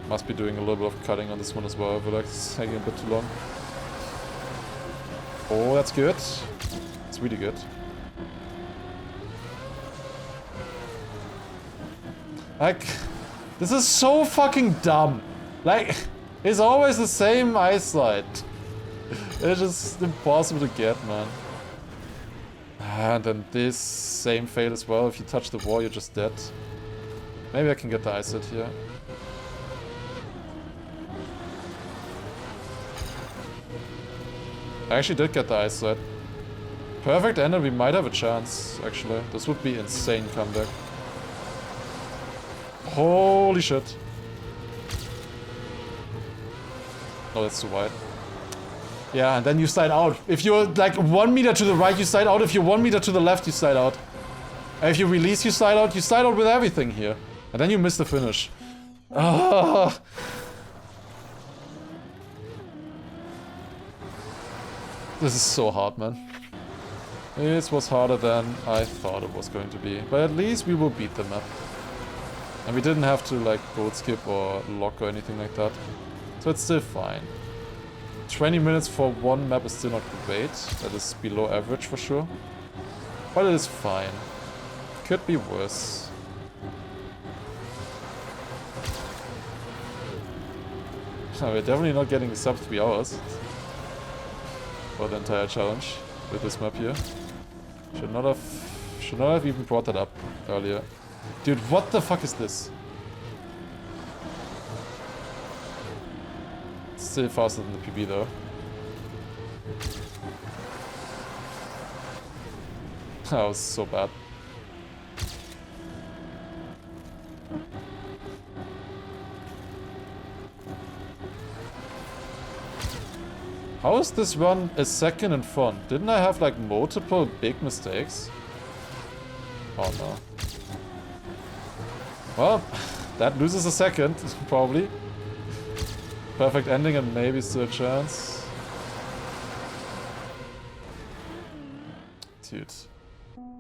Must be doing a little bit of cutting on this one as well. I feel like it's taking a bit too long. Oh, that's good. It's really good. Like, this is so fucking dumb. Like, it's always the same ice slide. It's just impossible to get, man. And then this same fail as well. If you touch the wall, you're just dead. Maybe I can get the ice slide here. I actually did get the ice slide. Perfect end and we might have a chance, actually. This would be insane comeback. Holy shit. Oh, that's too wide. Yeah, and then you slide out. If you're like 1 meter to the right, you slide out. If you're 1 meter to the left, you slide out. And if you release, you slide out. You slide out with everything here. And then you miss the finish. Ah. This is so hard, man. This was harder than I thought it was going to be. But at least we will beat the map. And we didn't have to like gold skip or lock or anything like that. So it's still fine. 20 minutes for one map is still not great. That is below average for sure. But it is fine. Could be worse. We're definitely not getting sub 3 hours for the entire challenge with this map here. Should not have even brought that up earlier. Dude, what the fuck is this? It's still faster than the PB though. That was so bad. How is this run a second in front? Didn't I have like multiple big mistakes? Oh no. Well, that loses a second, probably. Perfect ending and maybe still a chance. Dude.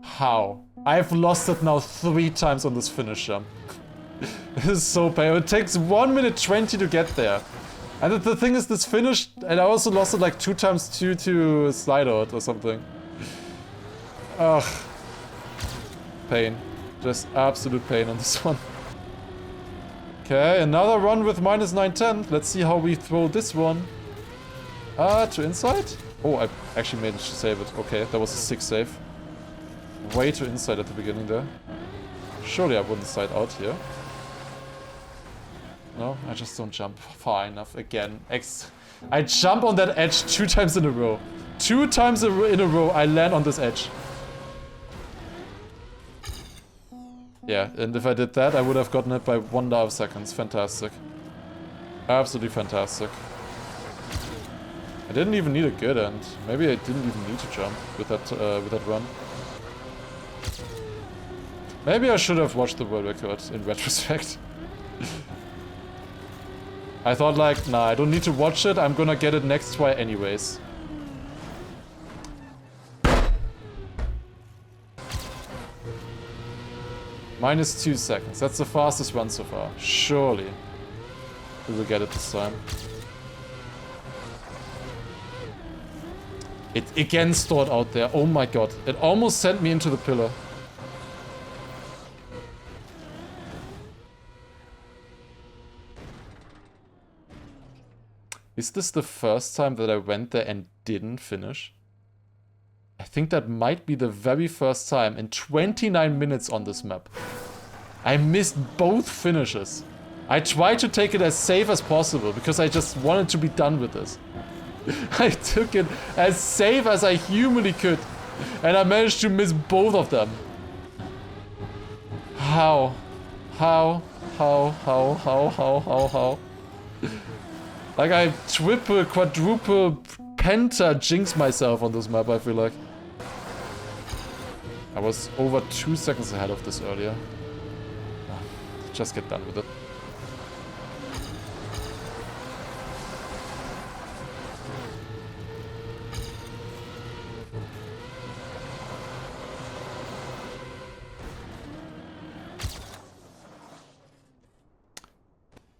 How? I've lost it now 3 times on this finish jump. This is so painful. It takes 1 minute 20 to get there. And the thing is, this finish, and I also lost it like 2 times due to slide out or something. Ugh. Pain. Just absolute pain on this one. Okay, another run with minus 910. Let's see how we throw this one. To inside? Oh, I actually managed to save it. Okay, that was a 6 save. Way to inside at the beginning there. Surely I wouldn't slide out here. No, I just don't jump far enough again. I jump on that edge 2 times in a row. 2 times in a row I land on this edge. Yeah, and if I did that, I would have gotten it by 1.5 seconds. Fantastic. Absolutely fantastic. I didn't even need a good end. Maybe I didn't even need to jump with that run. Maybe I should have watched the world record in retrospect. I thought like, nah, I don't need to watch it. I'm gonna get it next try anyways. -2 seconds. That's the fastest run so far. Surely we will get it this time. It again stored out there. Oh my god. It almost sent me into the pillar. Is this the first time that I went there and didn't finish? I think that might be the very first time in 29 minutes on this map. I missed both finishes. I tried to take it as safe as possible because I just wanted to be done with this. I took it as safe as I humanly could. And I managed to miss both of them. How? How? Like I triple, quadruple, penta jinx myself on this map, I feel like. I was over 2 seconds ahead of this earlier. Just get done with it.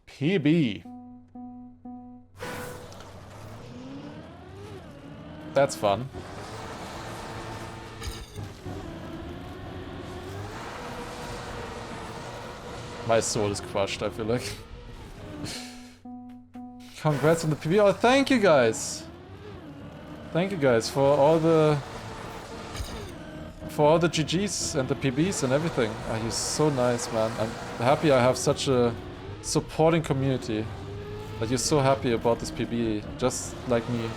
PB. That's fun. My soul is crushed, I feel like. Congrats on the PB. Oh, thank you guys. Thank you guys for all the GGs and the PBs and everything. Oh, he's so nice, man. I'm happy I have such a supporting community. That you're so happy about this PB, just like me.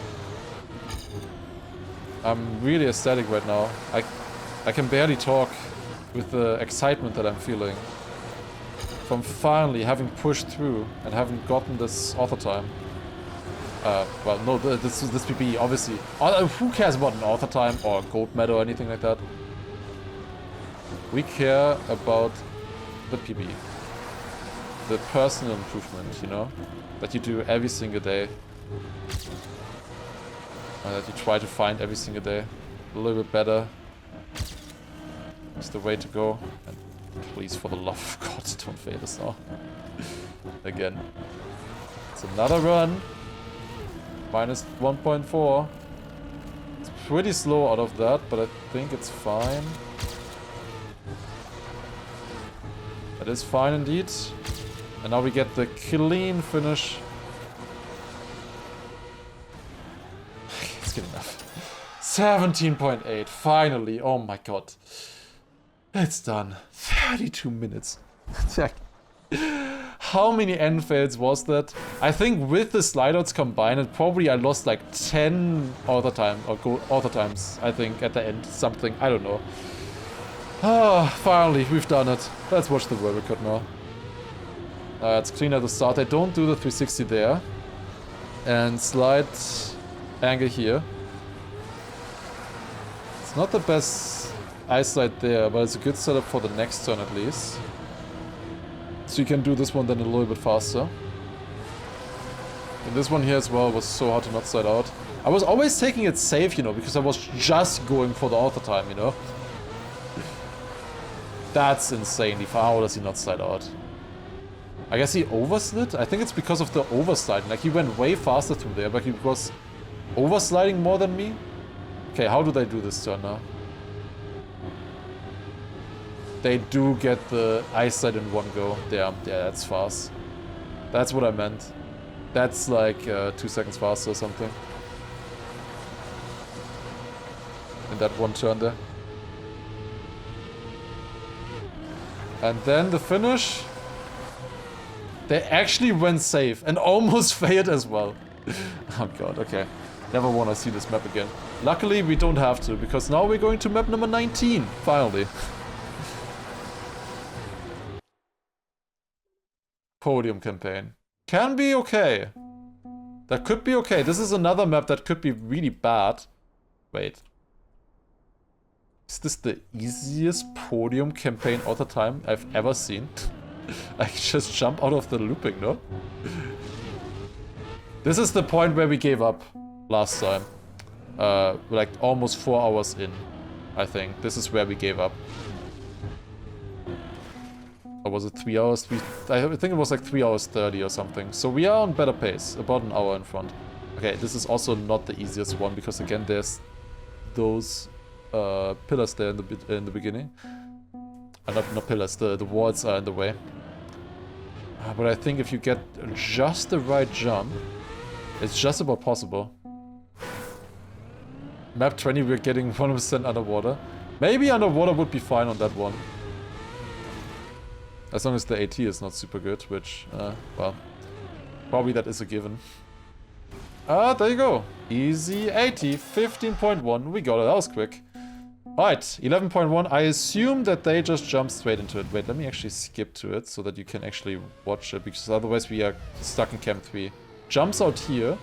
I'm really ecstatic right now. I can barely talk with the excitement that I'm feeling from finally having pushed through and having gotten this author time. Well, no, this PB, obviously. Who cares about an author time or gold medal or anything like that? We care about the PB. The personal improvement, you know? That you do every single day. That you try to find every single day. A little bit better. It's the way to go. And please, for the love of God, don't fail us now. Again. It's another run. -1.4. It's pretty slow out of that, but I think it's fine. It is fine indeed. And now we get the clean finish. It's good enough. 17.8. Finally. Oh my god. It's done. 32 minutes. How many end fails was that? I think with the slide outs combined, probably I lost like 10 author time or author times. I think at the end, something. I don't know. Ah, finally, we've done it. Let's watch the world record now. It's clean at the start. I don't do the 360 there. And slide angle here. It's not the best eyesight there, but it's a good setup for the next turn at least. So you can do this one then a little bit faster. And this one here as well was so hard to not slide out. I was always taking it safe, you know, because I was just going for the author time, you know. That's insanely far. How does he not slide out? I guess he overslid? I think it's because of the oversliding. Like, he went way faster through there, but he was oversliding more than me. Okay, how do they do this turn now? They do get the eyesight in one go. Yeah, that's fast. That's what I meant. That's like 2 seconds faster or something. In that one turn there. And then the finish. They actually went safe and almost failed as well. Oh god, okay. Never want to see this map again. Luckily we don't have to, because now we're going to map number 19, finally. Podium campaign. Can be okay. That could be okay. This is another map that could be really bad. Wait. Is this the easiest podium campaign all the time I've ever seen? I just jump out of the looping, no? This is the point where we gave up last time. Like almost 4 hours in, I think. This is where we gave up. Or was it 3 hours? I think it was like 3 hours 30 or something. So we are on better pace, about an hour in front. Okay, this is also not the easiest one because again there's those pillars there in the beginning. Not pillars, the walls are in the way. But I think if you get just the right jump, it's just about possible. Map 20, we're getting 100% underwater. Maybe underwater would be fine on that one. As long as the AT is not super good, which, well, probably that is a given. There you go. Easy 80, 15.1. We got it. That was quick. Alright, 11.1. I assume that they just jump straight into it. Wait, let me actually skip to it so that you can actually watch it, because otherwise we are stuck in Camp 3. Jumps out here,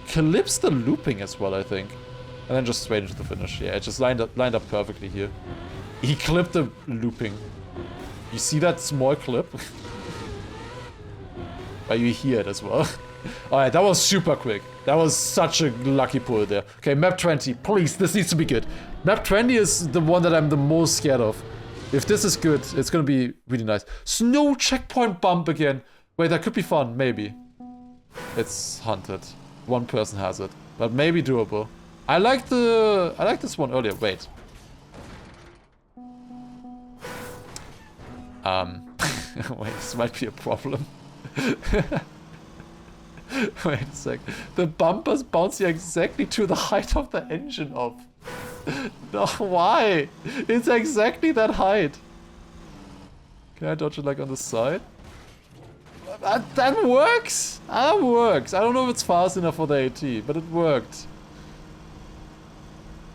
clips the looping as well, I think. And then just straight into the finish. Yeah, it just lined up perfectly here. He clipped the looping. You see that small clip? But you hear it as well. Alright, that was super quick. That was such a lucky pull there. Okay, map 20, please, this needs to be good. Map 20 is the one that I'm the most scared of. If this is good, it's gonna be really nice. Snow checkpoint bump again. Wait, that could be fun, maybe. It's hunted. One person has it. But maybe doable. I like this one earlier. Wait. Wait, this might be a problem. Wait a sec. The bumpers bounce you exactly to the height of the engine of. No, why? It's exactly that height. Can I dodge it like on the side? That works! That works! I don't know if it's fast enough for the AT, but it worked.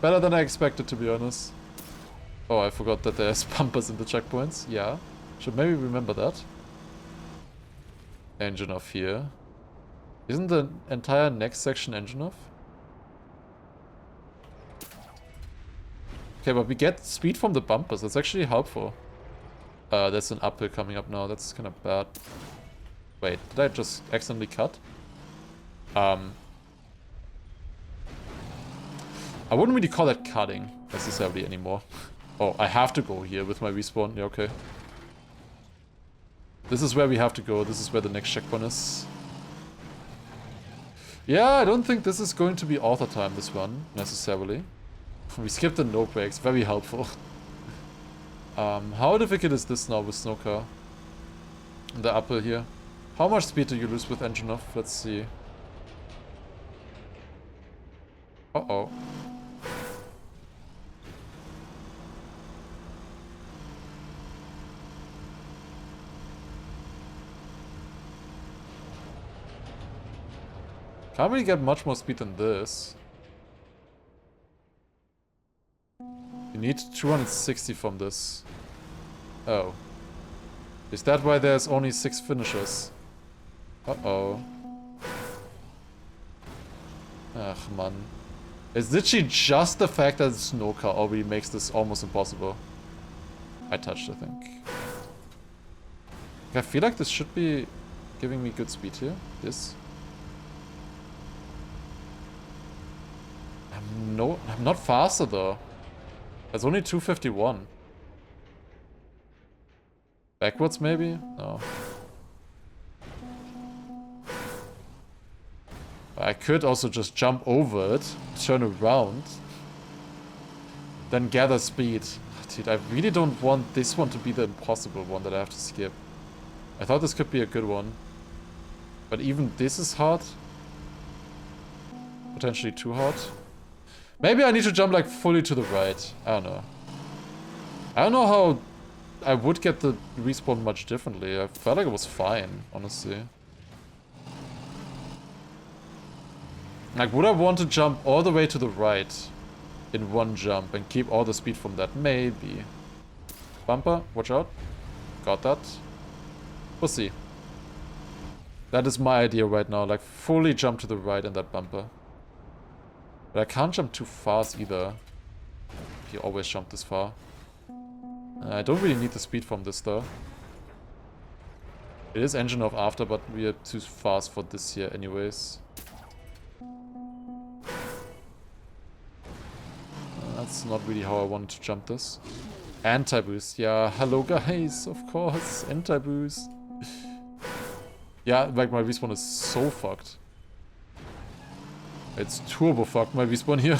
Better than I expected, to be honest. Oh, I forgot that there's bumpers in the checkpoints. Yeah. Should maybe remember that. Engine off here. Isn't the entire next section engine off? Okay, but we get speed from the bumpers. That's actually helpful. There's an uphill coming up now. That's kind of bad. Wait, did I just accidentally cut? I wouldn't really call that cutting necessarily anymore. Oh, I have to go here with my respawn. Yeah, okay. This is where we have to go. This is where the next checkpoint is. Yeah, I don't think this is going to be author time, this one, necessarily. We skipped the no brakes. Very helpful. How difficult is this now with Snowcar? The uphill here. How much speed do you lose with engine off? Let's see. Uh-oh. Can't really get much more speed than this. You need 260 from this. Oh. Is that why there's only 6 finishers? Uh-oh. Ugh, man. It's literally just the fact that it's Snowcar already makes this almost impossible. I touched, I think. I feel like this should be giving me good speed here. This. I'm not faster though. That's only 251. Backwards maybe? No. I could also just jump over it, turn around, then gather speed. Dude, I really don't want this one to be the impossible one that I have to skip. I thought this could be a good one. But even this is hard. Potentially too hard. Maybe I need to jump like fully to the right. I don't know. I don't know how I would get the respawn much differently. I felt like it was fine, honestly. Like, would I want to jump all the way to the right in one jump and keep all the speed from that? Maybe. Bumper, watch out. Got that. We'll see. That is my idea right now, like fully jump to the right in that bumper. But I can't jump too fast either. he always jumped this far. I don't really need the speed from this though. It is engine off after, but we are too fast for this here anyways. That's not really how I wanted to jump this. Anti-boost, yeah, hello guys, of course, anti-boost. Yeah, like my respawn is so fucked. It's turbo fucked, my respawn here.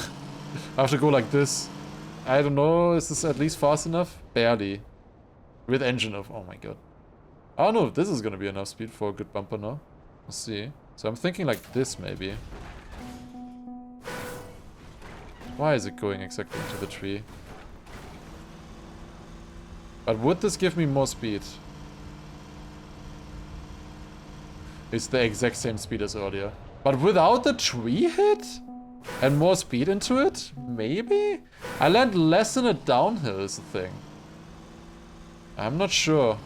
I have to go like this. I don't know, is this at least fast enough? Barely. With engine off, oh my god. I don't know if this is gonna be enough speed for a good bumper now. We'll see. So I'm thinking like this maybe. Why is it going exactly into the tree? But would this give me more speed? It's the exact same speed as earlier. But without the tree hit? And more speed into it? Maybe? I land less in a downhill is the thing. I'm not sure.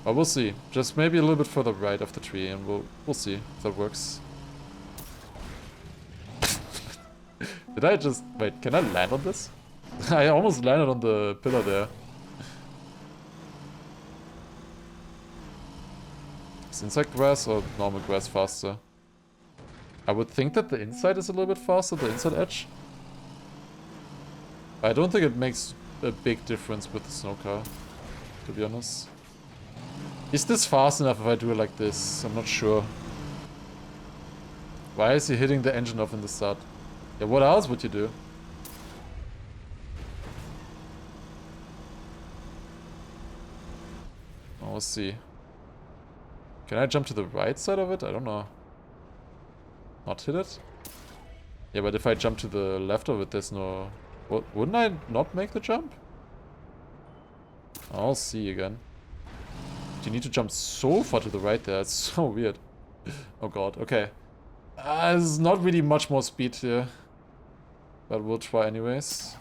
But we'll see. Just maybe a little bit further right of the tree and we'll see if that works. Did I just... Wait, can I land on this? I almost landed on the pillar there. Is inside grass or normal grass faster? I would think that the inside is a little bit faster, the inside edge. I don't think it makes a big difference with the snow car, to be honest. Is this fast enough if I do it like this? I'm not sure. Why is he hitting the engine off in the start? Yeah, what else would you do? Oh, we'll see. Can I jump to the right side of it? I don't know. Not hit it? Yeah, but if I jump to the left of it, there's no... Wouldn't I not make the jump? I'll see again. You need to jump so far to the right there. It's so weird. Oh god, okay. There's not really much more speed here. But we'll try anyways.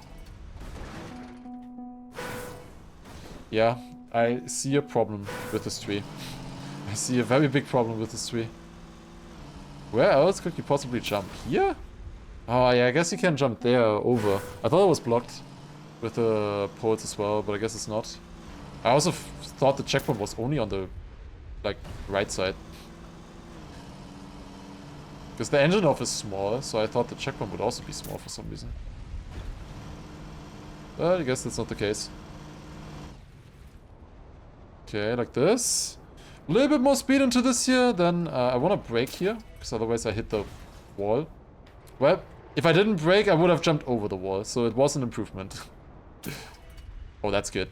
Yeah, I see a problem with this tree. I see a very big problem with this tree. Where else could you possibly jump? Here? Oh yeah, I guess you can jump there over. I thought it was blocked with the poles as well, but I guess it's not. I also thought the checkpoint was only on the, like, right side. Because the engine off is small, so I thought the checkpoint would also be small for some reason. But I guess that's not the case. Okay, like this. A little bit more speed into this here, then I want to brake here, because otherwise I hit the wall. Well, if I didn't brake, I would have jumped over the wall, so it was an improvement. Oh, that's good.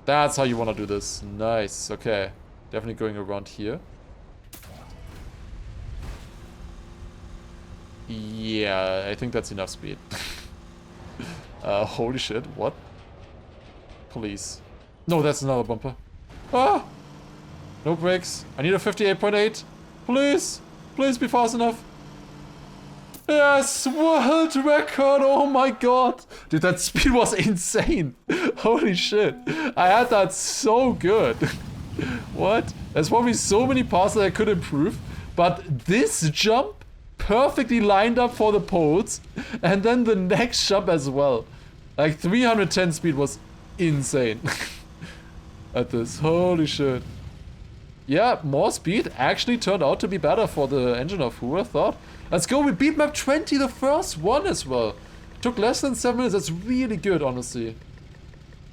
That's how you want to do this. Nice, okay. Definitely going around here. Yeah, I think that's enough speed. Holy shit, what? Please. No, that's another bumper. Ah! No brakes. I need a 58.8. Please! Please be fast enough. Yes! World record! Oh my god! Dude, that speed was insane! Holy shit! I had that so good! What? There's probably so many parts that I could improve, but this jump perfectly lined up for the poles, and then the next jump as well. Like 310 speed was insane. At this. Holy shit. Yeah, more speed actually turned out to be better for the engine of who I thought. Let's go, we beat map 20, the first one as well. Took less than 7 minutes, that's really good, honestly.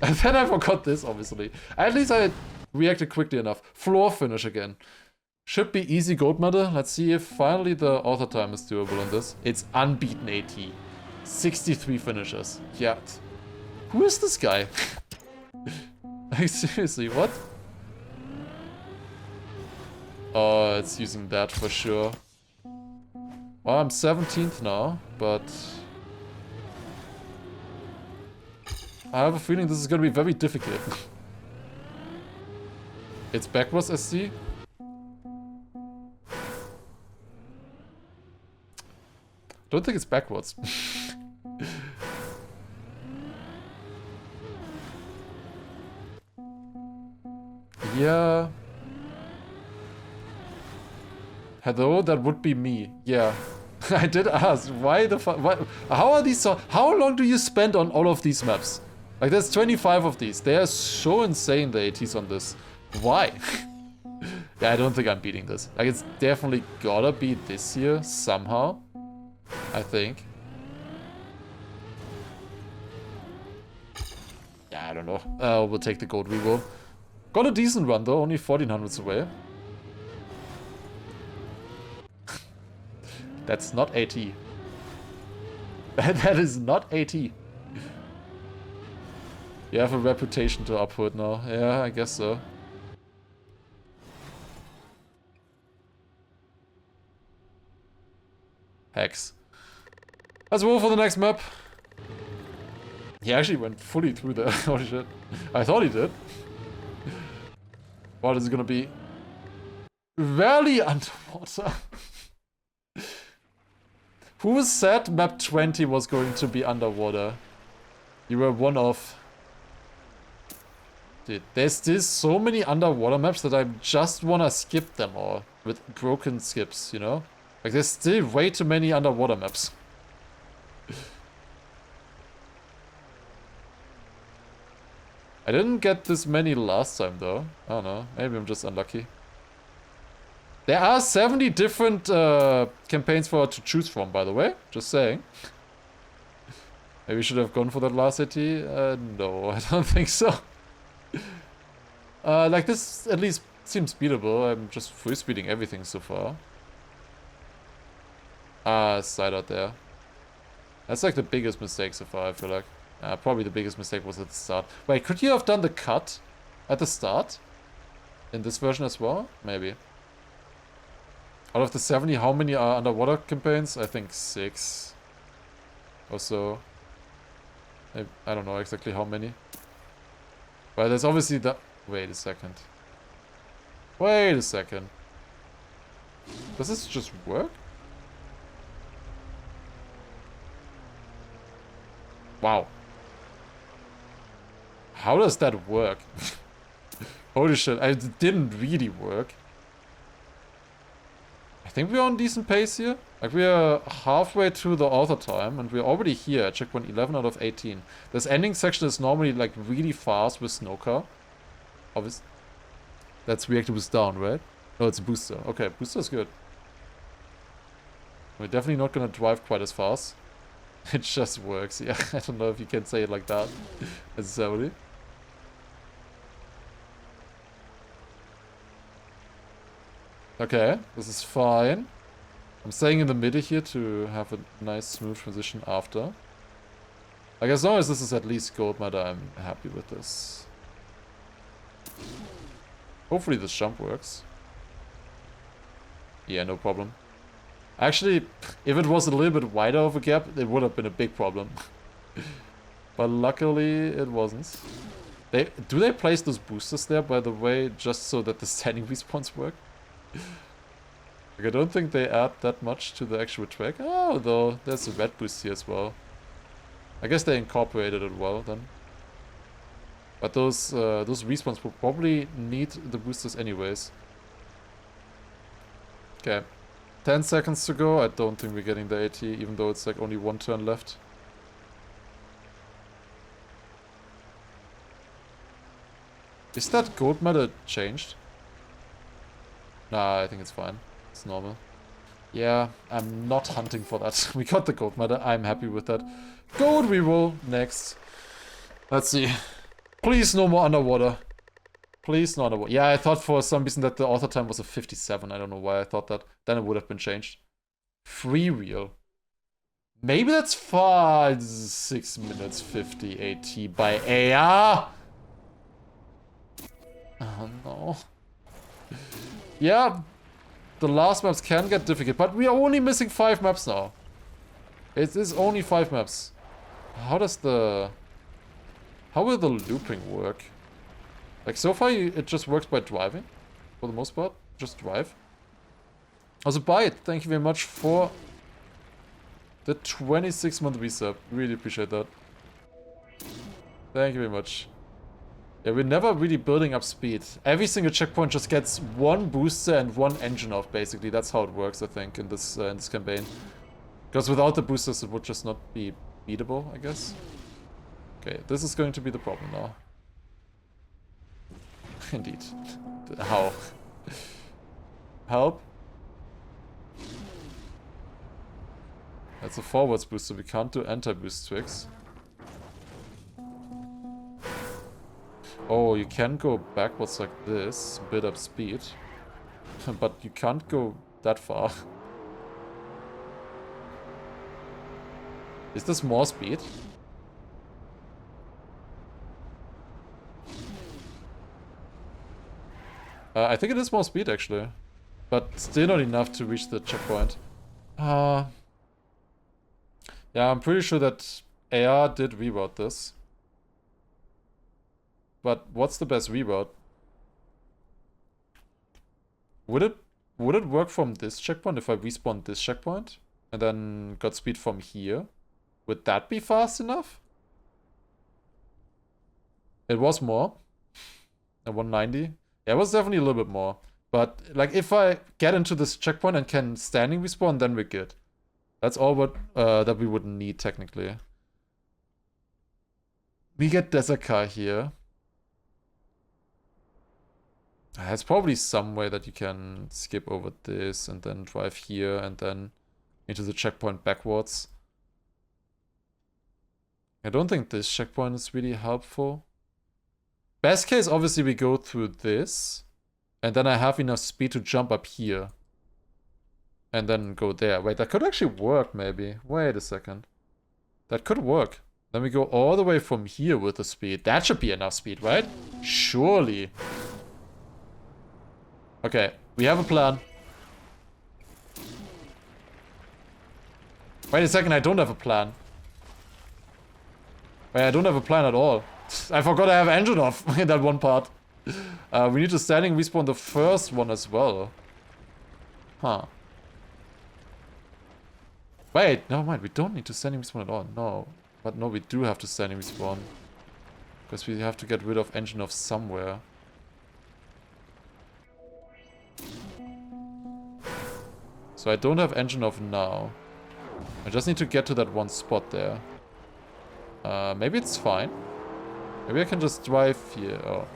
And then I forgot this, obviously. At least I reacted quickly enough. Floor finish again. Should be easy gold medal. Let's see if finally the author time is doable on this. It's unbeaten AT. 63 finishes. Yeah. Who is this guy? Like, seriously, what? Oh, it's using that for sure. Well, I'm 17th now, but I have a feeling this is gonna be very difficult. It's backwards SC. Don't think it's backwards. Yeah. Hello, that would be me. Yeah. I did ask, why the fuck? How are these so? How long do you spend on all of these maps? Like, there's 25 of these. They are so insane, the ATs on this. Why? Yeah, I don't think I'm beating this. Like, it's definitely gotta be this year somehow. I think. Yeah, I don't know. We'll take the gold reroll. Got a decent run though, only 1400s away. That's not AT. That is not AT. You have a reputation to uphold now. Yeah, I guess so. Hex. Let's move for the next map. He actually went fully through there. Holy shit. I thought he did. What is it gonna be? Rarely underwater. Who said map 20 was going to be underwater? You were one of... Dude, there's still so many underwater maps that I just wanna skip them all. With broken skips, you know? Like, there's still way too many underwater maps. I didn't get this many last time though. I don't know, maybe I'm just unlucky. There are 70 different campaigns for to choose from, by the way. Just saying. Maybe we should have gone for that last AT. No, I don't think so. Like, this at least seems beatable. I'm just free speeding everything so far. Side out there. That's like the biggest mistake so far, I feel like. Probably the biggest mistake was at the start. Wait, could you have done the cut at the start? In this version as well? Maybe. Out of the 70, how many are underwater campaigns? I think 6 or so. I don't know exactly how many. But there's obviously the... Wait a second. Wait a second. Does this just work? Wow. How does that work? Holy shit, it didn't really work. I think we're on decent pace here. Like, we are halfway through the author time, and we're already here at checkpoint 11 out of 18. This ending section is normally, like, really fast with Snowcar. Obviously. That's reactor boost down, right? No, it's a booster. Okay, booster's good. We're definitely not gonna drive quite as fast. It just works, yeah. I don't know if you can say it like that, necessarily. Okay, this is fine. I'm staying in the middle here to have a nice smooth transition after. Like, as long as this is at least gold medal, I'm happy with this. Hopefully this jump works. Yeah, no problem. Actually, if it was a little bit wider of a gap, it would have been a big problem. But luckily, it wasn't. Do they place those boosters there, by the way, just so that the standing respawns work? Like, I don't think they add that much to the actual track. Oh, though, there's a red boost here as well. I guess they incorporated it well, then. But those respawns will probably need the boosters anyways. Okay. 10 seconds to go. I don't think we're getting the AT, even though it's like only one turn left. Is that gold medal changed? Nah, I think it's fine. It's normal. Yeah, I'm not hunting for that. We got the gold medal. I'm happy with that. Gold reroll. Next. Let's see. Please no more underwater. Please no underwater. Yeah, I thought for some reason that the author time was a 57. I don't know why I thought that. Then it would have been changed. Free reel. Maybe that's 6 minutes 50 AT by AR. Oh no. Yeah, the last maps can get difficult, but we are only missing 5 maps now. It is only 5 maps. How will the looping work? Like, so far it just works by driving, for the most part. Just drive. Also, Byte, thank you very much for the 26-month resub. Really appreciate that. Thank you very much. Yeah, we're never really building up speed. Every single checkpoint just gets one booster and one engine off, basically. That's how it works, I think, in this campaign. Because without the boosters, it would just not be beatable, I guess. Okay, this is going to be the problem now. Indeed. How? Help? That's a forwards booster. We can't do anti-boost tricks. Oh, you can go backwards like this, build up speed. But you can't go that far. Is this more speed? I think it is more speed, actually. But still not enough to reach the checkpoint. Yeah, I'm pretty sure that AR did reroute this. But what's the best reroute? Would it work from this checkpoint if I respawned this checkpoint? And then got speed from here? Would that be fast enough? It was more. At 190. Yeah, it was definitely a little bit more. But, like, if I get into this checkpoint and can standing respawn, then we're good. That's all what that we would need, technically. We get Desert Car here. There's probably some way that you can skip over this and then drive here and then into the checkpoint backwards. I don't think this checkpoint is really helpful. Best case, obviously, we go through this. And then I have enough speed to jump up here. And then go there. Wait, that could actually work, maybe. Wait a second. That could work. Then we go all the way from here with the speed. That should be enough speed, right? Surely. Okay, we have a plan. Wait a second, I don't have a plan. Wait, I don't have a plan at all. I forgot I have engine off in that one part. We need to standing respawn the first one as well. Huh. Wait, never mind. We don't need to standing respawn at all. No. But no, we do have to standing respawn. Because we have to get rid of engine off somewhere. So I don't have engine off now. I just need to get to that one spot there. Maybe it's fine. Maybe I can just drive here. Oh.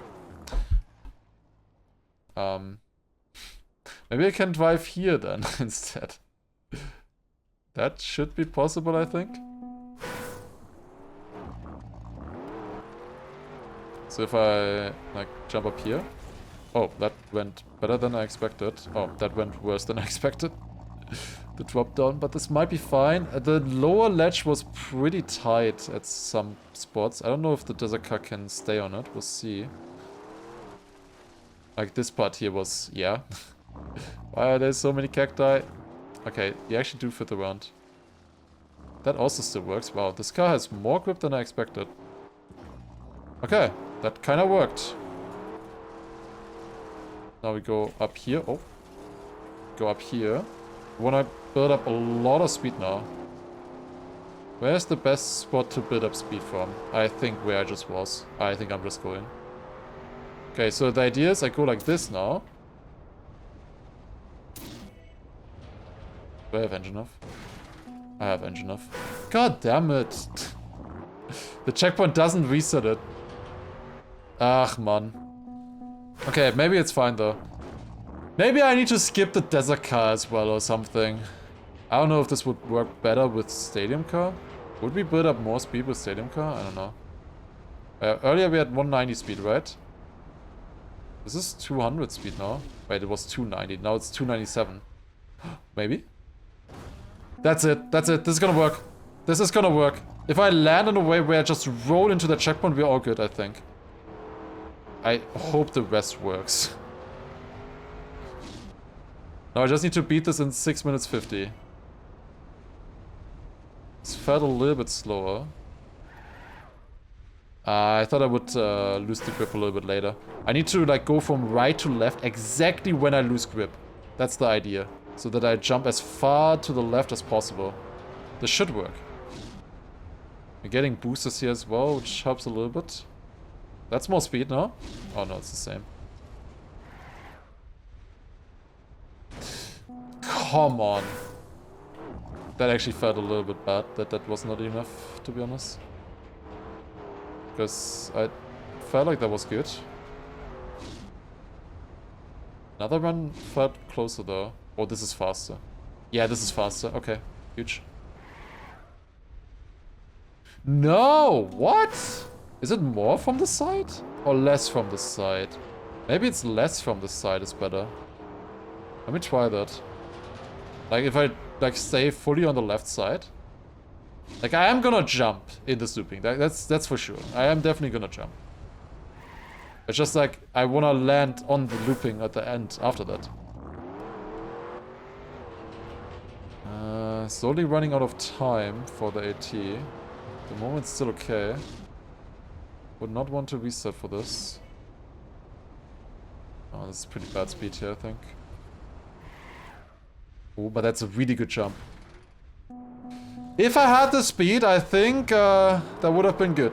Maybe I can drive here then instead. That should be possible, I think. So if I, like, jump up here. Oh, that went better than I expected. Oh, that went worse than I expected. The drop down, but this might be fine. The lower ledge was pretty tight at some spots. I don't know if the desert car can stay on it. We'll see. Like this part here was, yeah. Why are there so many cacti? Okay, you actually do fit around. That also still works. Wow, this car has more grip than I expected. Okay, that kind of worked. Now we go up here. Oh. Go up here. We want to build up a lot of speed now. Where's the best spot to build up speed from? I think where I just was. I think I'm just going. Okay, so the idea is I go like this now. Do I have engine off? I have engine off. God damn it. The checkpoint doesn't reset it. Ach, man. Okay, maybe it's fine though. Maybe I need to skip the desert car as well or something. I don't know if this would work better with stadium car. Would we build up more speed with stadium car? I don't know. Earlier we had 190 speed, right? This is 200 speed now. Wait, it was 290. Now it's 297. Maybe? That's it. That's it. This is gonna work. This is gonna work. If I land in a way where I just roll into the checkpoint, we're all good, I think. I hope the rest works. Now I just need to beat this in 6 minutes 50. This felt a little bit slower. I thought I would lose the grip a little bit later. I need to like go from right to left exactly when I lose grip. That's the idea. So that I jump as far to the left as possible. This should work. We're getting boosters here as well, which helps a little bit. That's more speed, no? Oh no, it's the same. Come on. That actually felt a little bit bad that that was not enough, to be honest. Because I felt like that was good. Another run felt closer though. Oh, this is faster. Yeah, this is faster. Okay, huge. No! What? Is it more from the side? Or less from the side? Maybe it's less from the side is better. Let me try that. Like, if I, like, stay fully on the left side. Like, I am gonna jump in this looping. That's for sure. I am definitely gonna jump. It's just like, I wanna land on the looping at the end after that. Slowly running out of time for the AT. The moment's still okay. Would not want to reset for this. Oh, this is pretty bad speed here, I think. Oh, but that's a really good jump. If I had the speed, I think that would have been good.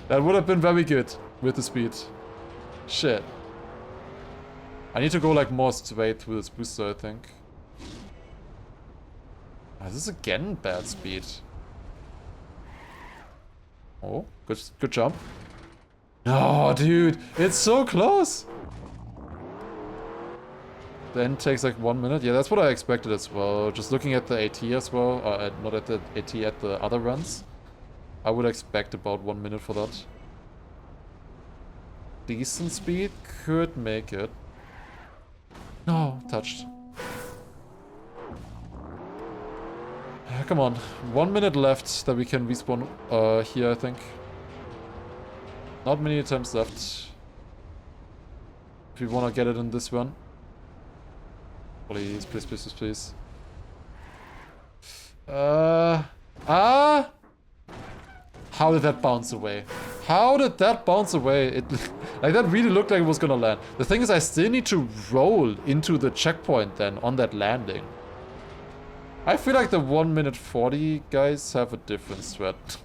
That would have been very good with the speed. Shit. I need to go like more straight with this booster, I think. Oh, this is again bad speed. Oh, good jump. No, dude, it's so close. The end takes like 1 minute. Yeah, that's what I expected as well. Just looking at the AT as well, not at the AT, at the other runs. I would expect about 1 minute for that. Decent speed, could make it. No, touched. Come on, 1 minute left that we can respawn here, I think. Not many attempts left. If we want to get it in this run. Please, please, please, please, please. How did that bounce away? How did that bounce away? It, like, that really looked like it was gonna land. The thing is, I still need to roll into the checkpoint then on that landing. I feel like the 1 minute 40 guys have a different strat.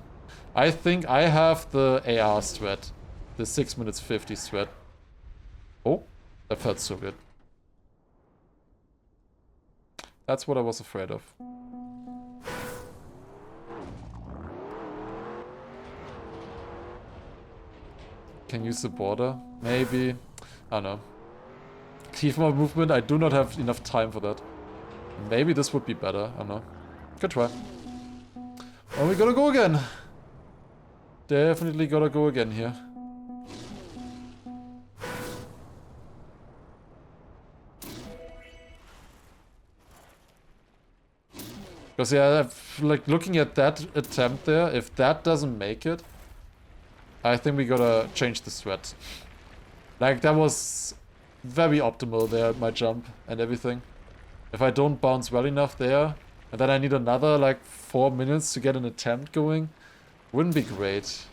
I think I have the AR strat. The 6 minutes 50 strat. Oh, that felt so good. That's what I was afraid of. Can use the border? Maybe. I don't know. Cleave more movement, I do not have enough time for that. Maybe this would be better, I don't know. Good try. Oh, we gotta go again. Definitely gotta go again here. Because yeah, like looking at that attempt there, if that doesn't make it, I think we gotta change the strat. Like, that was very optimal there, my jump and everything. If I don't bounce well enough there, and then I need another like 4 minutes to get an attempt going, wouldn't be great.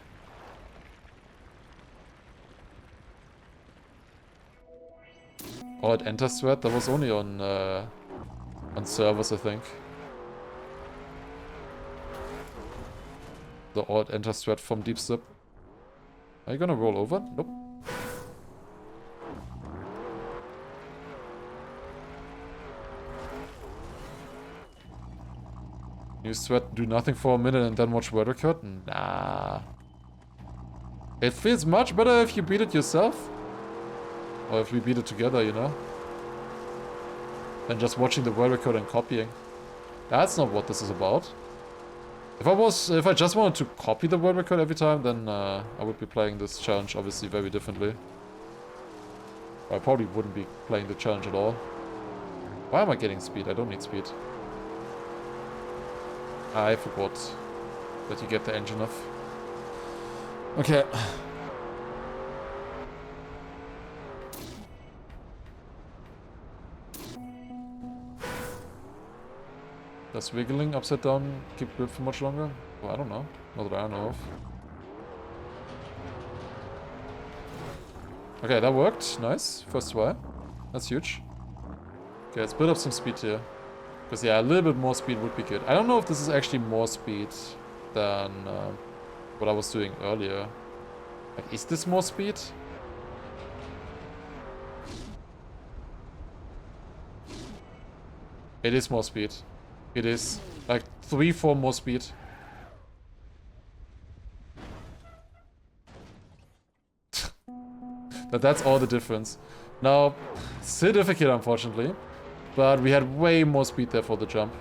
Oh, it enter strat? That was only on servers, I think. The alt enter strat from deep step. Are you gonna roll over? Nope. New strat, do nothing for a minute and then watch word record? Nah. It feels much better if you beat it yourself. Or if we beat it together, you know? Than just watching the word record and copying. That's not what this is about. If I just wanted to copy the word record every time, then I would be playing this challenge obviously very differently. I probably wouldn't be playing the challenge at all. Why am I getting speed? I don't need speed. I forgot that you get the engine off. Okay. Does wiggling upside down keep grip for much longer? Well, I don't know. Not that I know of. Okay, that worked. Nice. First try. That's huge. Okay, let's build up some speed here. Because, yeah, a little bit more speed would be good. I don't know if this is actually more speed than what I was doing earlier. Like, is this more speed? It is more speed. It is. Like 3-4 more speed. That's all the difference. Now, still difficult, unfortunately. But we had way more speed there for the jump.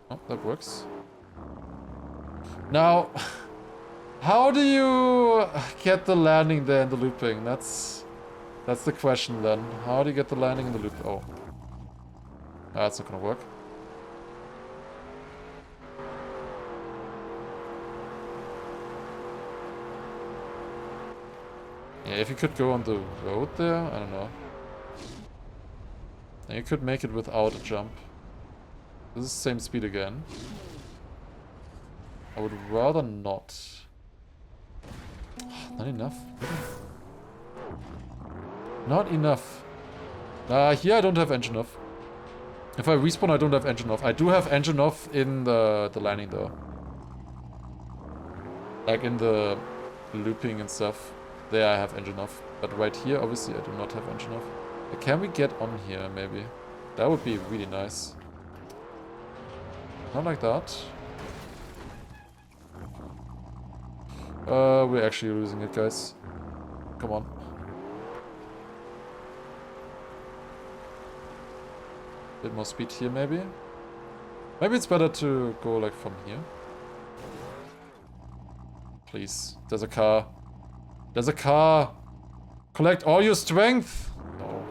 Oh, that works. Now, how do you get the landing there in the looping? That's the question then. How do you get the landing in the loop? Oh. That's not gonna work. Yeah, if you could go on the road there, I don't know. And you could make it without a jump. This is the same speed again. I would rather not. Not enough. Not enough. Here I don't have engine off. If I respawn, I don't have engine off. I do have engine off in the landing though. Like in the looping and stuff. There I have engine off. But right here, obviously, I do not have engine off. Can we get on here, maybe? That would be really nice. Not like that. We're actually losing it, guys. Come on. Bit more speed here, maybe? Maybe it's better to go, like, from here. Please. There's a car. There's a car! Collect all your strength! No.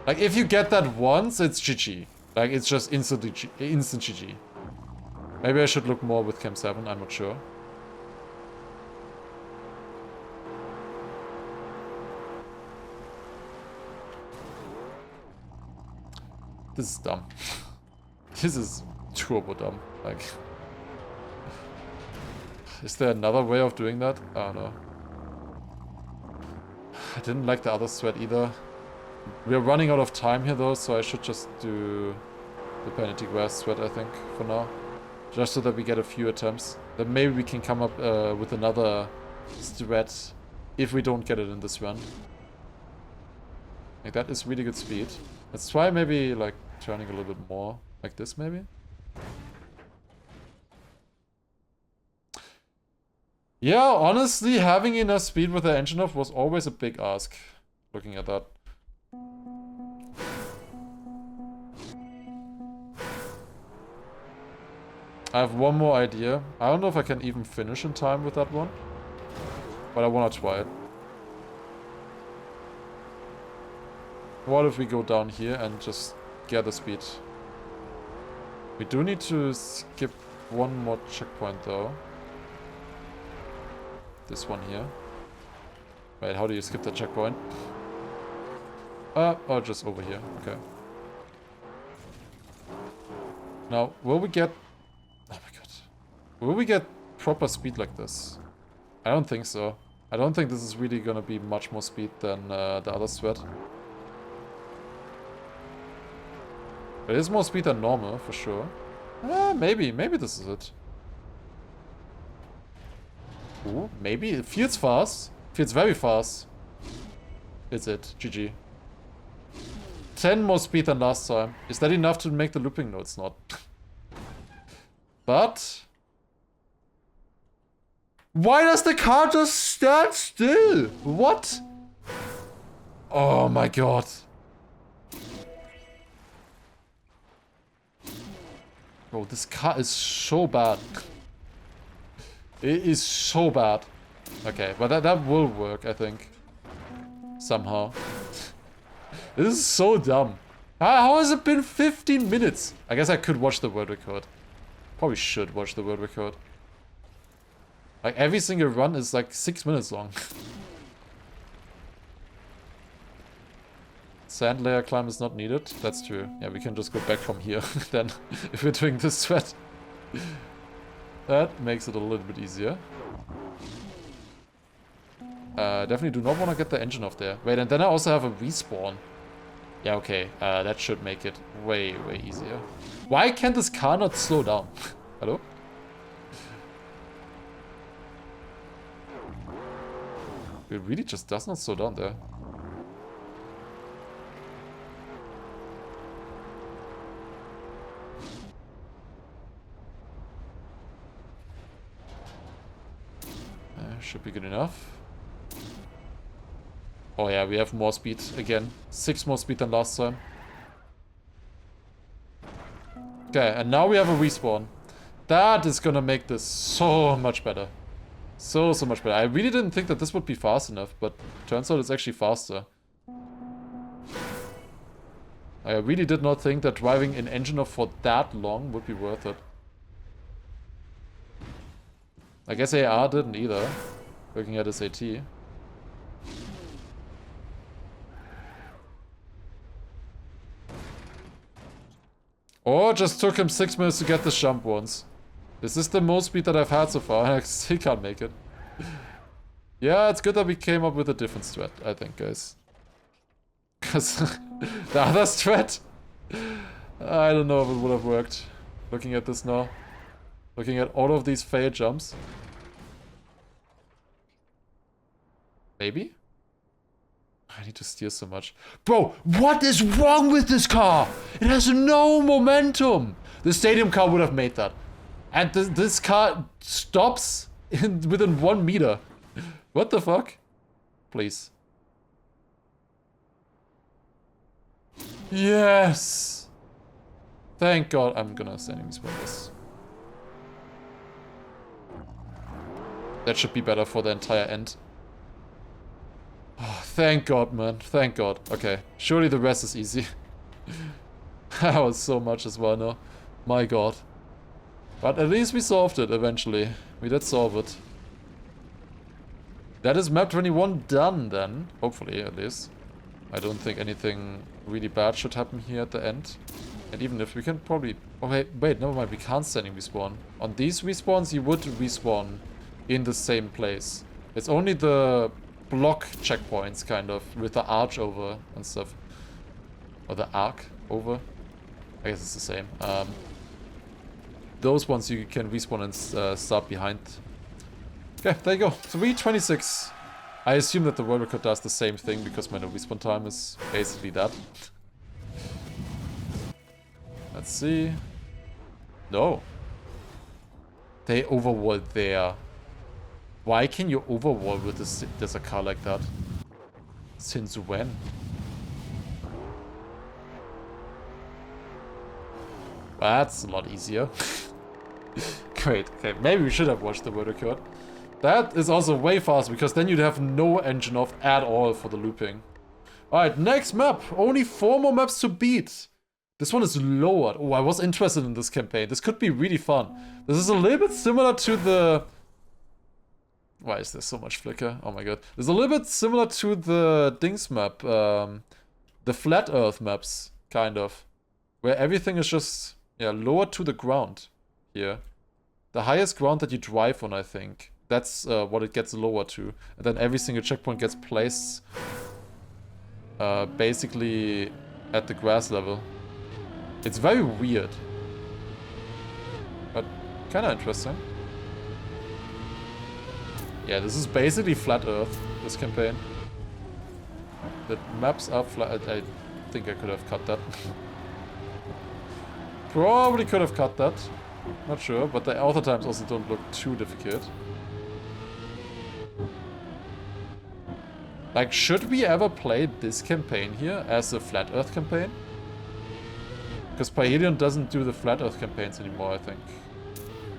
Like, if you get that once, it's GG. Like, it's just instant GG. Maybe I should look more with Cam 7, I'm not sure. This is dumb. This is turbo dumb. Like, is there another way of doing that? I don't know. I didn't like the other thread either. We're running out of time here though, so I should just do the penalty grass thread, I think, for now. Just so that we get a few attempts. Then maybe we can come up with another thread if we don't get it in this run. Like, that is really good speed. Let's try maybe, like, turning a little bit more like this, maybe? Yeah, honestly, having enough speed with the engine off was always a big ask. Looking at that. I have one more idea. I don't know if I can even finish in time with that one. But I want to try it. What if we go down here and just gather speed? We do need to skip one more checkpoint though. This one here. Wait, how do you skip the checkpoint? Oh, just over here. Okay. Now, will we get... Oh my god. Will we get proper speed like this? I don't think so. I don't think this is really gonna be much more speed than the other thread. It is more speed than normal, for sure. Maybe this is it. Ooh, maybe. It feels fast. Feels very fast. It's it. GG. 10 more speed than last time. Is that enough to make the looping? No, it's not. But... why does the car just stand still? What? Oh my god. Bro, this car is so bad. It is so bad. Okay, but that will work, I think. Somehow. This is so dumb. How has it been 15 minutes? I guess I could watch the word record. Probably should watch the word record. Like, every single run is like 6 minutes long. Sand layer climb is not needed. That's true. Yeah, we can just go back from here then, if we're doing this thread. That makes it a little bit easier. Definitely do not want to get the engine off there. Wait, and then I also have a respawn. Yeah, okay. That should make it way, way easier. Why can this car not slow down? Hello? It really just does not slow down there. Should be good enough. Oh yeah, we have more speed again. 6 more speed than last time. Okay, and now we have a respawn. That is gonna make this so much better. So much better. I really didn't think that this would be fast enough, but turns out it's actually faster. I really did not think that driving an engine off for that long would be worth it. I guess AR didn't either, looking at his AT. Or just took him 6 minutes to get this jump once. This is the most speed that I've had so far, and I still can't make it. Yeah, it's good that we came up with a different strat, I think, guys. Because the other strat, I don't know if it would have worked. Looking at this now. Looking at all of these failed jumps. Maybe? I need to steer so much. Bro, what is wrong with this car? It has no momentum. The stadium car would have made that. And this car stops within 1 meter. What the fuck? Please. Yes! Thank God. I'm gonna standing respawn this. That should be better for the entire end. Oh, thank God, man. Thank God. Okay. Surely the rest is easy. That was so much as well, no? My God. But at least we solved it eventually. We did solve it. That is map 21 done then. Hopefully, at least. I don't think anything really bad should happen here at the end. And even if we can probably... Oh, wait, never mind. We can't standing respawn. On these respawns, you would respawn in the same place. It's only the block checkpoints, kind of, with the arch over and stuff. Or the arc over. I guess it's the same. Those ones you can respawn and start behind. Okay, there you go. 3:26. I assume that the world record does the same thing because my no respawn time is basically that. Let's see. No. They overwall there. Why can you overwall with there's a car like that? Since when? That's a lot easier. Great. Okay, maybe we should have watched the world record. That is also way faster because then you'd have no engine off at all for the looping. Alright, next map. Only 4 more maps to beat. This one is lowered. Oh, I was interested in this campaign. This could be really fun. This is a little bit similar to the... Why is there so much flicker? Oh my god. This is a little bit similar to the Dings map. The Flat Earth maps, kind of. Where everything is just, yeah, lowered to the ground here. The highest ground that you drive on, I think. That's what it gets lower to. And then every single checkpoint gets placed basically at the grass level. It's very weird. But kind of interesting. Yeah, this is basically Flat Earth, this campaign. The maps are flat. I think I could have cut that. Probably could have cut that. Not sure, but the author times also don't look too difficult. Like, should we ever play this campaign here as a Flat Earth campaign? Because Pyrelion doesn't do the Flat Earth campaigns anymore, I think.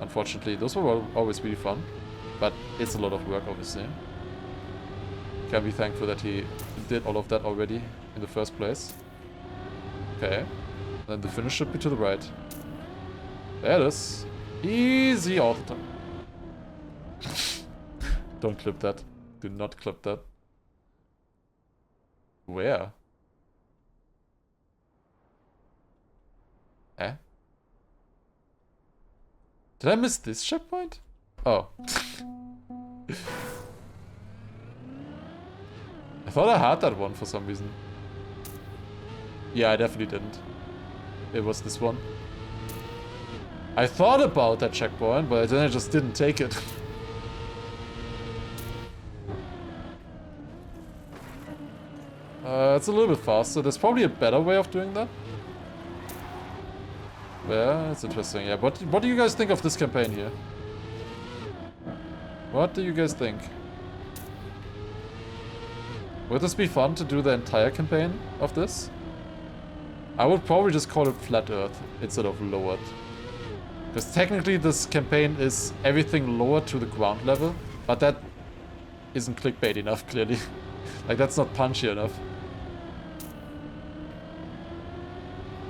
Unfortunately, those were always really fun. But it's a lot of work, obviously. Can be thankful that he did all of that already in the first place. Okay. Then the finish should be to the right. There it is. Easy all the time. Don't clip that. Do not clip that. Where? Eh? Did I miss this checkpoint? Oh. I thought I had that one for some reason. Yeah, I definitely didn't. It was this one. I thought about that checkpoint, but then I just didn't take it. It's a little bit faster. There's probably a better way of doing that. Yeah, it's interesting. Yeah, what do you guys think of this campaign here? What do you guys think? Would this be fun to do the entire campaign of this? I would probably just call it Flat Earth instead of Lowered. Because technically this campaign is everything lowered to the ground level, but that isn't clickbait enough, clearly. Like, that's not punchy enough.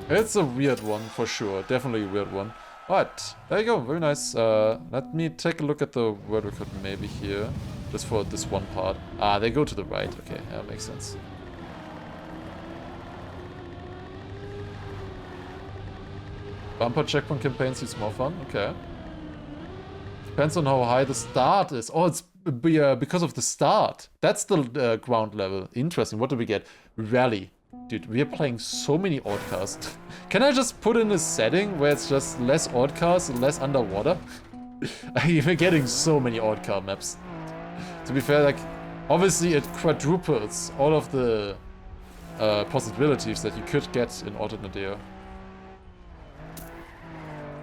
It's a weird one, for sure. Definitely a weird one. Alright, there you go. Very nice. Let me take a look at the world record maybe here. Just for this one part. Ah, they go to the right. Okay, yeah, makes sense. Bumper checkpoint campaign seems more fun. Okay. Depends on how high the start is. Oh, it's because of the start. That's the ground level. Interesting. What do we get? Rally. Dude, we are playing so many odd cars. Can I just put in a setting where it's just less odd cars and less underwater? We're getting so many odd car maps. To be fair, like, obviously it quadruples all of the possibilities that you could get in Altered Nadeo.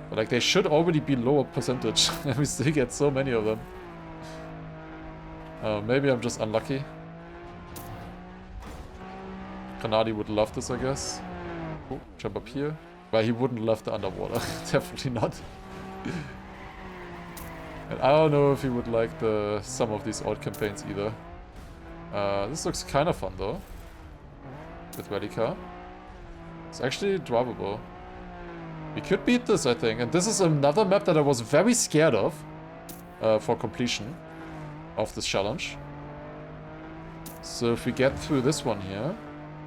But like, they should already be lower percentage, and we still get so many of them. Maybe I'm just unlucky. Kanadi would love this, I guess. Oh, jump up here. But he wouldn't love the underwater. Definitely not. And I don't know if he would like some of these odd campaigns either. This looks kind of fun though. With Rally Car. It's actually drivable. We could beat this, I think. And this is another map that I was very scared of. For completion of this challenge. So if we get through this one here,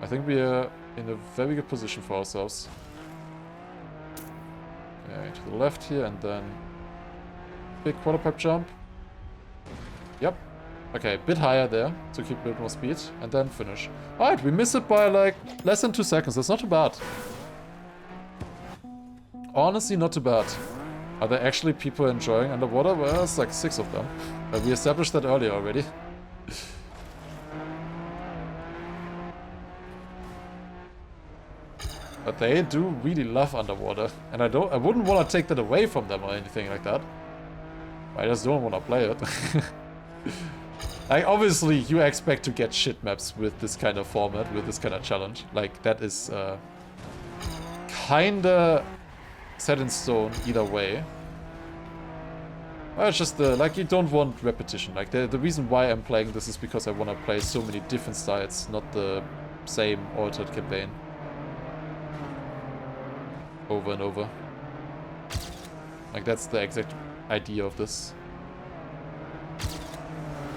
I think we are in a very good position for ourselves. Okay, to the left here and then big quarter pipe jump. Yep. Okay, a bit higher there to keep a bit more speed and then finish. Alright, we missed it by like less than 2 seconds. That's not too bad. Honestly, not too bad. Are there actually people enjoying underwater? Well, there's like 6 of them. We established that earlier already. But they do really love underwater. And I wouldn't want to take that away from them or anything like that. I just don't want to play it. Like, obviously, you expect to get shit maps with this kind of format, with this kind of challenge. Like, that is kinda set in stone either way. Well, it's just like, you don't want repetition. Like, the reason why I'm playing this is because I want to play so many different styles, not the same altered campaign. Over and over. Like, that's the exact idea of this.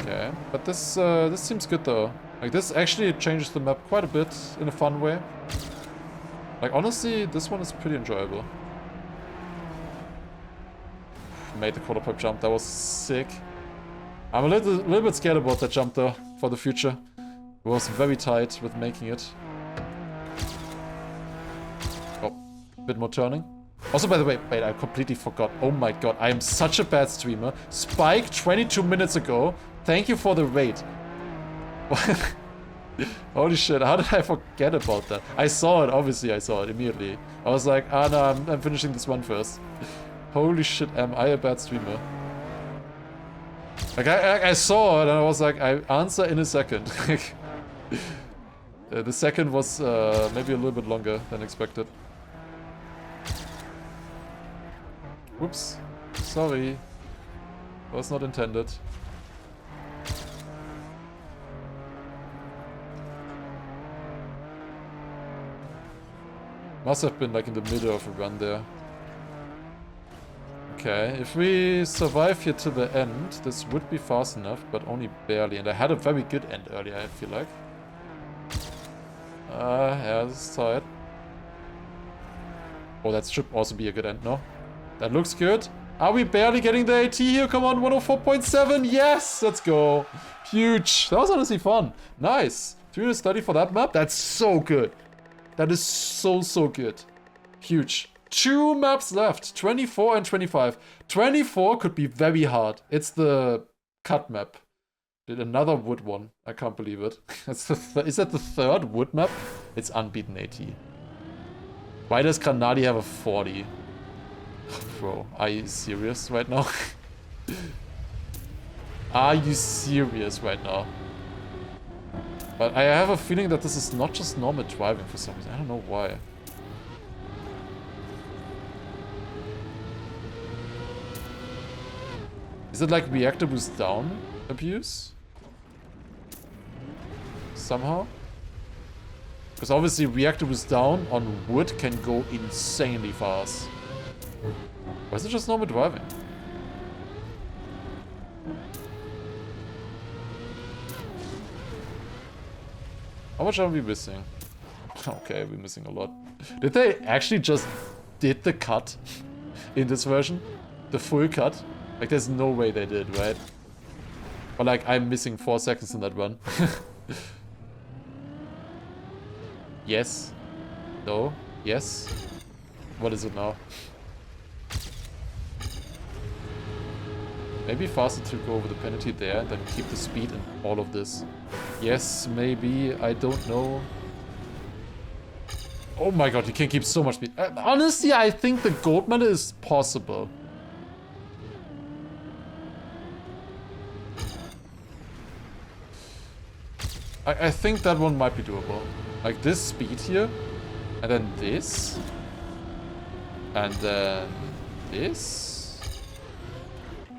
Okay, but this seems good though. Like, this actually changes the map quite a bit in a fun way. Like, honestly, this one is pretty enjoyable. Made the quarter pipe jump, that was sick. I'm a little bit scared about that jump though, for the future. It was very tight with making it. Oh, a bit more turning. Also, by the way, wait, I completely forgot. Oh my god, I am such a bad streamer. Spike 22 minutes ago. Thank you for the raid. Holy shit, how did I forget about that? I saw it, obviously I saw it immediately. I was like, ah no, I'm finishing this one first. Holy shit, am I a bad streamer? Like, I saw it and I was like, I answer in a second. The second was maybe a little bit longer than expected. Whoops. Sorry. Was not intended. Must have been like in the middle of a run there. Okay, if we survive here to the end, this would be fast enough, but only barely. And I had a very good end earlier, I feel like. Yeah, this is tight. Oh, that should also be a good end, no? That looks good. Are we barely getting the AT here? Come on, 104.7. Yes, let's go. Huge. That was honestly fun. Nice. 330 for that map. That's so good. That is so good. Huge. 2 maps left. 24 and 25. 24 could be very hard. It's the cut map. Did another wood one. I can't believe it. Is that the third wood map? It's unbeaten AT. Why does Granadi have a 40? Bro, are you serious right now? Are you serious right now? But I have a feeling that this is not just normal driving for some reason. I don't know why. Is it like reactor boost down abuse? Somehow? Because obviously reactor boost down on wood can go insanely fast. Or is it just normal driving? How much are we missing? Okay, we're missing a lot. Did they actually just did the cut in this version? The full cut? Like, there's no way they did, right? But like, I'm missing 4 seconds in that run. Yes. No. Yes. What is it now? Maybe faster to go over the penalty there and then keep the speed in all of this. Yes, maybe. I don't know. Oh my god, you can keep so much speed. Honestly, I think the gold medal is possible. I think that one might be doable. Like this speed here, and then this, and then this.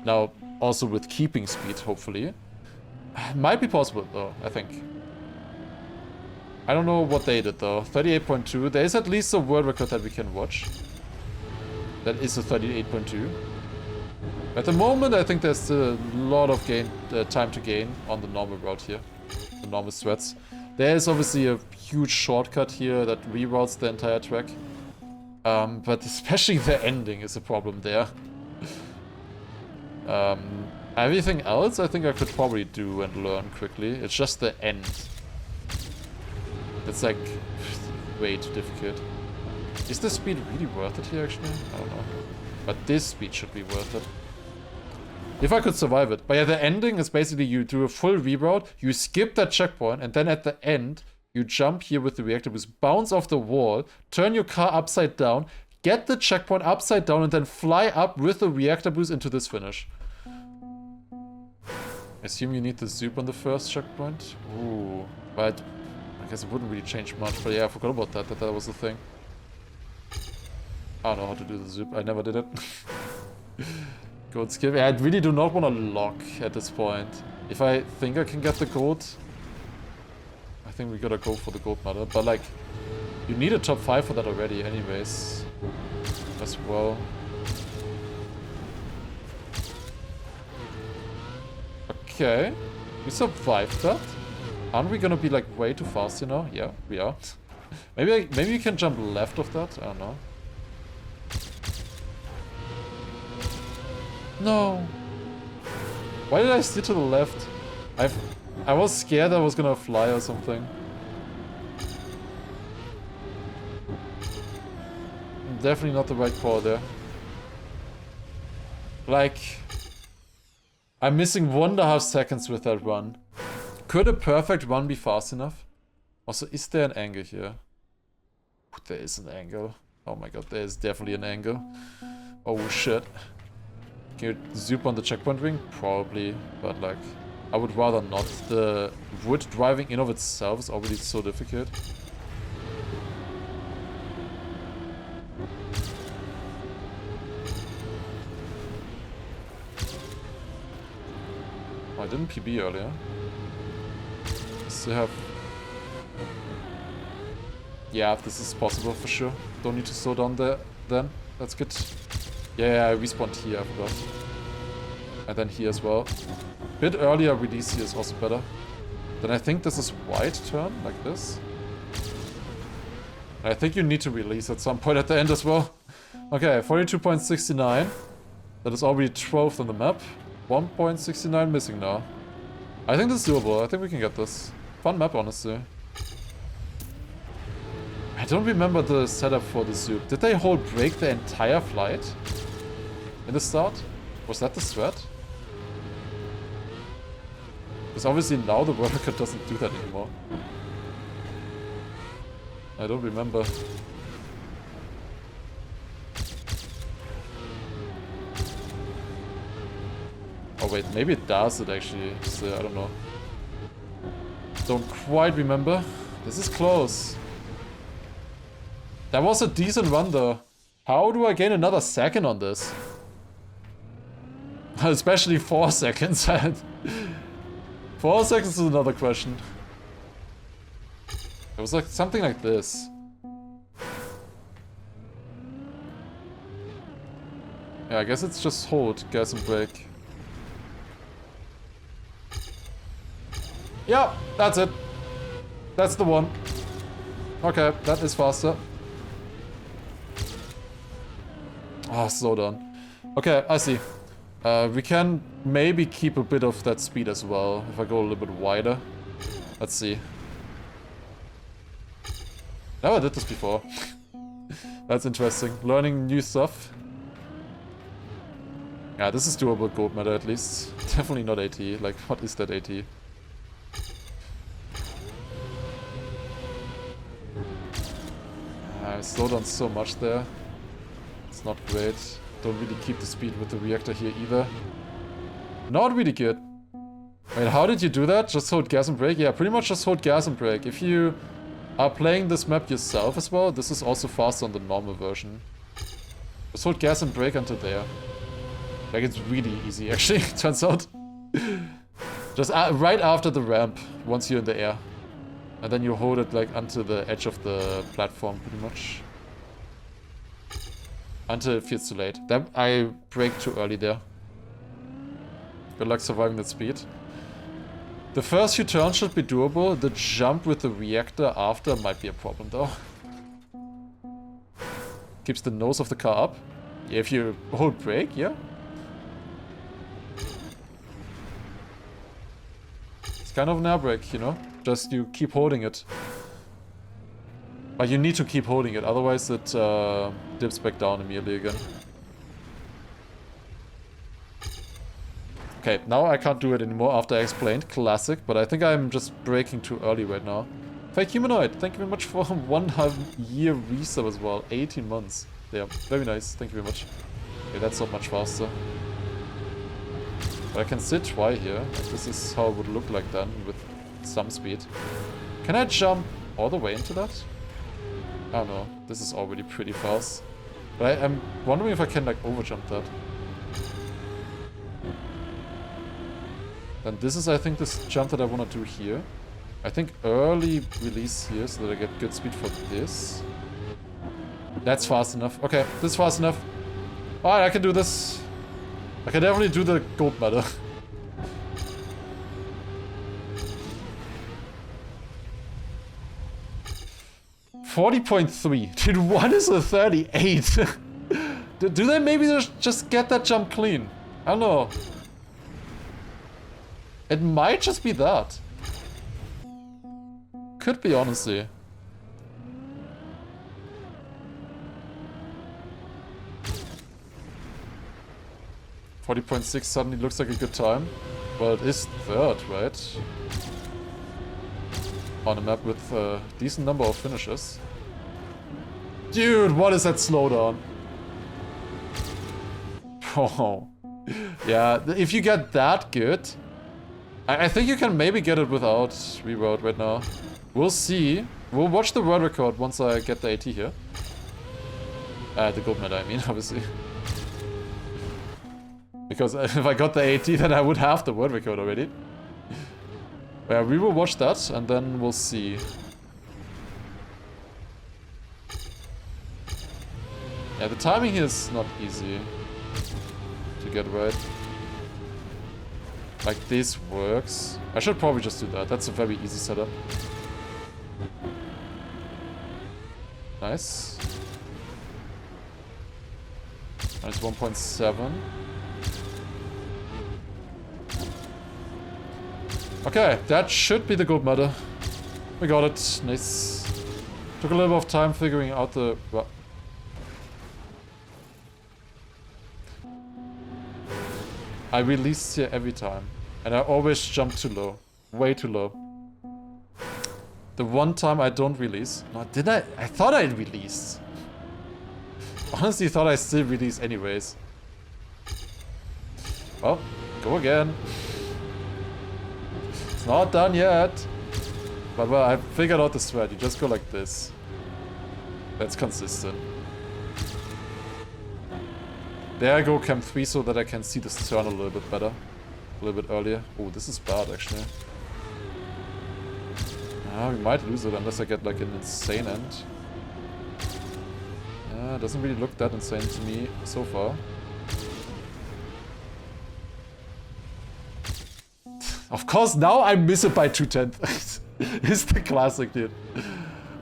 Now, also with keeping speed, hopefully. Might be possible though, I think. I don't know what they did though. 38.2. There is at least a world record that we can watch. That is a 38.2. At the moment, I think there's a lot of time to gain on the normal route here. The normal threads. There is obviously a huge shortcut here that reroutes the entire track. But especially the ending is a problem there. Everything else I think I could probably do and learn quickly. It's just the end. It's like way too difficult. Is the speed really worth it here actually? I don't know. But this speed should be worth it. If I could survive it. But yeah, the ending is basically you do a full reroute, you skip that checkpoint, and then at the end, you jump here with the reactor boost, bounce off the wall, turn your car upside down, get the checkpoint upside down, and then fly up with the reactor boost into this finish. I assume you need the zoop on the first checkpoint. Ooh. But I guess it wouldn't really change much. But yeah, I forgot about that was the thing. I don't know how to do the zoop. I never did it. Gold skill. Yeah, I really do not want to lock at this point. If I think I can get the gold, I think we gotta go for the gold medal. But like, you need a top 5 for that already anyways. As well. Okay. We survived that. Aren't we gonna be like way too fast, you know? Yeah, we are. maybe you can jump left of that? I don't know. No. Why did I steer to the left? I was scared I was gonna fly or something. Definitely not the right call there. Like, I'm missing 1.5 seconds with that run. Could a perfect run be fast enough? Also, is there an angle here? There is an angle. Oh my god, there is definitely an angle. Oh shit. Can you zoop on the checkpoint ring? Probably, but like, I would rather not. The wood driving in of itself is already so difficult. Oh, I didn't PB earlier. Still have... Yeah, this is possible for sure. Don't need to slow down there then. That's good. Yeah, I respawned here, I forgot. And then here as well. Bit earlier release here is also better. Then I think this is wide turn, like this. I think you need to release at some point at the end as well. Okay, 42.69. That is already 12th on the map. 1.69 missing now. I think this is doable. I think we can get this. Fun map, honestly. I don't remember the setup for the zoop. Did they hold brake the entire flight? In the start? Was that the threat? Because obviously now the world record doesn't do that anymore. I don't remember. Oh wait, maybe it does it actually. So, I don't know. Don't quite remember. This is close. That was a decent run though. How do I gain another second on this? Especially 4 seconds. 4 seconds is another question. It was like something like this. Yeah, I guess it's just hold, gas and brake. Yeah, that's it. That's the one. Okay, that is faster. Ah, slow down. Okay, I see. We can maybe keep a bit of that speed as well, if I go a little bit wider. Let's see. Never did this before. That's interesting. Learning new stuff. Yeah, this is doable gold meta at least. Definitely not AT. Like, what is that AT? I slowed down so much there. It's not great. Don't really keep the speed with the reactor here either. Not really good. Wait, how did you do that? Just hold gas and brake? Yeah, pretty much just hold gas and brake. If you are playing this map yourself as well, this is also faster on the normal version. Just hold gas and brake until there. Like, it's really easy actually, turns out. Just right after the ramp, once you're in the air. And then you hold it like until the edge of the platform, pretty much. Until it feels too late. That I braked too early there. Good luck surviving that speed. The first few turns should be doable. The jump with the reactor after might be a problem though. Keeps the nose of the car up. Yeah, if you hold brake, yeah. It's kind of an air brake, you know? Just you keep holding it. But you need to keep holding it, otherwise it dips back down immediately again. Okay, now I can't do it anymore after I explained. Classic, but I think I'm just braking too early right now. Fake Humanoid, thank you very much for 1 year resub as well. 18 months. Yeah, very nice. Thank you very much. Okay, that's not much faster. But I can still try here. This is how it would look like then with some speed. Can I jump all the way into that? Oh no, this is already pretty fast. But I'm wondering if I can like overjump that. Then this is, I think, this jump that I want to do here. I think early release here so that I get good speed for this. That's fast enough. Okay, this is fast enough. Alright, I can do this. I can definitely do the gold medal. $40.3. Dude, what is a 38? Do they maybe just get that jump clean? I don't know. It might just be that. Could be, honestly. $40.6 suddenly looks like a good time. Well, it is third, right? On a map with a decent number of finishes. Dude, what is that slowdown? Oh. Yeah, if you get that good... I think you can maybe get it without reroll right now. We'll see. We'll watch the world record once I get the AT here. The gold medal, I mean, obviously. Because if I got the AT, then I would have the world record already. Yeah, we will watch that, and then we'll see. Yeah, the timing here is not easy to get right. Like, this works. I should probably just do that. That's a very easy setup. Nice. Minus 1.7. Okay, that should be the gold medal. We got it. Nice. Took a little bit of time figuring out the... I released here every time. And I always jump too low. Way too low. The one time I don't release. No, did I? I thought I released. Honestly, thought I still release anyways. Well, go again. It's not done yet. But well, I figured out the strat. You just go like this. That's consistent. There I go Cam 3 so that I can see this turn a little bit better. A little bit earlier. Oh, this is bad actually. Ah, we might lose it unless I get like an insane end. Yeah, it doesn't really look that insane to me so far. Of course, now I miss it by 2/10. It's the classic, dude.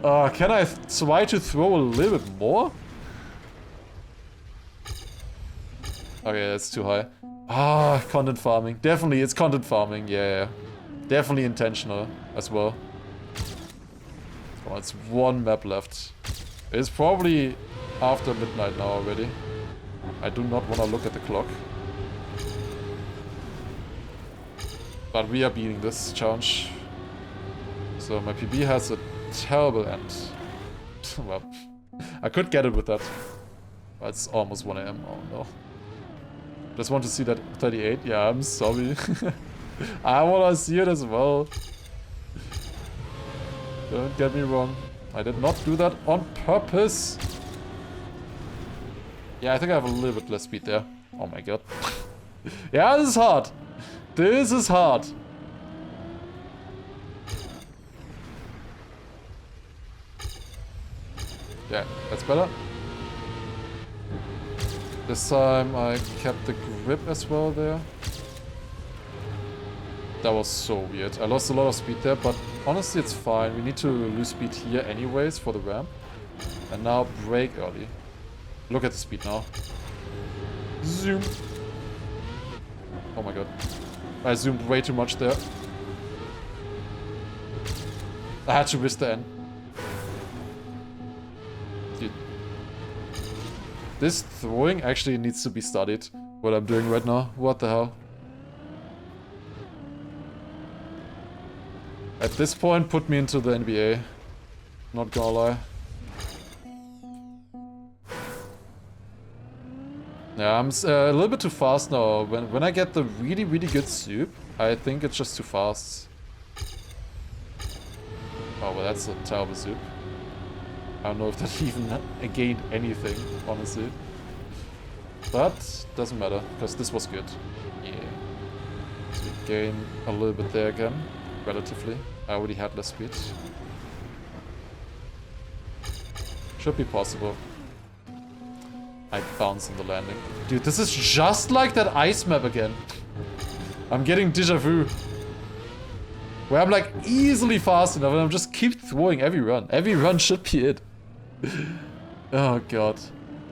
Can I try to throw a little bit more? Okay, that's too high. Ah, content farming. Definitely, it's content farming. Yeah. Definitely intentional as well. Oh, it's one map left. It's probably after midnight now already. I do not want to look at the clock. But we are beating this challenge. So my PB has a terrible end. Well, I could get it with that. But it's almost 1 AM. Oh no. Just want to see that 38. Yeah, I'm sorry. I want to see it as well. Don't get me wrong. I did not do that on purpose. Yeah, I think I have a little bit less speed there. Oh my god. Yeah, this is hard. This is hard. Yeah, that's better. This time I kept the grip as well there. That was so weird. I lost a lot of speed there, but honestly it's fine. We need to lose speed here anyways for the ramp. And now brake early. Look at the speed now. Zoom. Oh my god. I zoomed way too much there. I had to risk the end. Dude. This throwing actually needs to be studied. What I'm doing right now. What the hell? At this point, put me into the NBA. Not gonna lie. Yeah, I'm a little bit too fast now. When I get the really, really good soup, I think it's just too fast. Oh, well, that's a terrible soup. I don't know if that even gained anything, honestly. But, doesn't matter, because this was good. Yeah. So we gain a little bit there again, relatively. I already had less speed. Should be possible. I bounce on the landing. Dude, this is just like that ice map again. I'm getting déjà vu. Where I'm like easily fast enough and I'm just keep throwing every run. Every run should be it. Oh god.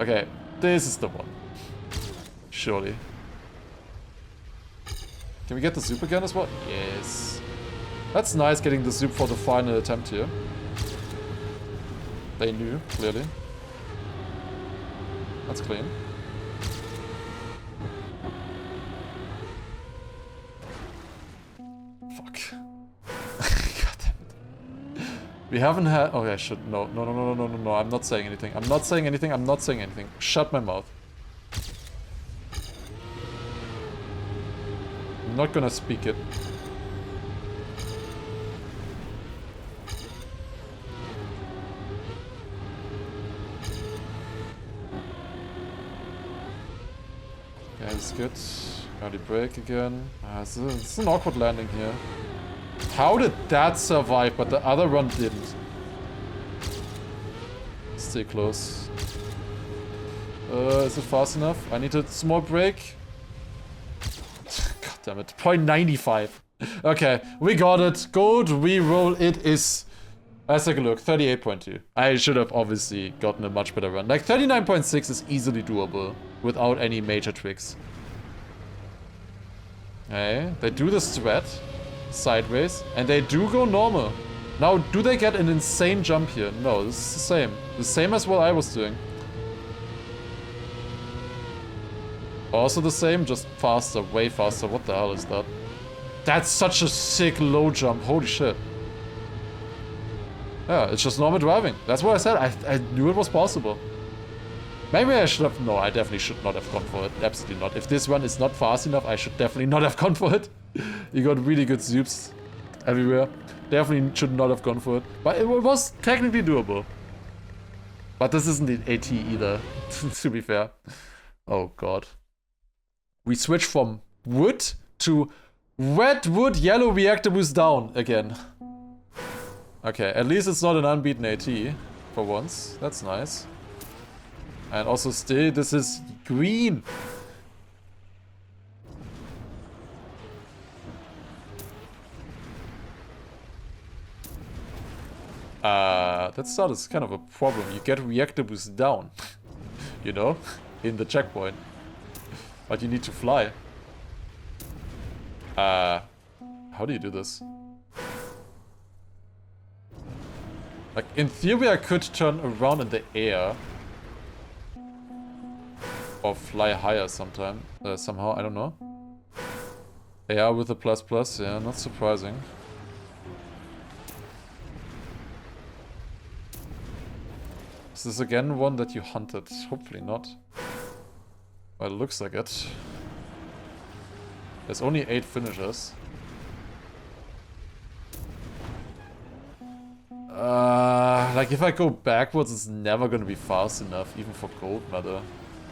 Okay, this is the one. Surely. Can we get the soup again as well? Yes. That's nice getting the soup for the final attempt here. They knew, clearly. That's clean. Fuck. God damn it. We haven't had... Oh, I should... No. I'm not saying anything. I'm not saying anything. Shut my mouth. I'm not gonna speak it. Okay, that's good. Early break again. It's an awkward landing here. How did that survive, but the other run didn't? Stay close. Is it fast enough? I need a small break. God damn it. 0.95. Okay, we got it. Gold reroll it is. Let's take a look. 38.2. I should have obviously gotten a much better run. Like 39.6 is easily doable without any major tricks. Okay, they do the strat sideways and they do go normal. Now, do they get an insane jump here? No, this is the same. The same as what I was doing. Also the same, just faster, way faster. What the hell is that? That's such a sick low jump. Holy shit. Yeah, it's just normal driving. That's what I said. I knew it was possible. Maybe I should have... No, I definitely should not have gone for it. Absolutely not. If this run is not fast enough, I should definitely not have gone for it. You got really good zoops everywhere. Definitely should not have gone for it. But it was technically doable. But this isn't the AT either, to be fair. Oh god. We switch from wood to red wood, yellow reactor boost down again. Okay, at least it's not an unbeaten AT for once. That's nice. And also still, this is green. That start is kind of a problem. You get reactor boost down, you know, in the checkpoint. But you need to fly. How do you do this? Like, in theory I could turn around in the air. Or fly higher sometime, somehow, I don't know. AR with a plus plus, yeah, not surprising. Is this again one that you hunted? Hopefully not. Well, it looks like it. There's only 8 finishers. Like if I go backwards, it's never gonna be fast enough, even for gold medal.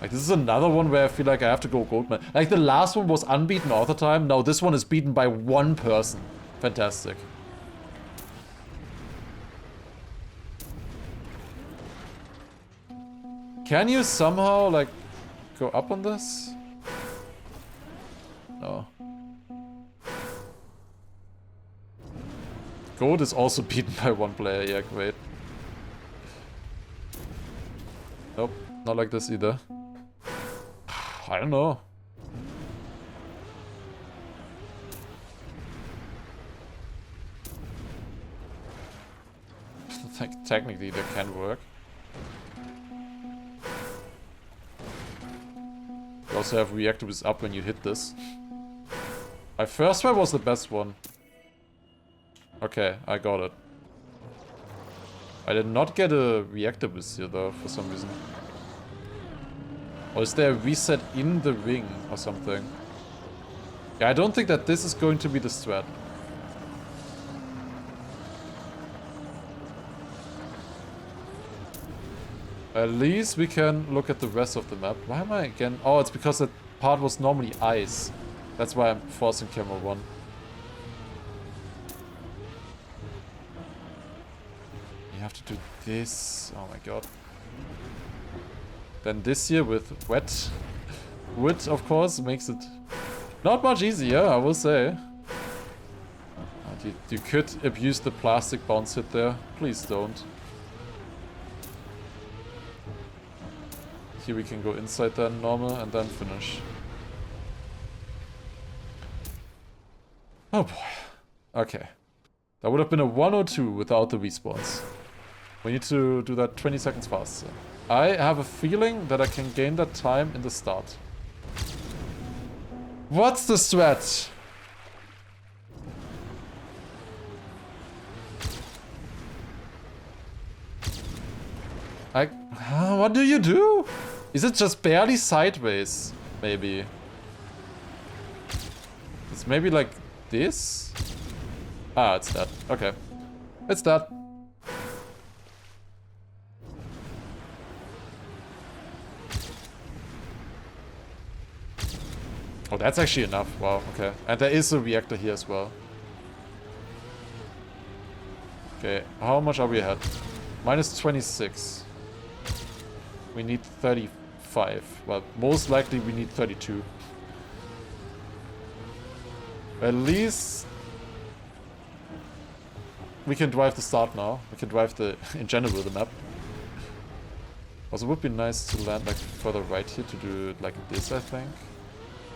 Like this is another one where I feel like I have to go gold medal. Like the last one was unbeaten all the time. Now this one is beaten by one person. Fantastic. Can you somehow like go up on this? No. Gold is also beaten by one player, yeah, great. Nope, not like this either. I don't know. Technically that can work. You also have reactors up when you hit this. My first try was the best one. Okay, I got it. I did not get a reactor boost here though, for some reason. Or is there a reset in the ring or something? Yeah, I don't think that this is going to be the strat. At least we can look at the rest of the map. Why am I again? Oh, it's because that part was normally ice. That's why I'm forcing camera 1. You have to do this. Oh my god. Then this here with wet wood, of course, makes it not much easier, I will say. You could abuse the plastic bounce hit there. Please don't. Here we can go inside then normal and then finish. Oh boy. Okay. That would have been a 102 without the respawns. We need to do that 20 seconds faster. I have a feeling that I can gain that time in the start. What's the strat? What do you do? Is it just barely sideways? Maybe. It's maybe like this? Ah, it's that. Okay. It's that. Oh, that's actually enough. Wow, okay. And there is a reactor here as well. Okay, how much are we ahead? Minus 26. We need 35. Well, most likely we need 32. At least we can drive the start now. We can drive the, in general, the map. Also, it would be nice to land like further right here to do it like this, I think.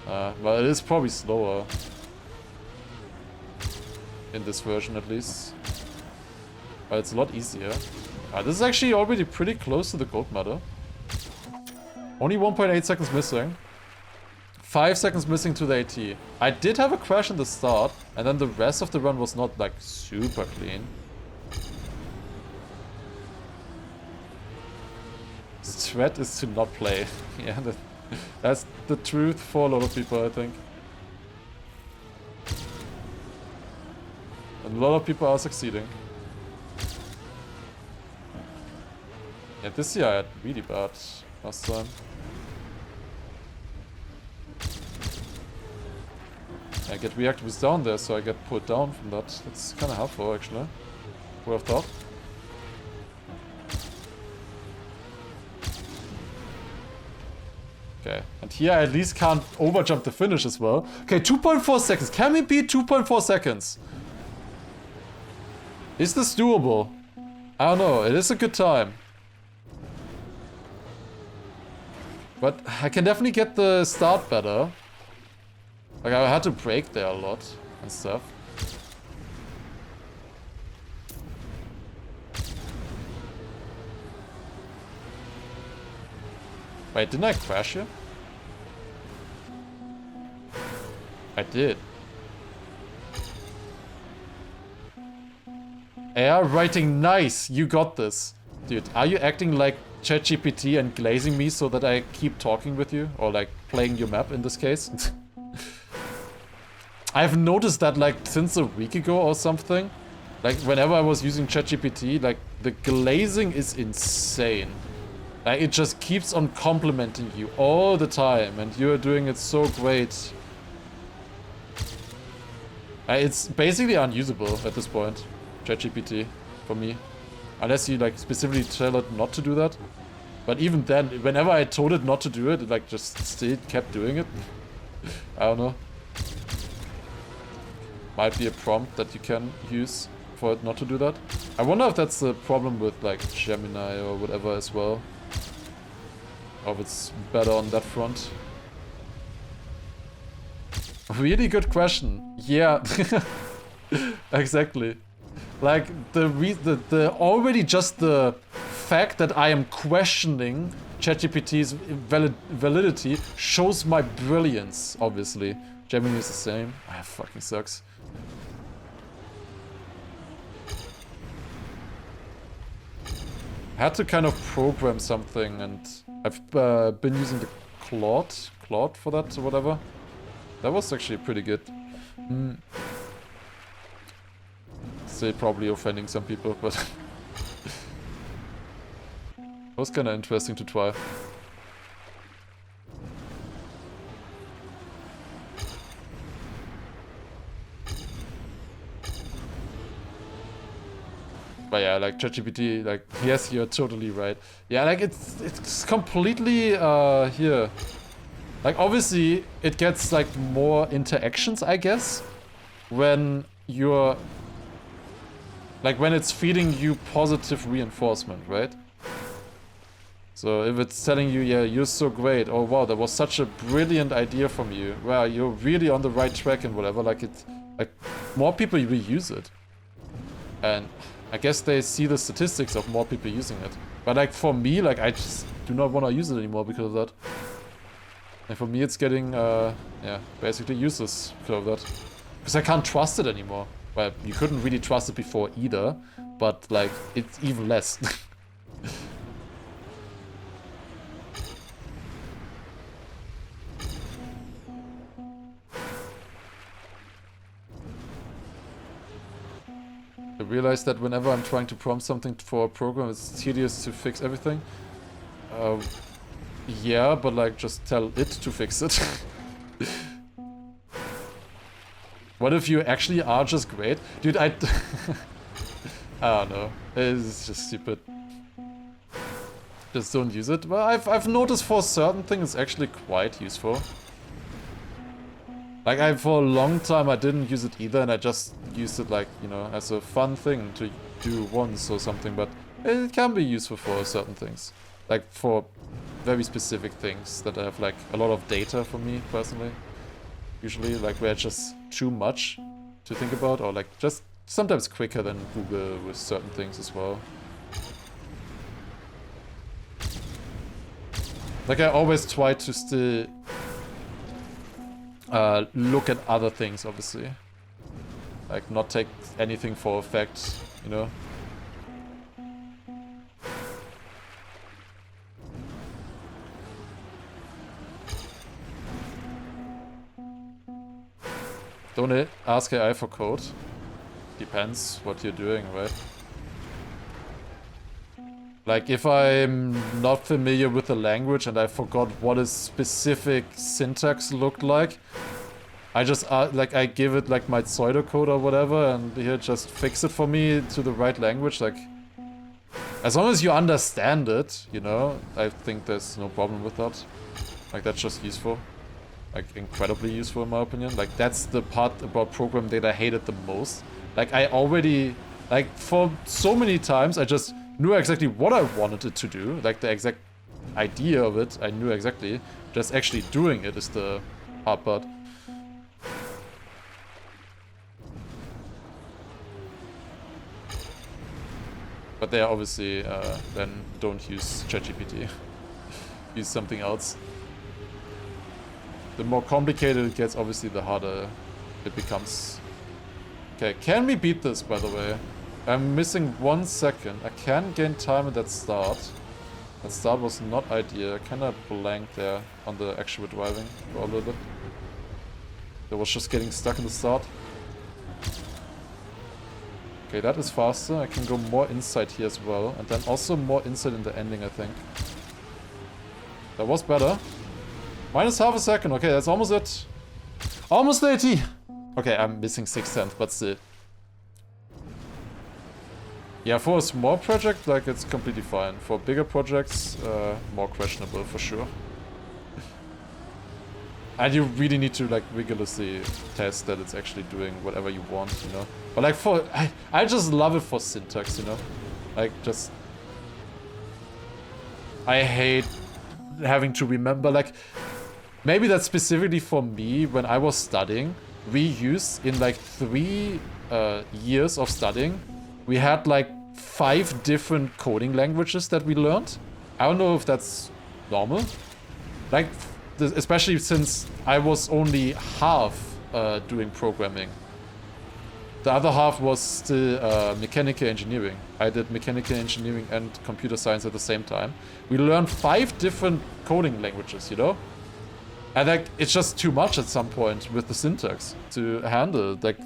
Well, it is probably slower. In this version, at least. But it's a lot easier. This is actually already pretty close to the gold medal. Only 1.8 seconds missing. 5 seconds missing to the AT. I did have a crash in the start, And then the rest of the run was not like super clean. The threat is to not play. Yeah, that's the truth for a lot of people, I think. And a lot of people are succeeding. Yeah, this year I had really bad last time. I get reactive was down there, so I get pulled down from that. That's kind of helpful, actually. Would have thought. Okay, and here I at least can't overjump the finish as well. Okay, 2.4 seconds. Can we beat 2.4 seconds? Is this doable? I don't know. It is a good time. But I can definitely get the start better. Like, I had to brake there a lot and stuff. Wait, didn't I crash here? I did. AI writing, nice, you got this. Dude, are you acting like ChatGPT and glazing me so that I keep talking with you? Or like playing your map in this case? I've noticed that like since a week ago or something. Like whenever I was using ChatGPT, like the glazing is insane. Like it just keeps on complimenting you all the time and you're doing it so great. It's basically unusable at this point, ChatGPT, for me. Unless you like specifically tell it not to do that. But even then, whenever I told it not to do it, it like just still kept doing it. I don't know. Might be a prompt that you can use for it not to do that. I wonder if that's the problem with like Gemini or whatever as well. Or if it's better on that front. Really good question. Yeah. Exactly. Like the already just the fact that I am questioning ChatGPT's validity shows my brilliance, obviously. Gemini is the same. Ah, fucking sucks. I had to kind of program something, and I've been using the Claude for that or whatever. That was actually pretty good. Still probably offending some people, but it was kind of interesting to try. But yeah, like ChatGPT, like, yes, you're totally right. Yeah, like it's completely here. Like obviously it gets like more interactions, I guess, when you're like when it's feeding you positive reinforcement, right? So if it's telling you, yeah, you're so great, oh wow, that was such a brilliant idea from you, wow, you're really on the right track and whatever, like it, like more people reuse it. And I guess they see the statistics of more people using it. But like for me, like I just do not want to use it anymore because of that. And for me it's getting, yeah, basically useless because of that. Because I can't trust it anymore. Well, you couldn't really trust it before either, but like, it's even less. I realize that whenever I'm trying to prompt something for a program, it's tedious to fix everything. Yeah, but like, just tell it to fix it. What if you actually are just great? Dude, I don't know. It's just stupid. Just don't use it. Well, I've noticed for certain things it's actually quite useful. Like, for a long time I didn't use it either, and I just used it like, you know, as a fun thing to do once or something, but it can be useful for certain things. Like, for very specific things that have, like, a lot of data for me, personally. Usually, like, where it's just too much to think about, or, like, just sometimes quicker than Google with certain things as well. Like, I always try to still look at other things, obviously. Like, not take anything for effect, you know? Don't ask AI for code. Depends what you're doing, right? Like, if I'm not familiar with the language and I forgot what a specific syntax looked like, I just, like, I give it, like, my pseudocode or whatever, and here, just fix it for me to the right language, like... As long as you understand it, you know, I think there's no problem with that. Like, that's just useful. Like, incredibly useful in my opinion. Like, that's the part about program that I hated the most. Like, I already... Like, for so many times, I just knew exactly what I wanted it to do. Like, the exact idea of it, I knew exactly. Just actually doing it is the hard part. But they obviously then don't use ChatGPT. Use something else. The more complicated it gets, obviously, the harder it becomes. Okay, can we beat this, by the way? I'm missing 1 second. I can gain time at that start. That start was not ideal. I kind of blanked there on the actual driving for a little bit. I was just getting stuck in the start. Okay, that is faster. I can go more inside here as well. And then also more inside in the ending, I think. That was better. Minus half a second. Okay, that's almost it. Almost 80. Okay, I'm missing 6/10, but still. Yeah, for a small project, like, it's completely fine. For bigger projects, more questionable for sure. And you really need to, like, rigorously test that it's actually doing whatever you want, you know? But, like, for... I just love it for syntax, you know? Like, just... I hate having to remember, like... Maybe that's specifically for me, when I was studying, we used, in, like, 3 years of studying, we had, like, 5 different coding languages that we learned. I don't know if that's normal. Like... Especially since I was only half doing programming. The other half was still mechanical engineering. I did mechanical engineering and computer science at the same time. We learned 5 different coding languages, you know? And like, it's just too much at some point with the syntax to handle. Like,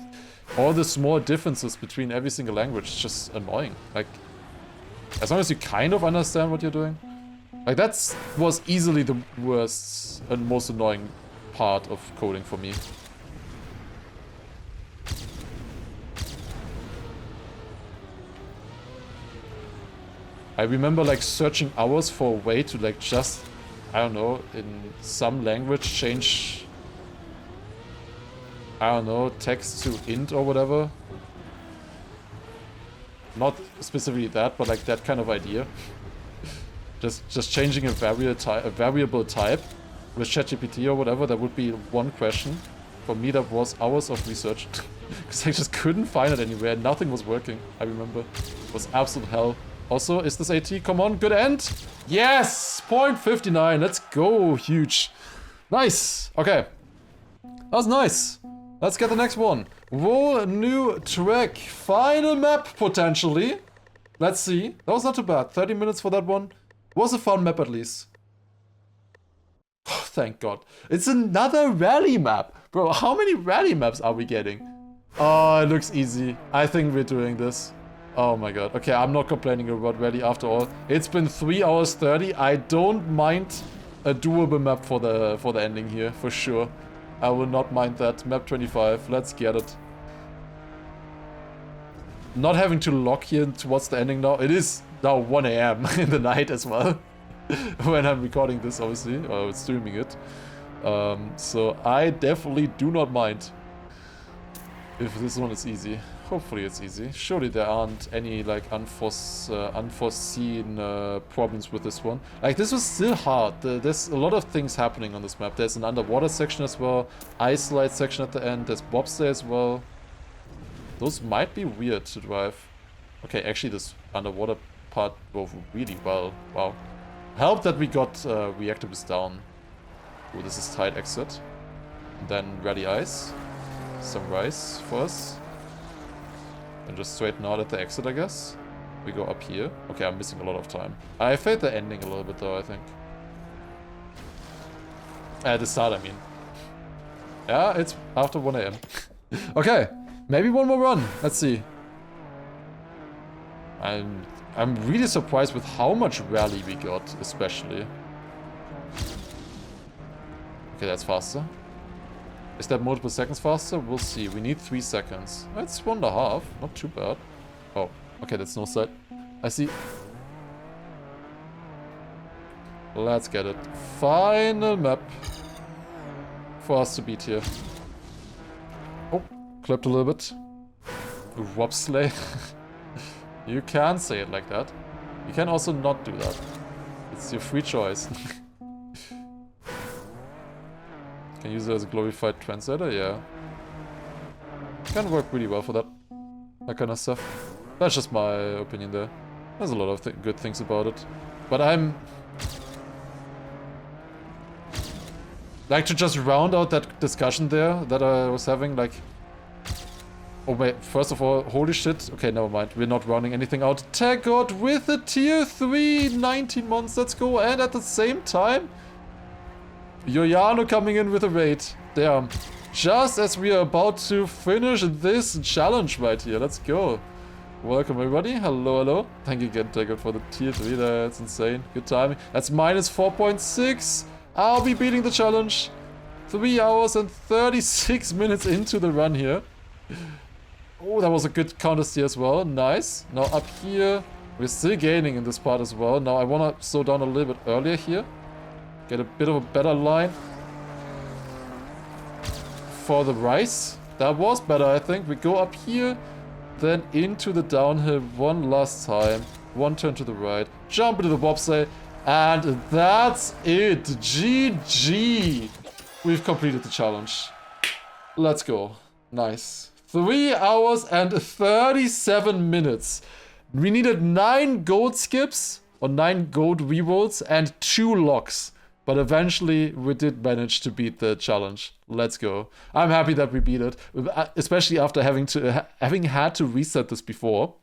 all the small differences between every single language is just annoying. Like, as long as you kind of understand what you're doing. Like, that was easily the worst and most annoying part of coding for me. I remember, like, searching hours for a way to, like, just, I don't know, in some language change, I don't know, text to int or whatever. Not specifically that, but, like, that kind of idea. Just changing a variable type with ChatGPT or whatever, that would be one question. For me, that was hours of research. Because I just couldn't find it anywhere. Nothing was working, I remember. It was absolute hell. Also, is this AT? Come on, good end. Yes! 0.59. Let's go. Huge. Nice. Okay. That was nice. Let's get the next one. Whoa, new track. Final map, potentially. Let's see. That was not too bad. 30 minutes for that one. Was a fun map at least. Oh, thank God. It's another rally map. Bro, how many rally maps are we getting? Oh, it looks easy. I think we're doing this. Oh my God. Okay, I'm not complaining about rally after all. It's been 3 hours 30. I don't mind a doable map for the ending here, for sure. I will not mind that. Map 25. Let's get it. Not having to lock here towards the ending now. It is now 1 AM in the night as well. When I'm recording this, obviously, or streaming it. So I definitely do not mind if this one is easy. Hopefully it's easy. Surely there aren't any, like, unforeseen problems with this one. Like, this was still hard. There's a lot of things happening on this map. There's an underwater section as well. Ice slide section at the end. There's bobsleigh as well. Those might be weird to drive. Okay, actually this underwater part drove really well. Wow. Help that we got reactables down. Oh, this is tight exit. And then rally ice. Some rice for us. And just straighten out at the exit, I guess. We go up here. Okay, I'm missing a lot of time. I failed the ending a little bit though, I think. At the start, I mean. Yeah, it's after 1 AM. Okay, maybe one more run. Let's see. I'm really surprised with how much rally we got, especially. Okay, that's faster. Is that multiple seconds faster? We'll see. We need 3 seconds. That's 1.5. Not too bad. Oh, okay, that's no side. I see. Let's get it. Final map for us to beat here. Oh, clipped a little bit. Wobsleigh. You can say it like that. You can also not do that. It's your free choice. Can use it as a glorified translator, yeah. Can work really well for that. That kind of stuff. That's just my opinion there. There's a lot of good things about it. But I'm... like to just round out that discussion there that I was having, like... Oh wait, first of all, holy shit. Okay, never mind. We're not rounding anything out. Tag God with a tier 3 19 months. Let's go. And at the same time... Yoyano coming in with a raid. Damn. Just as we are about to finish this challenge right here. Let's go. Welcome everybody. Hello, hello. Thank you again, Taggart, for the tier 3. That's insane. Good timing. That's minus 4.6. I'll be beating the challenge. 3 hours and 36 minutes into the run here. Oh, that was a good counter steer as well. Nice. Now up here, we're still gaining in this part as well. Now I want to slow down a little bit earlier here. Get a bit of a better line for the rise. That was better, I think. We go up here, then into the downhill one last time. One turn to the right, jump into the bobsleigh, and that's it. GG. We've completed the challenge. Let's go. Nice. 3 hours and 37 minutes. We needed 9 gold skips or 9 gold rerolls and 2 locks. But eventually, we did manage to beat the challenge. Let's go. I'm happy that we beat it, especially after having had to reset this before.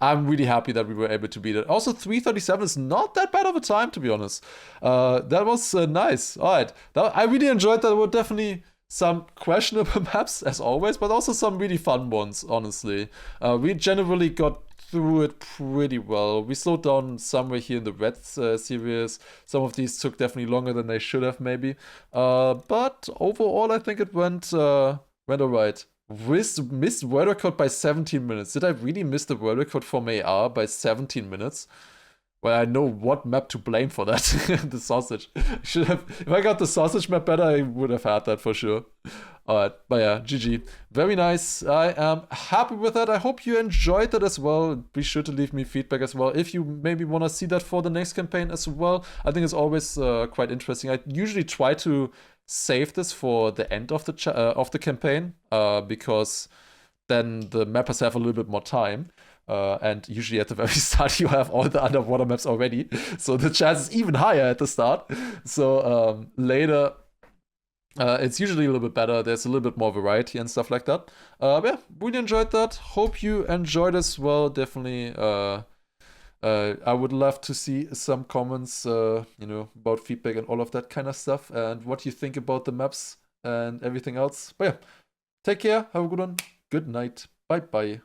I'm really happy that we were able to beat it. Also, 3:37 is not that bad of a time, to be honest. That was nice. All right. I really enjoyed that. There were definitely some questionable maps, as always, but also some really fun ones, honestly. We generally got through it pretty well. We slowed down somewhere here in the red series. Some of these took definitely longer than they should have, maybe. But overall, I think it went alright. Missed world record by 17 minutes. Did I really miss the world record from AR by 17 minutes? Well, I know what map to blame for that. The sausage. Should have. If I got the sausage map better, I would have had that for sure. Alright, but yeah, GG. Very nice. I am happy with that. I hope you enjoyed that as well. Be sure to leave me feedback as well. If you maybe want to see that for the next campaign as well. I think it's always quite interesting. I usually try to save this for the end of the campaign because then the mappers have a little bit more time. And usually at the very start you have all the underwater maps already, so the chance is even higher at the start. So later it's usually a little bit better. There's a little bit more variety and stuff like that. Yeah, really enjoyed that. Hope you enjoyed as well. Definitely I would love to see some comments about feedback and all of that kind of stuff, and what you think about the maps and everything else. But yeah, take care, have a good one, good night, bye bye.